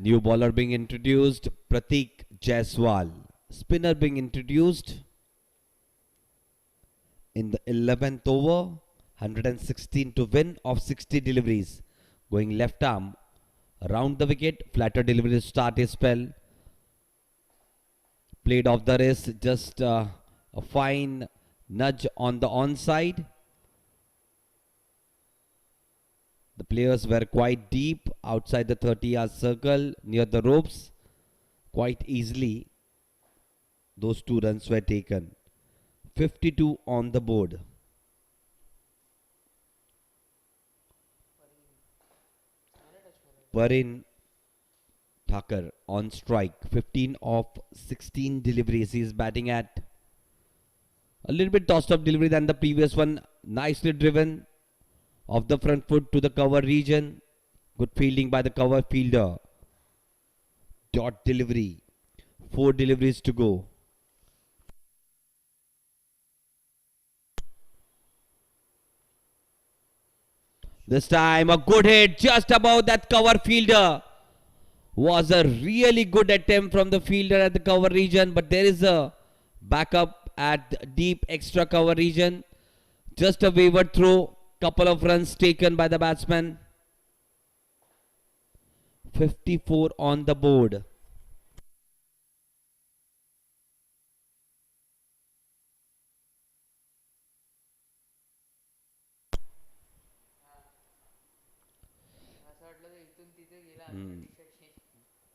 New bowler being introduced, Pratik Jaiswal. Spinner being introduced in the 11th over, 116 to win of 60 deliveries. Going left arm, around the wicket, flatter delivery to start his spell. Played off the wrist, just a fine nudge on the onside. The players were quite deep outside the 30-yard circle near the ropes. Quite easily, those 2 runs were taken. 52 on the board. Parin Thakur on strike. 15 of 16 deliveries. He is batting at a little bit tossed up delivery than the previous one. Nicely driven off the front foot to the cover region. Good fielding by the cover fielder. Dot delivery. 4 deliveries to go. This time a good hit just above that cover fielder. Was a really good attempt from the fielder at the cover region, but there is a backup at deep extra cover region. Just a wayward throw. Couple of runs taken by the batsman. 54 on the board. Hmm.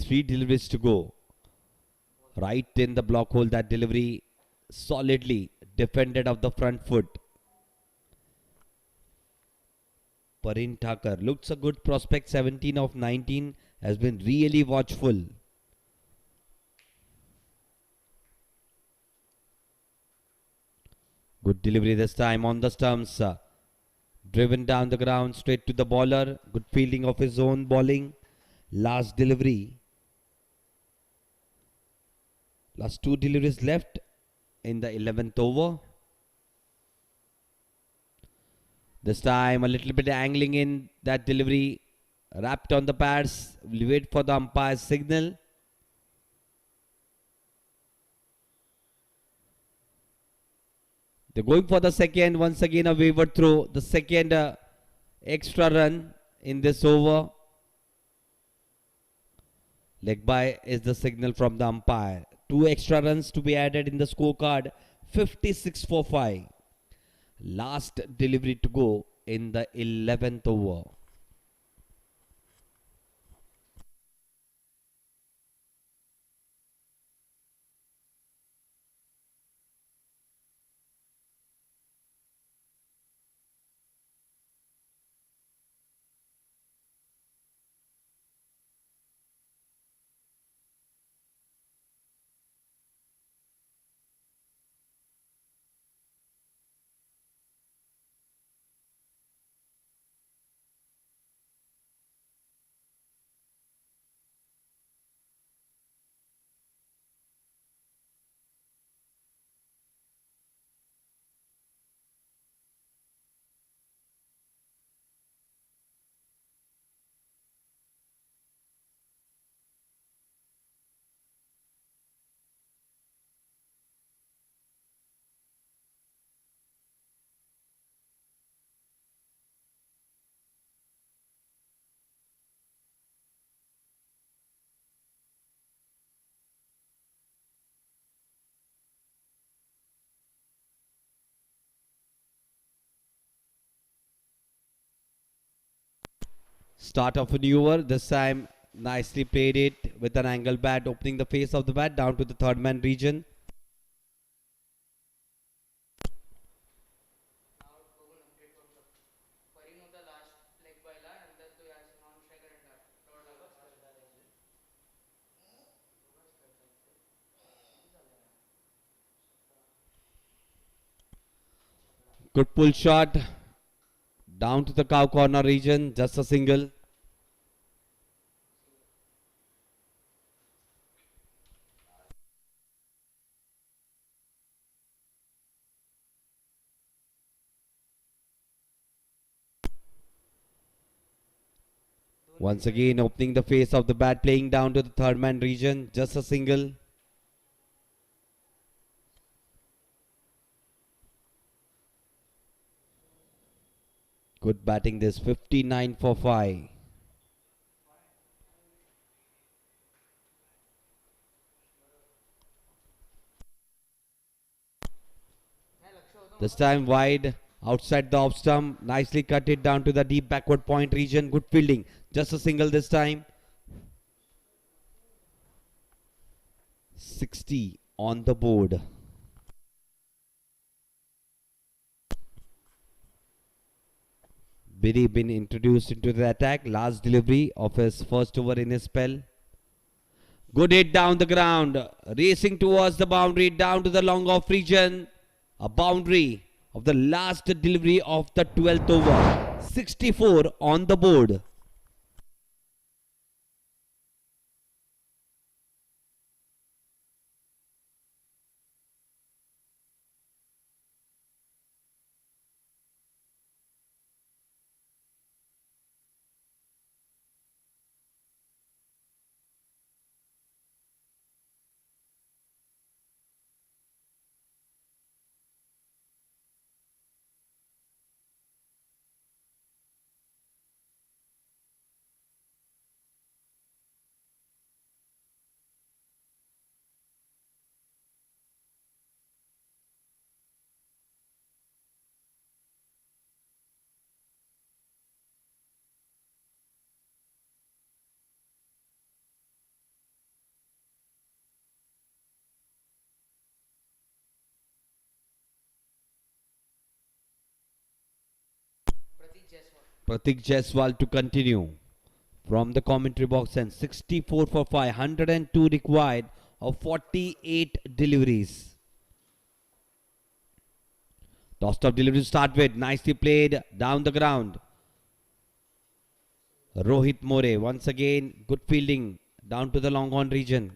3 deliveries to go. Right in the block hole, that delivery solidly defended of the front foot. Parin Thakur looks a good prospect. 17 of 19, has been really watchful. Good delivery this time on the stumps. Driven down the ground straight to the bowler. Good fielding of his own bowling. Last delivery. Last 2 deliveries left in the 11th over. This time a little bit angling in that delivery. Wrapped on the pads. We'll wait for the umpire's signal. They're going for the second. Once again a wayward throw. The second extra run in this over. Leg by is the signal from the umpire. 2 extra runs to be added in the scorecard. 56 for 5. Last delivery to go in the 11th over. Start of a new over. This time nicely played it with an angle bat, opening the face of the bat down to the third man region. Good pull shot down to the cow corner region. Just a single. Once again opening the face of the bat, playing down to the third man region. Just a single. Good batting this. 59 for 5. This time wide, outside the off stump. Nicely cut it down to the deep backward point region. Good fielding. Just a single this time. 60 on the board. Biddy been introduced into the attack. Last delivery of his first over in his spell. Good hit down the ground. Racing towards the boundary, down to the long off region. A boundary of the last delivery of the 12th over. 64 on the board. Pratik Jaiswal to continue from the commentary box, and 64 for 5, 102 required of 48 deliveries. Tossed up delivery to start with, nicely played down the ground. Rohit More once again, good fielding down to the long on region.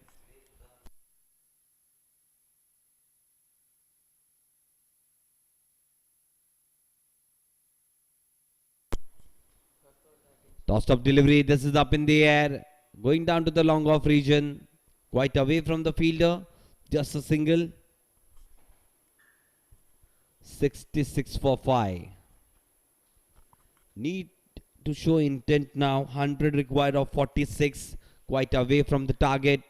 Tossed up delivery, this is up in the air, going down to the long off region, quite away from the fielder, just a single. 66 for 5. Need to show intent now, 100 required of 46, quite away from the target.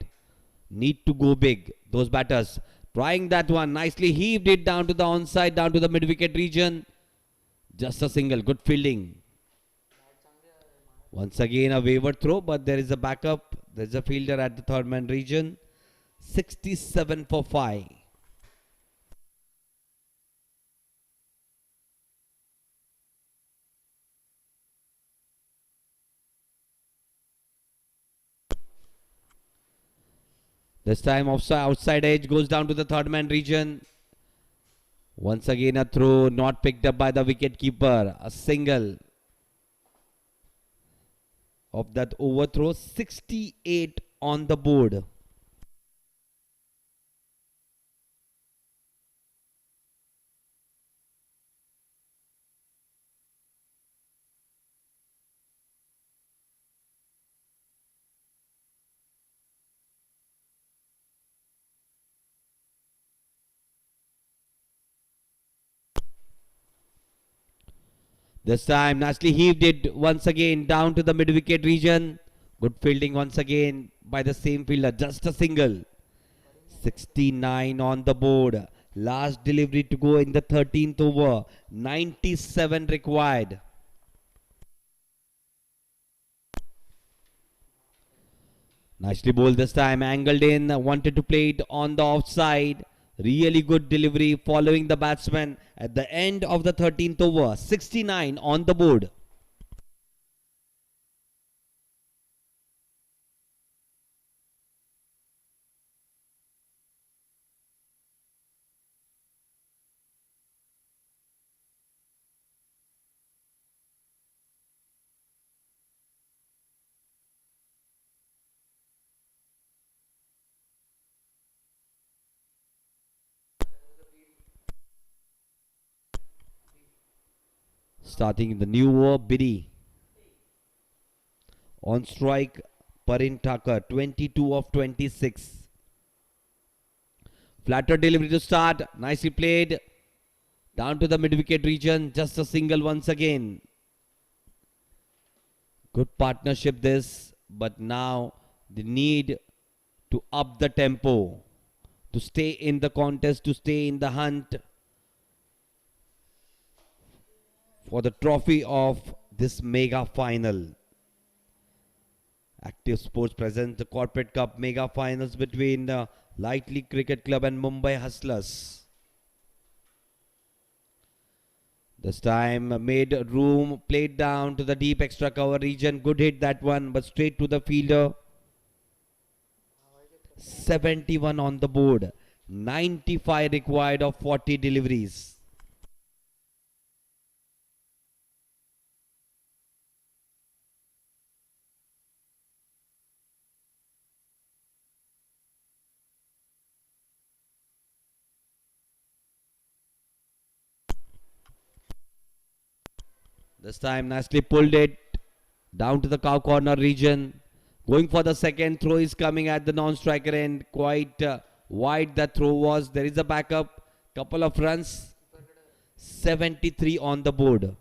Need to go big, those batters. Trying that one, nicely heaved it down to the onside, down to the mid-wicket region. Just a single, good fielding. Once again a wayward throw, but there is a backup. There is a fielder at the third man region. 67 for 5. This time outside edge goes down to the third man region. Once again a throw not picked up by the wicket keeper. A single of that overthrow. 68 on the board. This time nicely heaved it once again down to the mid-wicket region. Good fielding once again by the same fielder. Just a single. 69 on the board. Last delivery to go in the 13th over. 97 required. Nicely bowled this time. Angled in. Wanted to play it on the offside. Really good delivery following the batsman at the end of the 13th over. 69 on the board. Starting the new over, Biddy. On strike, Parin Thakur, 22 of 26. Flatter delivery to start. Nicely played. Down to the mid-wicket region. Just a single once again. Good partnership this. But now they need to up the tempo. To stay in the contest. To stay in the hunt. For the trophy of this mega final. Active Sports presents the Corporate Cup mega finals between Lightly Cricket Club and Mumbai Hustlers. This time made room, played down to the deep extra cover region. Good hit that one, but straight to the fielder. 71 on the board. 95 required of 40 deliveries. This time nicely pulled it down to the cow corner region. Going for the second throw is coming at the non-striker end. Quite wide that throw was. There is a backup. Couple of runs. 73 on the board.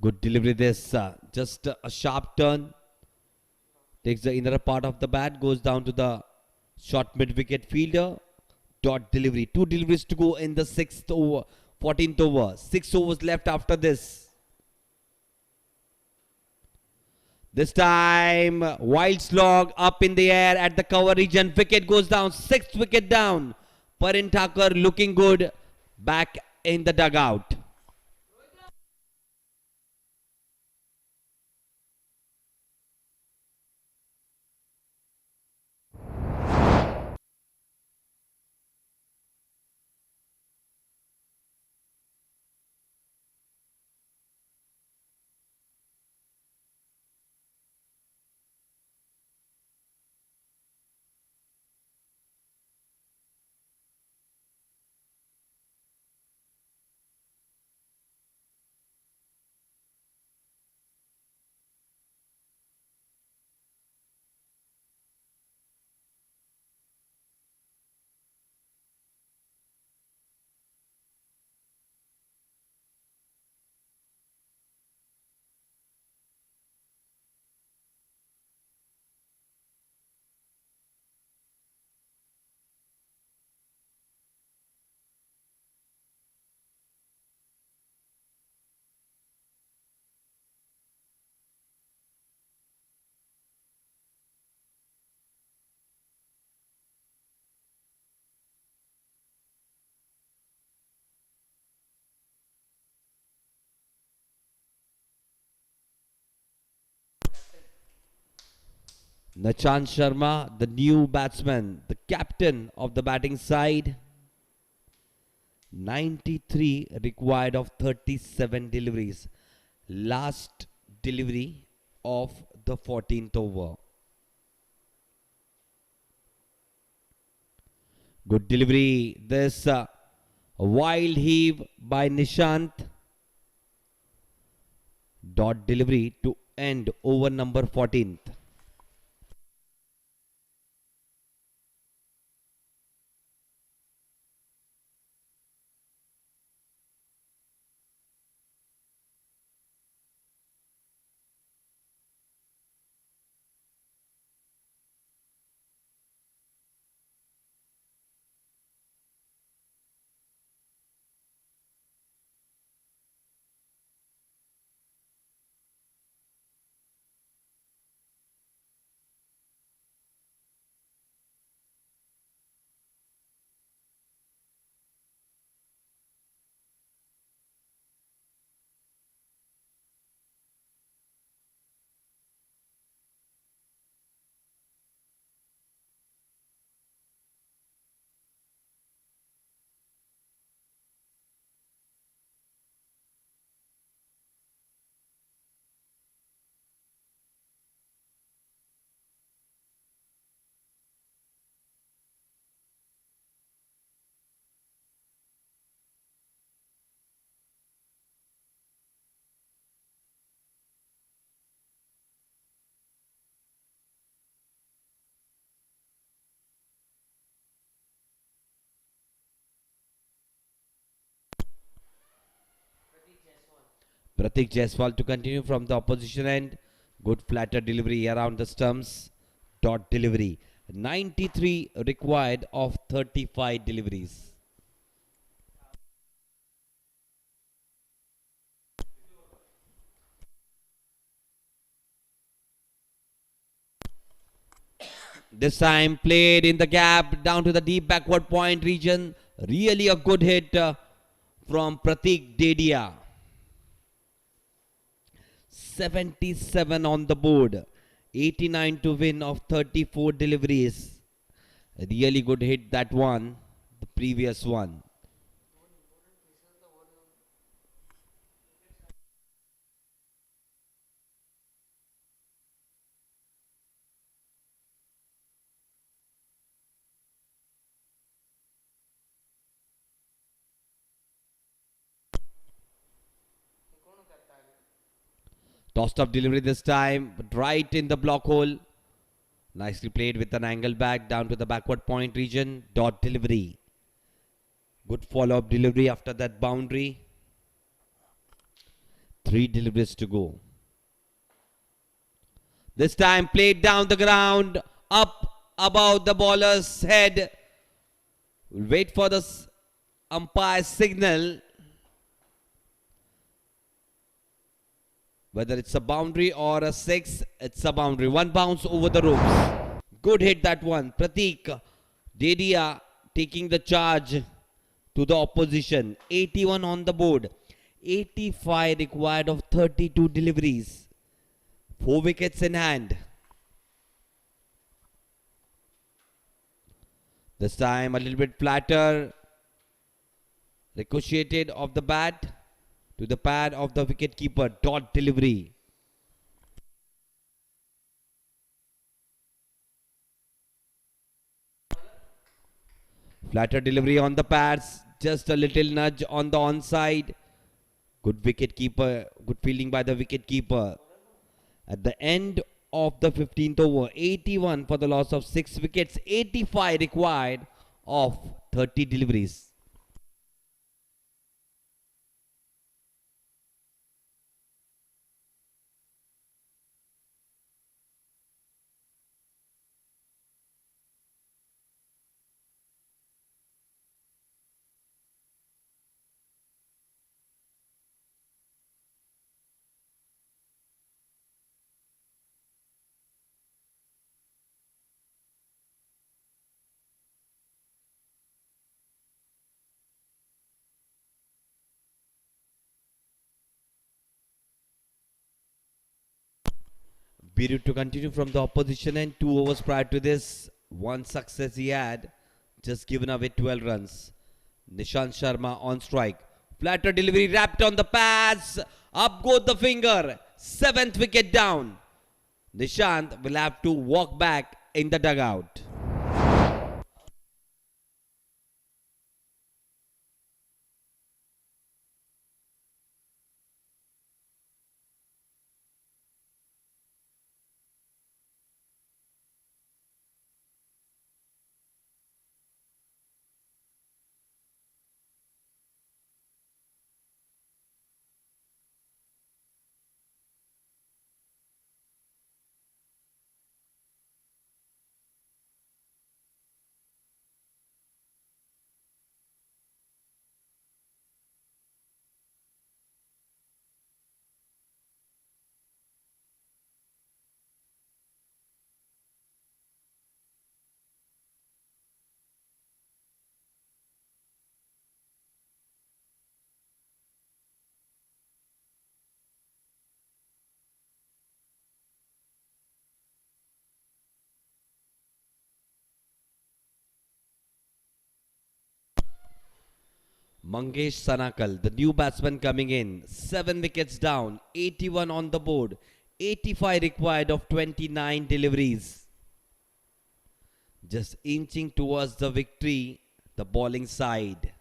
Good delivery this. Just a sharp turn. Takes the inner part of the bat. Goes down to the short mid-wicket fielder. Dot delivery. Two deliveries to go in the 6th over. 14th over. 6 overs left after this. This time, wild slog up in the air at the cover region. Wicket goes down. 6th wicket down. Parin Thakur looking good. Back in the dugout. Nachan Sharma, the new batsman, the captain of the batting side. 93 required of 37 deliveries. Last delivery of the 14th over. Good delivery. This wild heave by Nishant. Dot delivery to end over number 14th. Pratik Jaiswal to continue from the opposition end. Good flatter delivery around the stumps. Dot delivery. 93 required of 35 deliveries. This time played in the gap down to the deep backward point region. Really a good hit from Pratik Dedia. 77 on the board. 89 to win of 34 deliveries. A really good hit that one. The previous one. Tossed up delivery this time, but right in the block hole. Nicely played with an angle back down to the backward point region. Dot delivery. Good follow-up delivery after that boundary. 3 deliveries to go. This time played down the ground, up above the bowler's head. We'll wait for the umpire's signal. Whether it's a boundary or a 6, it's a boundary. One bounce over the ropes. Good hit that one. Pratik Dedia taking the charge to the opposition. 81 on the board. 85 required of 32 deliveries. 4 wickets in hand. This time a little bit flatter. Ricocheted off the bat to the pad of the wicketkeeper. Dot delivery. Flatter delivery on the pads. Just a little nudge on the onside. Good wicketkeeper. Good fielding by the wicketkeeper. At the end of the 15th over, 81 for the loss of 6 wickets. 85 required of 30 deliveries. Biru to continue from the opposition end. 2 overs prior to this. 1 success he had. Just given away 12 runs. Nishant Sharma on strike. Flatter delivery wrapped on the pads. Up goes the finger. 7th wicket down. Nishant will have to walk back in the dugout. Mangesh Sanakal, the new batsman coming in. 7 wickets down, 81 on the board, 85 required of 29 deliveries. Just inching towards the victory, the bowling side.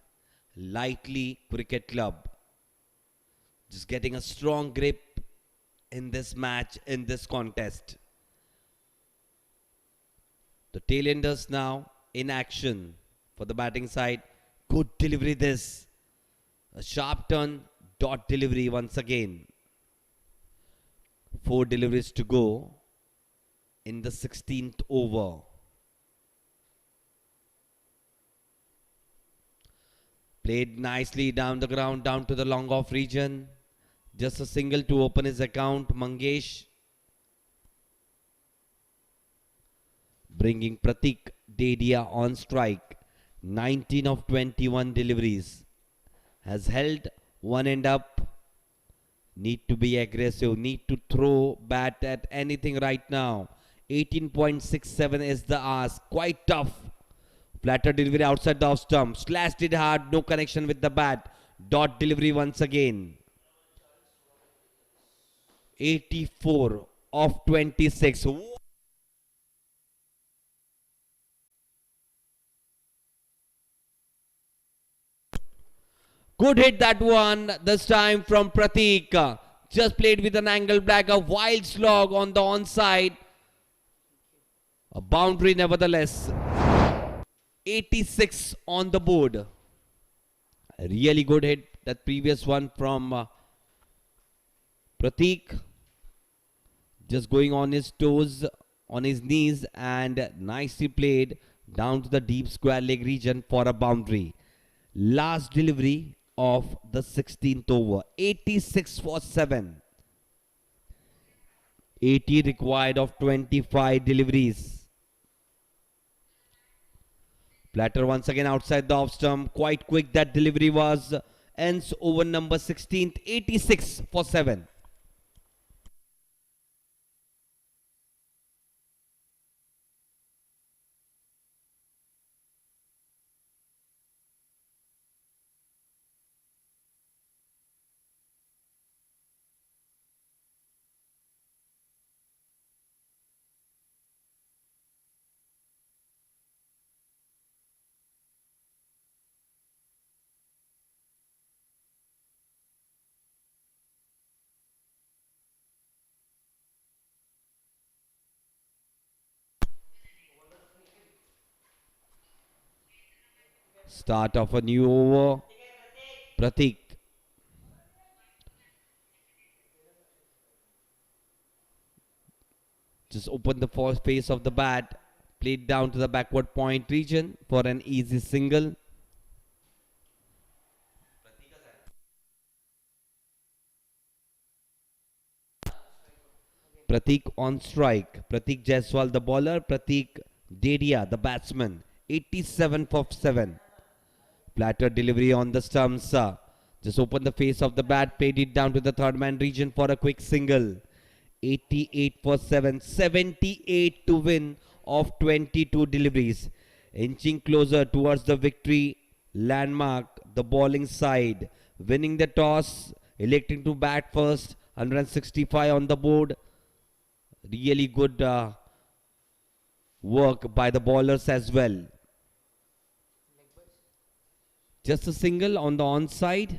Lightly Cricket Club. Just getting a strong grip in this match, in this contest. The tailenders now in action for the batting side. Good delivery this. A sharp turn, dot delivery once again. Four deliveries to go in the 16th over. Played nicely down the ground, down to the long off region. Just a single to open his account. Mangesh bringing Pratik Dedia on strike. 19 of 21 deliveries. Has held one end up. Need to be aggressive. Need to throw bat at anything right now. 18.67 is the ask. Quite tough. Flatter delivery outside the off stump. Slashed it hard. No connection with the bat. Dot delivery once again. 84 of 26. Good hit that one. This time from Pratik. Just played with an angle back. A wild slog on the onside. A boundary nevertheless. 86 on the board. A really good hit. That previous one from Pratik. Just going on his toes, on his knees, and nicely played down to the deep square leg region for a boundary. Last delivery of the 16th over. 86 for 7. 80 required of 25 deliveries. Platter once again outside the off stump. Quite quick that delivery was. Ends over number 16th. 86 for 7. Start of a new over. Pratik just opened the first face of the bat. Played down to the backward point region for an easy single. Pratik on strike. Pratik Jaiswal the bowler. Pratik Dedia the batsman. 87 for 7. Platter delivery on the stumps. Just opened the face of the bat. Played it down to the third man region for a quick single. 88 for 7. 78 to win of 22 deliveries. Inching closer towards the victory landmark. The bowling side. Winning the toss. Electing to bat first. 165 on the board. Really good work by the bowlers as well. Just a single on the onside.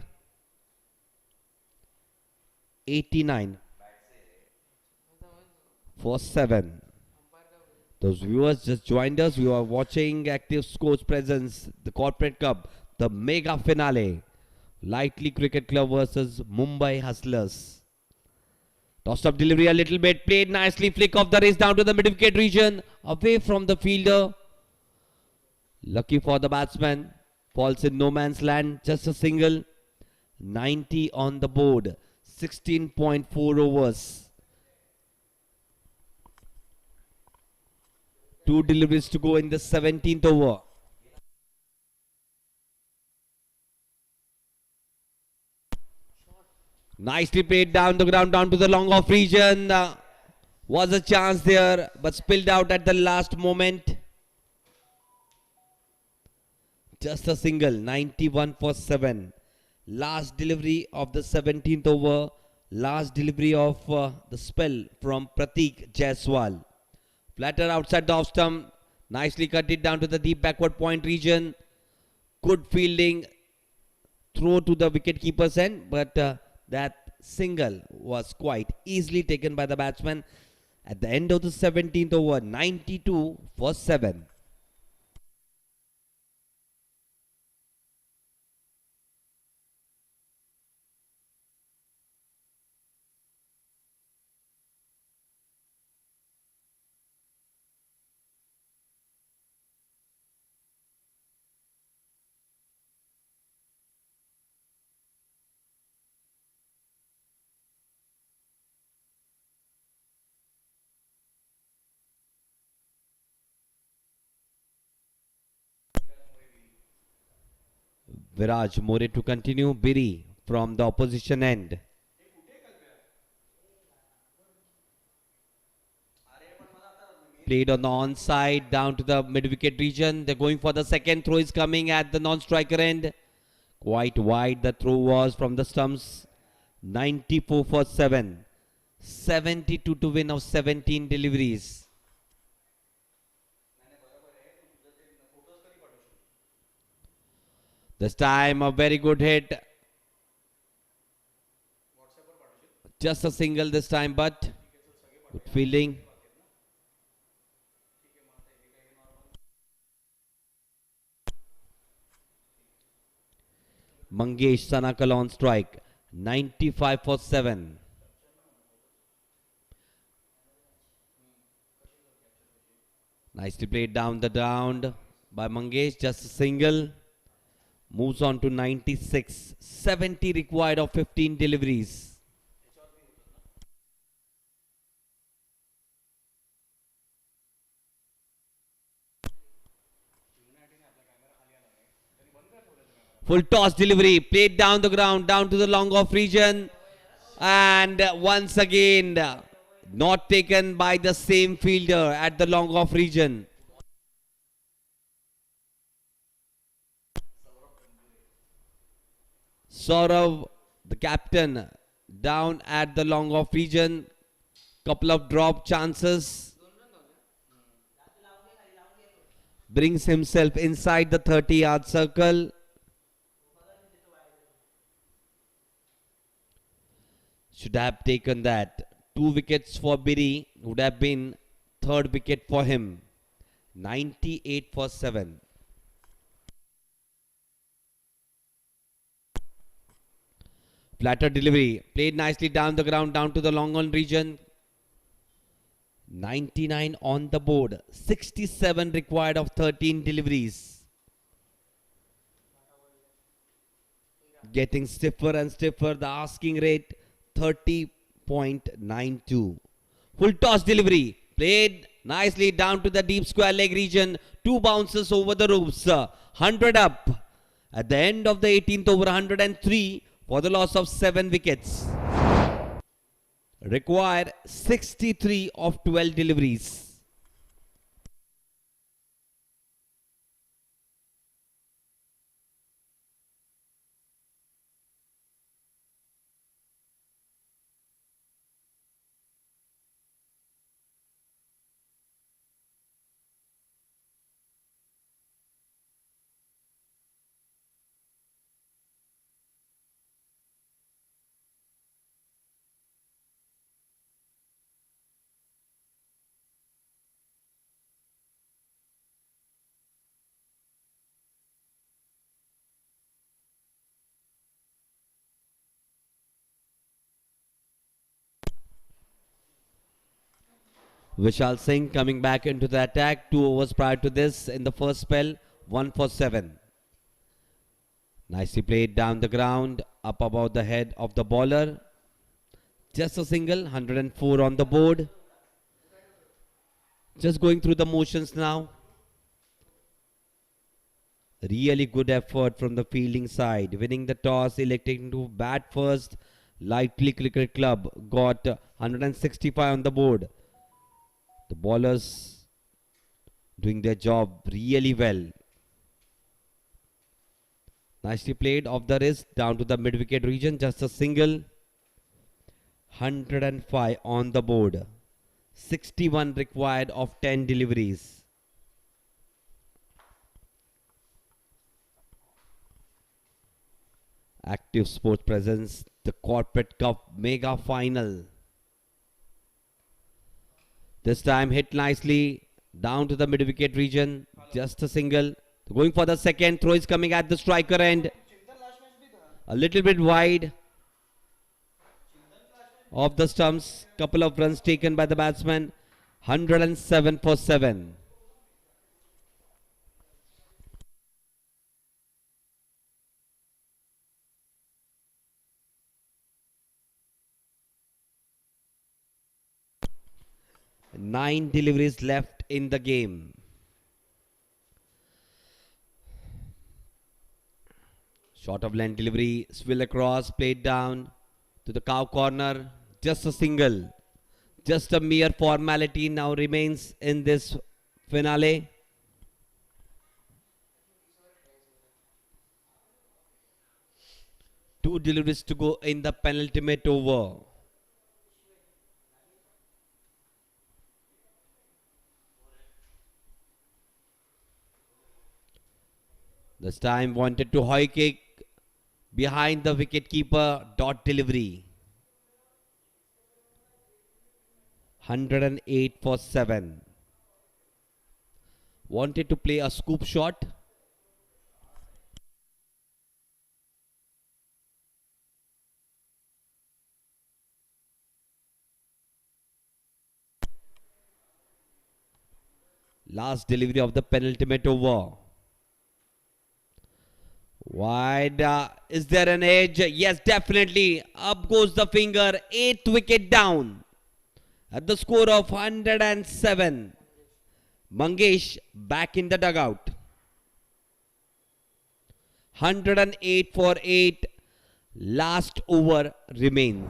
89 for 7. Those viewers just joined us. We are watching Active Scores Presents, the Corporate Cup, the mega finale. Lightly Cricket Club versus Mumbai Hustlers. Tossed up delivery a little bit. Played nicely. Flick of the wrist down to the mid wicket region. Away from the fielder. Lucky for the batsman. Falls in no man's land. Just a single. 90 on the board. 16.4 overs. 2 deliveries to go in the 17th over. Nicely played down the ground, down to the long off region. Was a chance there, but spilled out at the last moment. Just a single, 91 for 7. Last delivery of the 17th over. Last delivery of the spell from Pratik Jaiswal. Flatter outside the off stump. Nicely cut it down to the deep backward point region. Good fielding. Throw to the wicket keeper's end, but that single was quite easily taken by the batsman. At the end of the 17th over, 92 for 7. Viraj More to continue. Biri from the opposition end. Played on the onside down to the mid-wicket region. They're going for the second throw is coming at the non-striker end. Quite wide the throw was from the stumps. 94 for 7. 72 to win of 17 deliveries. This time a very good hit. Just a single this time, but good fielding. Mangesh Sanakal on strike. 95 for 7. Nicely played down the ground by Mangesh. Just a single. Moves on to 96. 70 required of 15 deliveries. Full toss delivery. Played down the ground, down to the long off region. And once again, not taken by the same fielder at the long off region. Saurav, the captain, down at the long off region. Couple of drop chances. Brings himself inside the 30-yard circle. Should have taken that. 2 wickets for Biri. Would have been third wicket for him. 98 for 7. Flatter delivery. Played nicely down the ground, down to the long on region. 99 on the board. 67 required of 13 deliveries. Getting stiffer and stiffer. The asking rate 30.92. Full toss delivery. Played nicely down to the deep square leg region. 2 bounces over the roofs. 100 up. At the end of the 18th over, 103 for the loss of 7 wickets. Require 63 of 12 deliveries. Vishal Singh coming back into the attack. 2 overs prior to this in the first spell. 1 for 7. Nicely played down the ground. Up above the head of the bowler. Just a single. 104 on the board. Just going through the motions now. Really good effort from the fielding side. Winning the toss. Electing to bat first. Lightly Cricket Club got 165 on the board. The bowlers doing their job really well. Nicely played off the wrist down to the mid-wicket region. Just a single. 105 on the board. 61 required of 10 deliveries. Active sports presence. The Corporate Cup Mega Final. This time hit nicely down to the mid-wicket region. Just a single. Going for the second. Throw is coming at the striker end. A little bit wide of the stumps. Couple of runs taken by the batsman. 107 for 7. Nine deliveries left in the game. Short of length delivery, swill across, played down to the cow corner. Just a single. Just a mere formality now remains in this finale. Two deliveries to go in the penultimate over. This time wanted to high kick behind the wicket keeper. Dot delivery. 108 for 7. Wanted to play a scoop shot. Last delivery of the penultimate over. Wide. Is there an edge? Yes, definitely. Up goes the finger. 8th wicket down. At the score of 107. Mangesh back in the dugout. 108 for 8. Last over remains.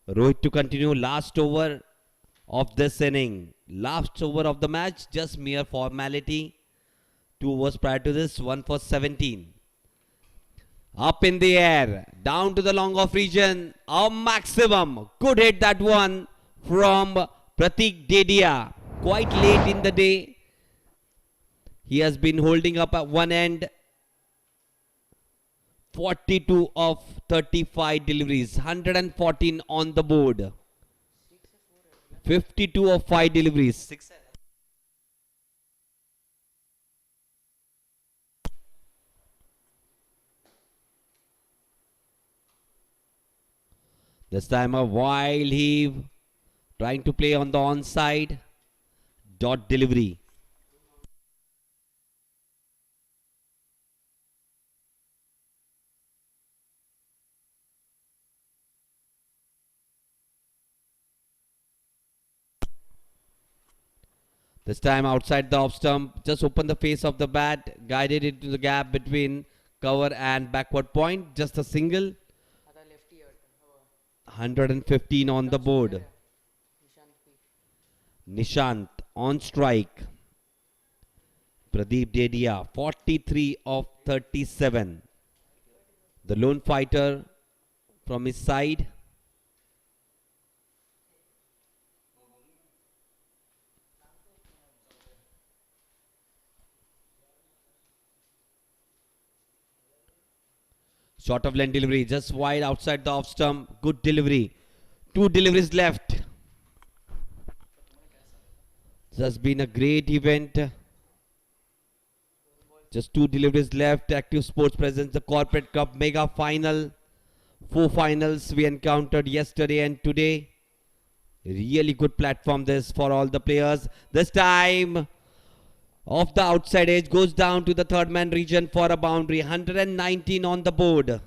Rohit to continue last over of this inning. Last over of the match, just mere formality. 2 overs prior to this, 1 for 17. Up in the air, down to the long off region, a maximum. Good hit that one from Pratik Dedia. Quite late in the day. He has been holding up at one end. 42 of 35 deliveries, 114 on the board. 52 of 5 deliveries. This time a wild heave, trying to play on the onside. Dot delivery. This time outside the off stump, just open the face of the bat, guided it to the gap between cover and backward point. Just a single. 115 on the board. Nishant on strike. Pradeep Dedia, 43 of 37. The lone fighter from his side. Short of length delivery, just wide outside the off stump. Good delivery. 2 deliveries left. This has been a great event. Just 2 deliveries left. Active Sports presents the Corporate Cup Mega Final. 4 finals we encountered yesterday and today. Really good platform this for all the players. This time off the outside edge, goes down to the third man region for a boundary. 119 on the board.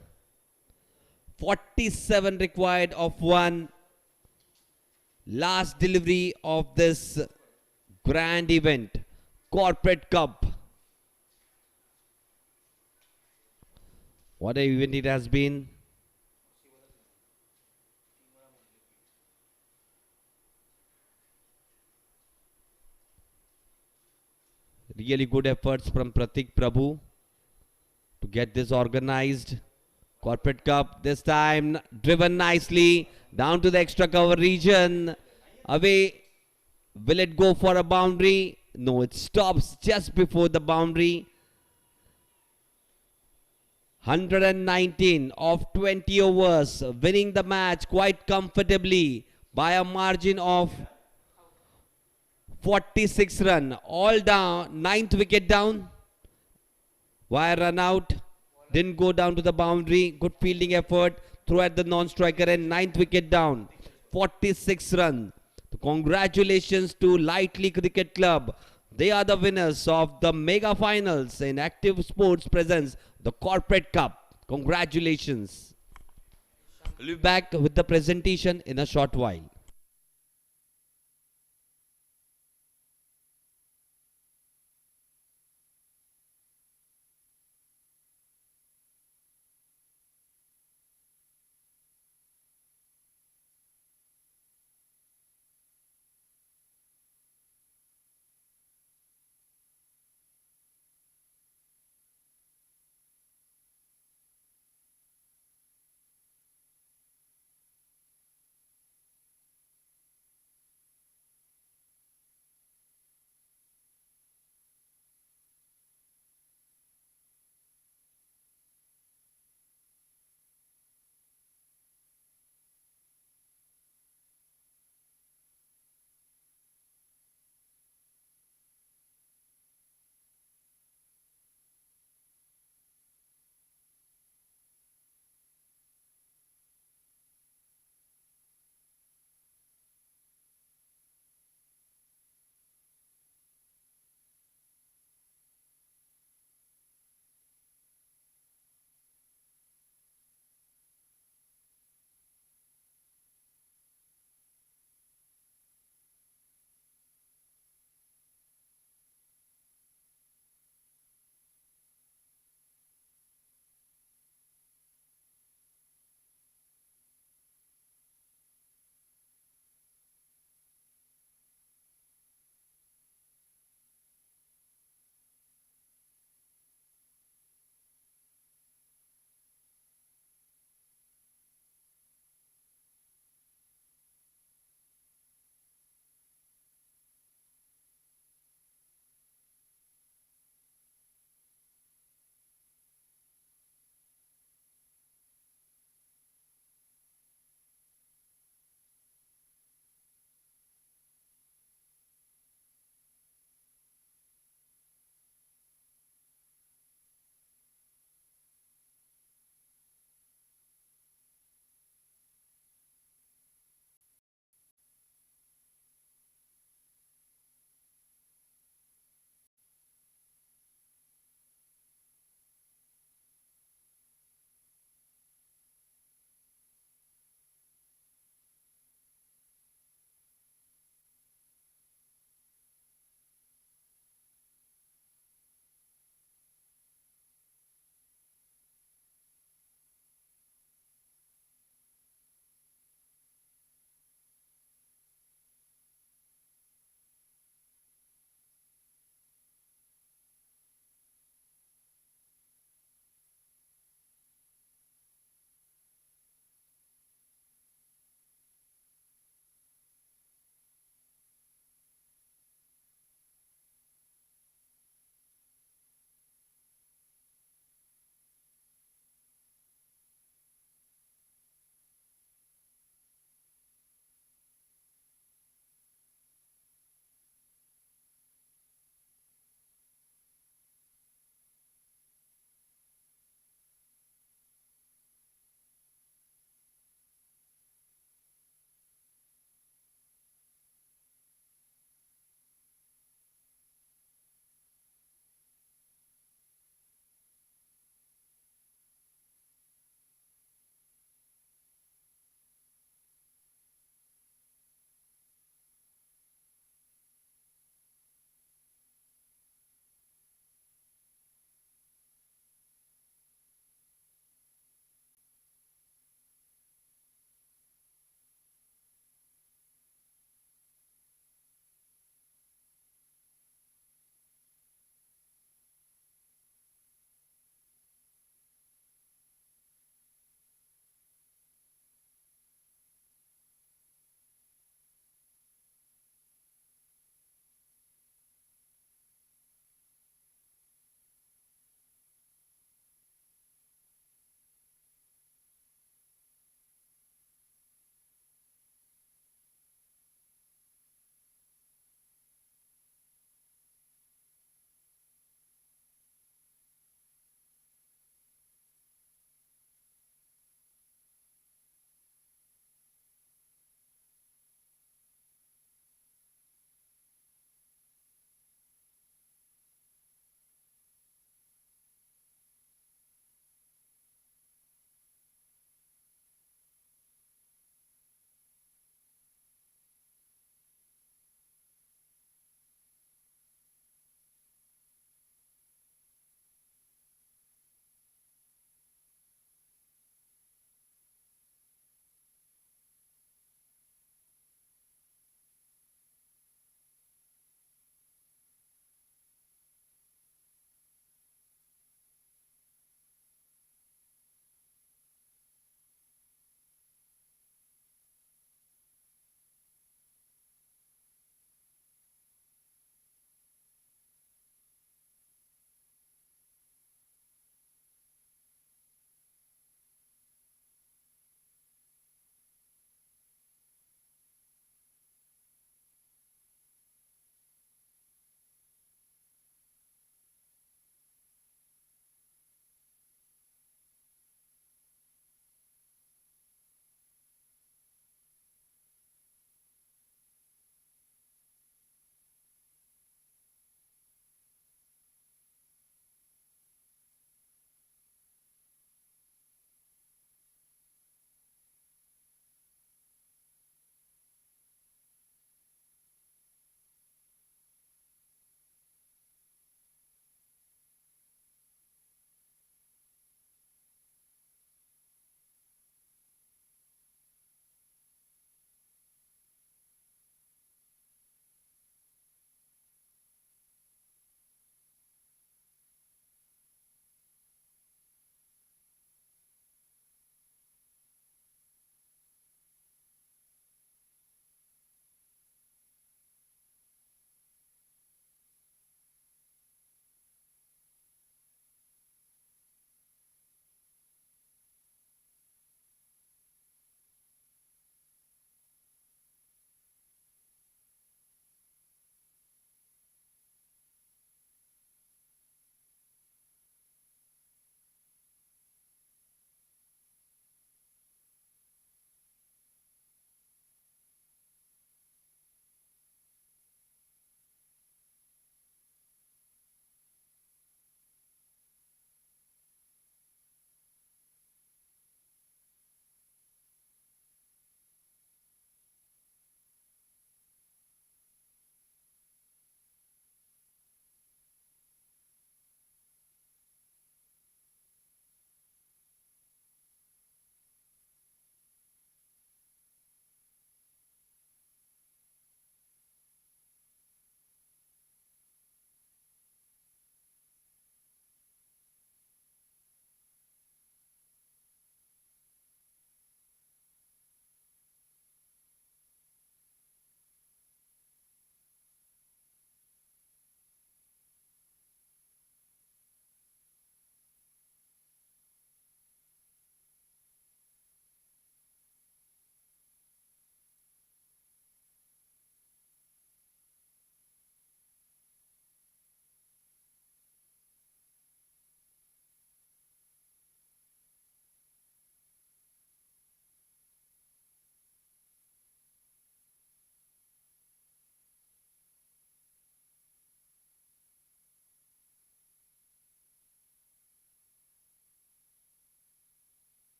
47 required of 1. Last delivery of this grand event, Corporate Cup. What an event it has been. Really good efforts from Pratik Prabhu to get this organized. Corporate Cup this time driven nicely down to the extra cover region. Away. Will it go for a boundary? No, it stops just before the boundary. 119 of 20 overs, winning the match quite comfortably by a margin of 46 run. All down, ninth wicket down. Wire run out. Didn't go down to the boundary. Good fielding effort. Throw at the non-striker and ninth wicket down. 46 run. Congratulations to Lightly Cricket Club. They are the winners of the mega finals in Active Sports presents the Corporate Cup. Congratulations. We'll be back with the presentation in a short while.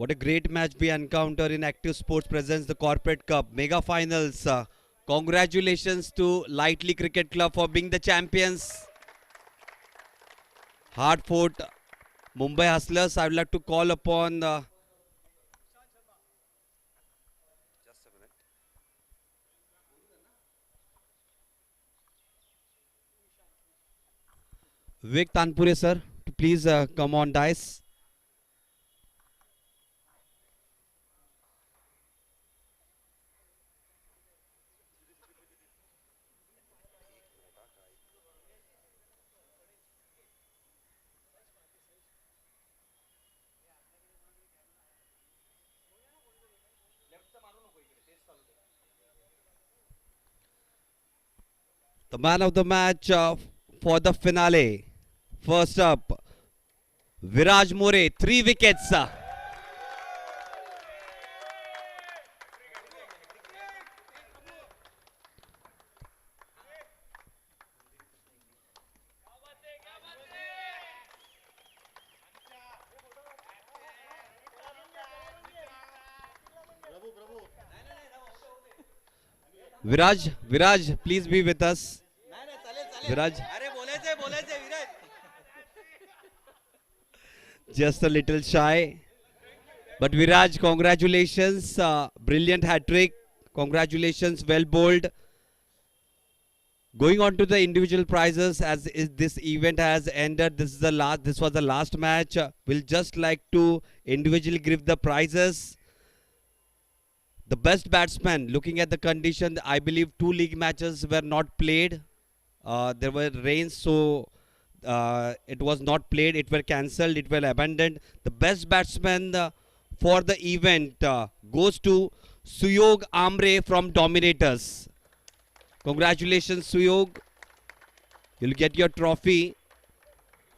What a great match we encounter in Active Sports presents the Corporate Cup Mega Finals. Congratulations to Lightly Cricket Club for being the champions. Hard fought Mumbai Hustlers. I would like to call upon Vivek Tanpure sir to please come on dice. The man of the match for the finale. First up, Viraj More, 3 wickets. Viraj, please be with us. Viraj, just a little shy. But Viraj, congratulations. Brilliant hat trick. Congratulations, well bowled. Going on to the individual prizes as this event has ended. This was the last match. We'll just like to individually give the prizes. The best batsman, looking at the condition, I believe 2 league matches were not played. There were rains, so it was not played. It were cancelled. It were abandoned. The best batsman for the event goes to Suyog Amre from Dominators. Congratulations, Suyog. You'll get your trophy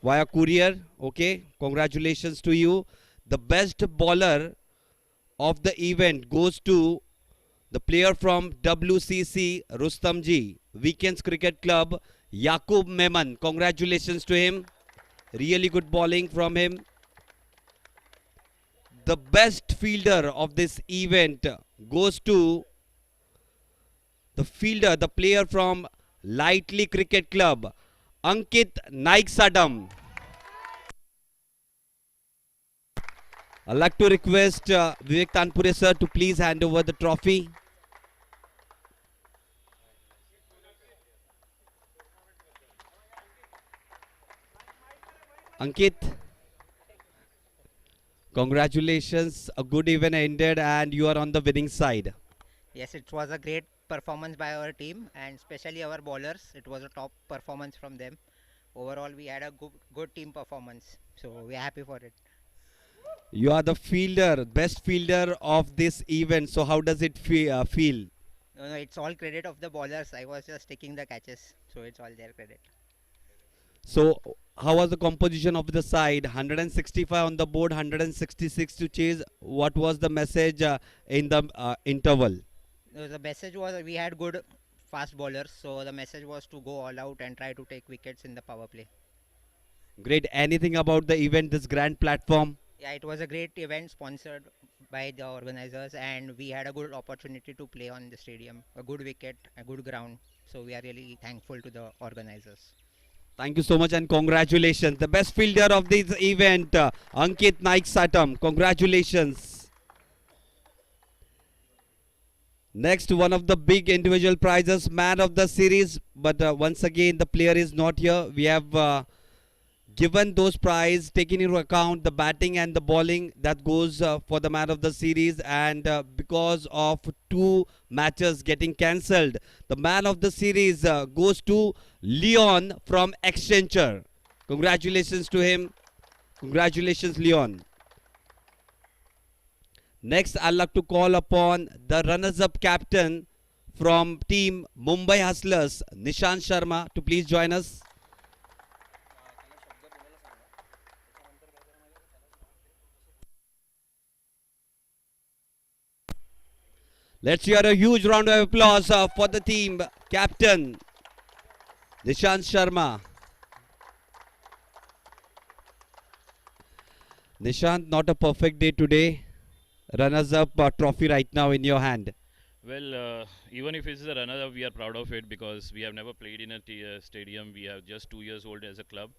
via courier. Okay, congratulations to you. The best bowler of the event goes to the player from WCC Rustamji, Weekends Cricket Club, Yaqub Memon. Congratulations to him. Really good bowling from him. The best fielder of this event goes to the player from Lightly Cricket Club, Ankit Naiksadam. I'd like to request Vivek Tanpure sir to please hand over the trophy. Ankit, congratulations. A good event ended and you are on the winning side. Yes, it was a great performance by our team and especially our bowlers. It was a top performance from them. Overall, we had a good team performance. So we are happy for it. You are the best fielder of this event. So how does it feel? No, it's all credit of the bowlers. I was just taking the catches. So it's all their credit. So how was the composition of the side? 165 on the board, 166 to chase. What was the message in the interval? The message was we had good fast bowlers. So the message was to go all out and try to take wickets in the power play. Great. Anything about the event, this grand platform? Yeah, it was a great event sponsored by the organizers and we had a good opportunity to play on the stadium. A good wicket, a good ground. So we are really thankful to the organizers. Thank you so much and congratulations. The best fielder of this event, Ankit Naiksadam. Congratulations. Next, one of the big individual prizes, man of the series. But once again, the player is not here. We have given those prizes, taking into account the batting and the bowling that goes for the man of the series. And because of 2 matches getting cancelled, the man of the series goes to Leon from Accenture. Congratulations to him. Congratulations, Leon. Next, I'd like to call upon the runners-up captain from team Mumbai Hustlers, Nishant Sharma, to please join us. Let's hear a huge round of applause for the team captain, Nishant Sharma. Nishant, not a perfect day today. runners-up trophy right now in your hand? Well, even if it's a runner-up, we are proud of it because we have never played in a stadium. We are just 2 years old as a club,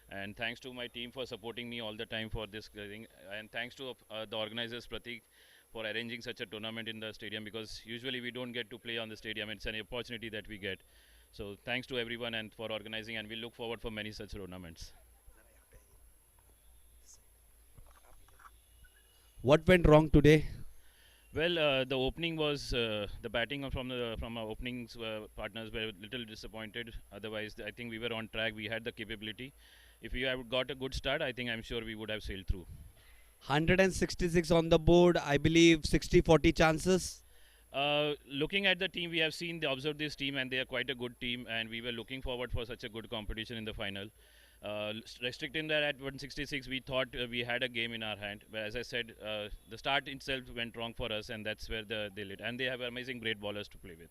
and thanks to my team for supporting me all the time for this thing, and thanks to the organizers Pratik for arranging such a tournament in the stadium because usually we don't get to play on the stadium. It's an opportunity that we get. So thanks to everyone and for organizing, and we look forward for many such tournaments. What went wrong today? Well, the opening was the batting from our openings partners were a little disappointed. Otherwise, I think we were on track. We had the capability. If we had got a good start, I think I'm sure we would have sailed through. 166 on the board, I believe 60-40 chances. Looking at the team, we have seen, they observed this team, and they are quite a good team. And we were looking forward for such a good competition in the final. Restricting that at 166, we thought we had a game in our hand. But as I said, the start itself went wrong for us, and that's where they lit. And they have amazing great bowlers to play with.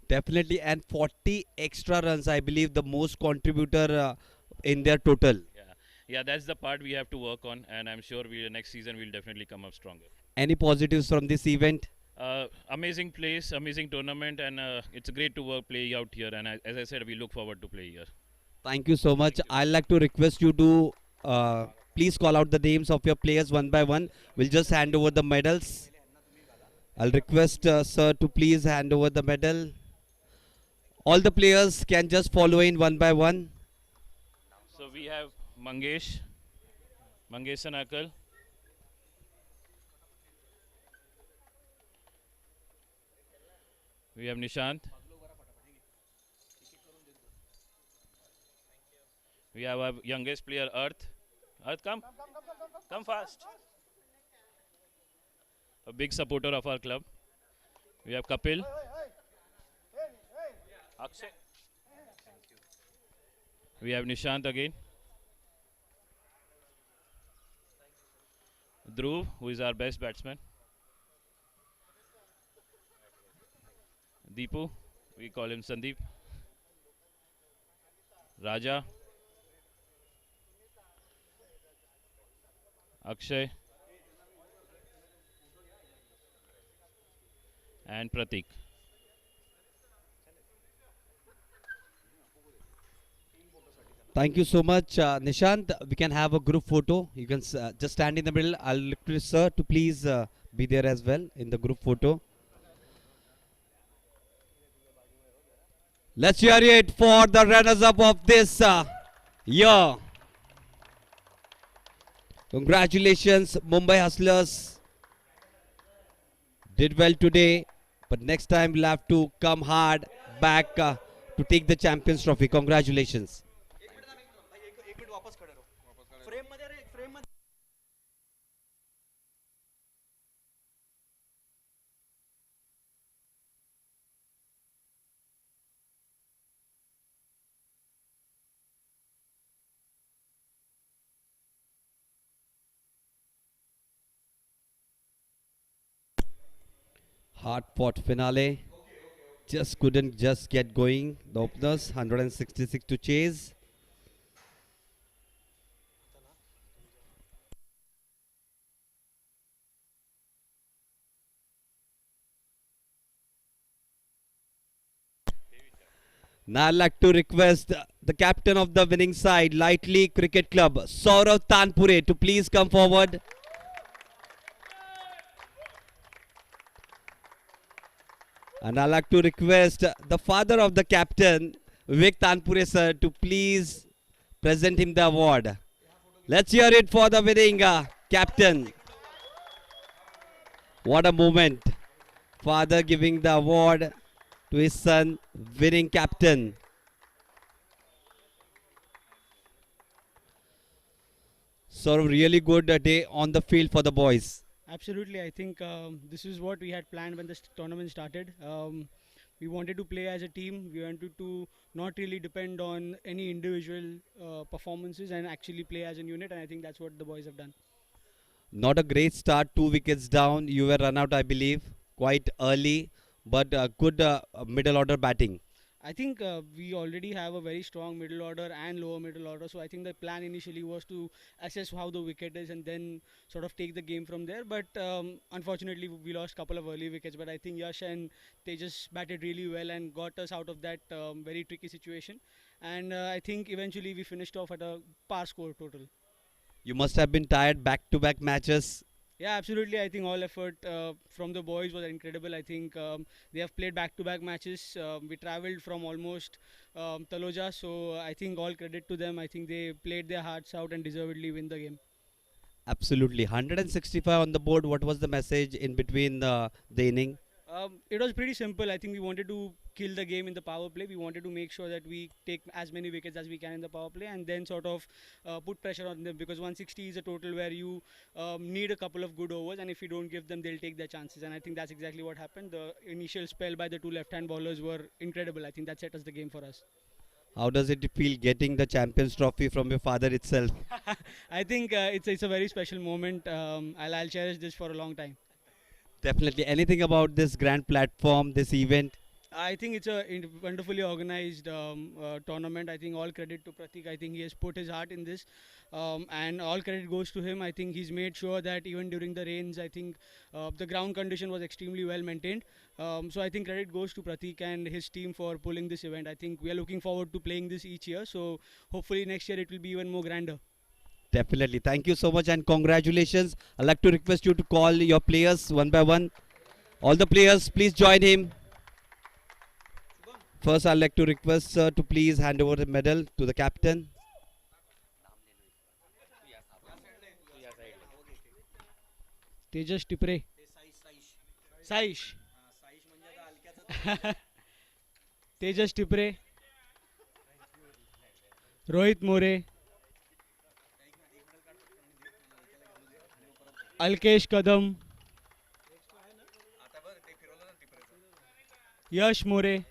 Definitely, and 40 extra runs, I believe the most contributor in their total. Yeah, yeah, that's the part we have to work on, and I'm sure we next season we'll definitely come up stronger. Any positives from this event? Amazing place, amazing tournament, and it's great to play out here. And as I said, we look forward to play here. Thank you so much. I'd like to request you to please call out the names of your players one by one. We'll just hand over the medals. I'll request sir to please hand over the medal. All the players can just follow in one by one. So we have Mangesh Sanakal. We have Nishant. We have our youngest player, Earth. Earth, come. Come fast. A big supporter of our club. We have Kapil. Akshay. We have Nishant again. Dhruv, who is our best batsman. Deepu, we call him Sandeep. Raja. Akshay. And Pratik. Thank you so much, Nishant. We can have a group photo. You can just stand in the middle. I'll request sir to please be there as well in the group photo. Let's hear it for the runners-up of this year. Congratulations, Mumbai Hustlers. Did well today, but next time we'll have to come hard back to take the Champions Trophy. Congratulations. Hard fought finale. Just couldn't just get going. The openers 166 to chase. Now I'd like to request the captain of the winning side, Lightly Cricket Club, Saurav Tanpure, to please come forward. And I'd like to request the father of the captain, Vivek Tanpure sir, to please present him the award. Let's hear it for the winning captain. What a moment. Father giving the award to his son, winning captain. So really good day on the field for the boys. Absolutely, I think this is what we had planned when this tournament started. We wanted to play as a team. We wanted to not really depend on any individual performances and actually play as a unit. And I think that's what the boys have done. Not a great start, 2 wickets down. You were run out, I believe, quite early, but good middle order batting. I think we already have a very strong middle order and lower middle order. So I think the plan initially was to assess how the wicket is and then sort of take the game from there. But unfortunately, we lost a couple of early wickets. But I think Yash and Tejas batted really well and got us out of that very tricky situation. And I think eventually we finished off at a par score total. You must have been tired back-to-back matches. Yeah, absolutely. I think all effort from the boys was incredible. I think they have played back-to-back matches. We travelled from almost Taloja, so I think all credit to them. I think they played their hearts out and deservedly win the game. Absolutely. 165 on the board. What was the message in between the inning? It was pretty simple. I think we wanted to kill the game in the power play. We wanted to make sure that we take as many wickets as we can in the power play and then sort of put pressure on them because 160 is a total where you need a couple of good overs and if you don't give them, they'll take their chances. And I think that's exactly what happened. The initial spell by the two left-hand bowlers were incredible. I think that set us the game for us. How does it feel getting the Champions Trophy from your father itself? I think it's a very special moment. I'll cherish this for a long time. Definitely. Anything about this grand platform, this event? I think it's a wonderfully organized tournament. I think all credit to Pratik. I think he has put his heart in this, and all credit goes to him. I think he's made sure that even during the rains, I think the ground condition was extremely well maintained. So I think credit goes to Pratik and his team for pulling this event. I think we are looking forward to playing this each year. So hopefully next year it will be even more grander. Definitely. Thank you so much and congratulations. I'd like to request you to call your players one by one. All the players, please join him. First, I'd like to request sir to please hand over the medal to the captain. Tejas Tipre. Saish. Tejas Tipre. Rohit More. Alkesh Kadam. Yash More.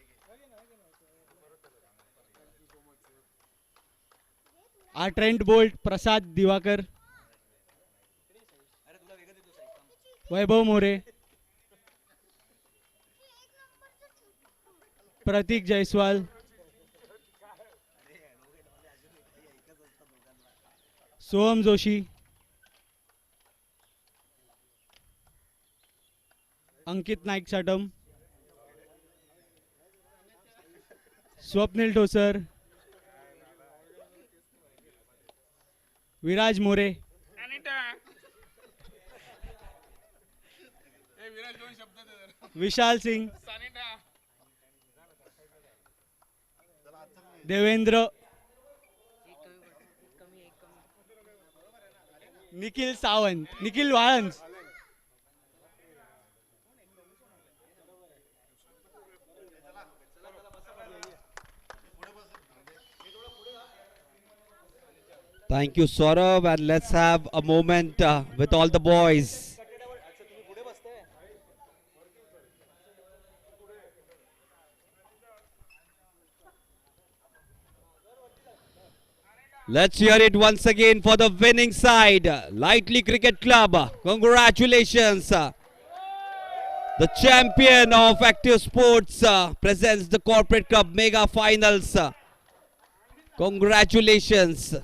Our Trent Bolt, Prasad Divakar. Vaibhav More. Pratik Jaiswal. Soham Joshi. Ankit Naik Sadam. Swapnil Tosar. Viraj More. Vishal Singh. Devendra. Nikhil Sawant. Nikhil Valans. Thank you, Saurav, and let's have a moment with all the boys. Let's hear it once again for the winning side, Lightly Cricket Club. Congratulations. The champion of Active Sports presents the Corporate Cup Mega Finals. Congratulations.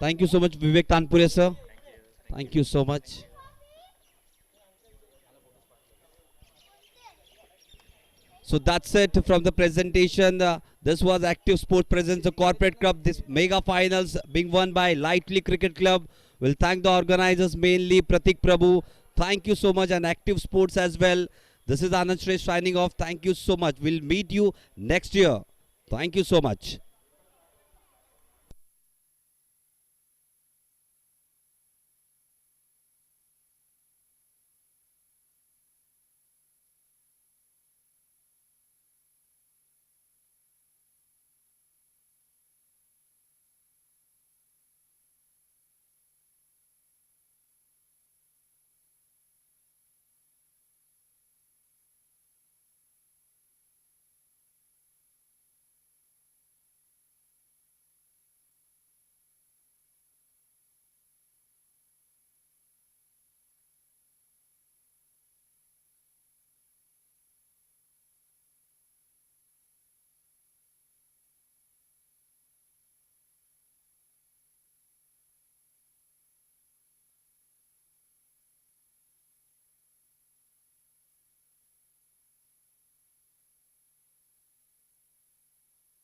Thank you so much, Vivek Tanpure, sir. Thank you so much. So that's it from the presentation. This was Active Sports presents the Corporate Cup. This mega finals being won by Lightly Cricket Club. We'll thank the organizers, mainly Pratik Prabhu. Thank you so much, and Active Sports as well. This is Anand Shresh signing off. Thank you so much. We'll meet you next year. Thank you so much.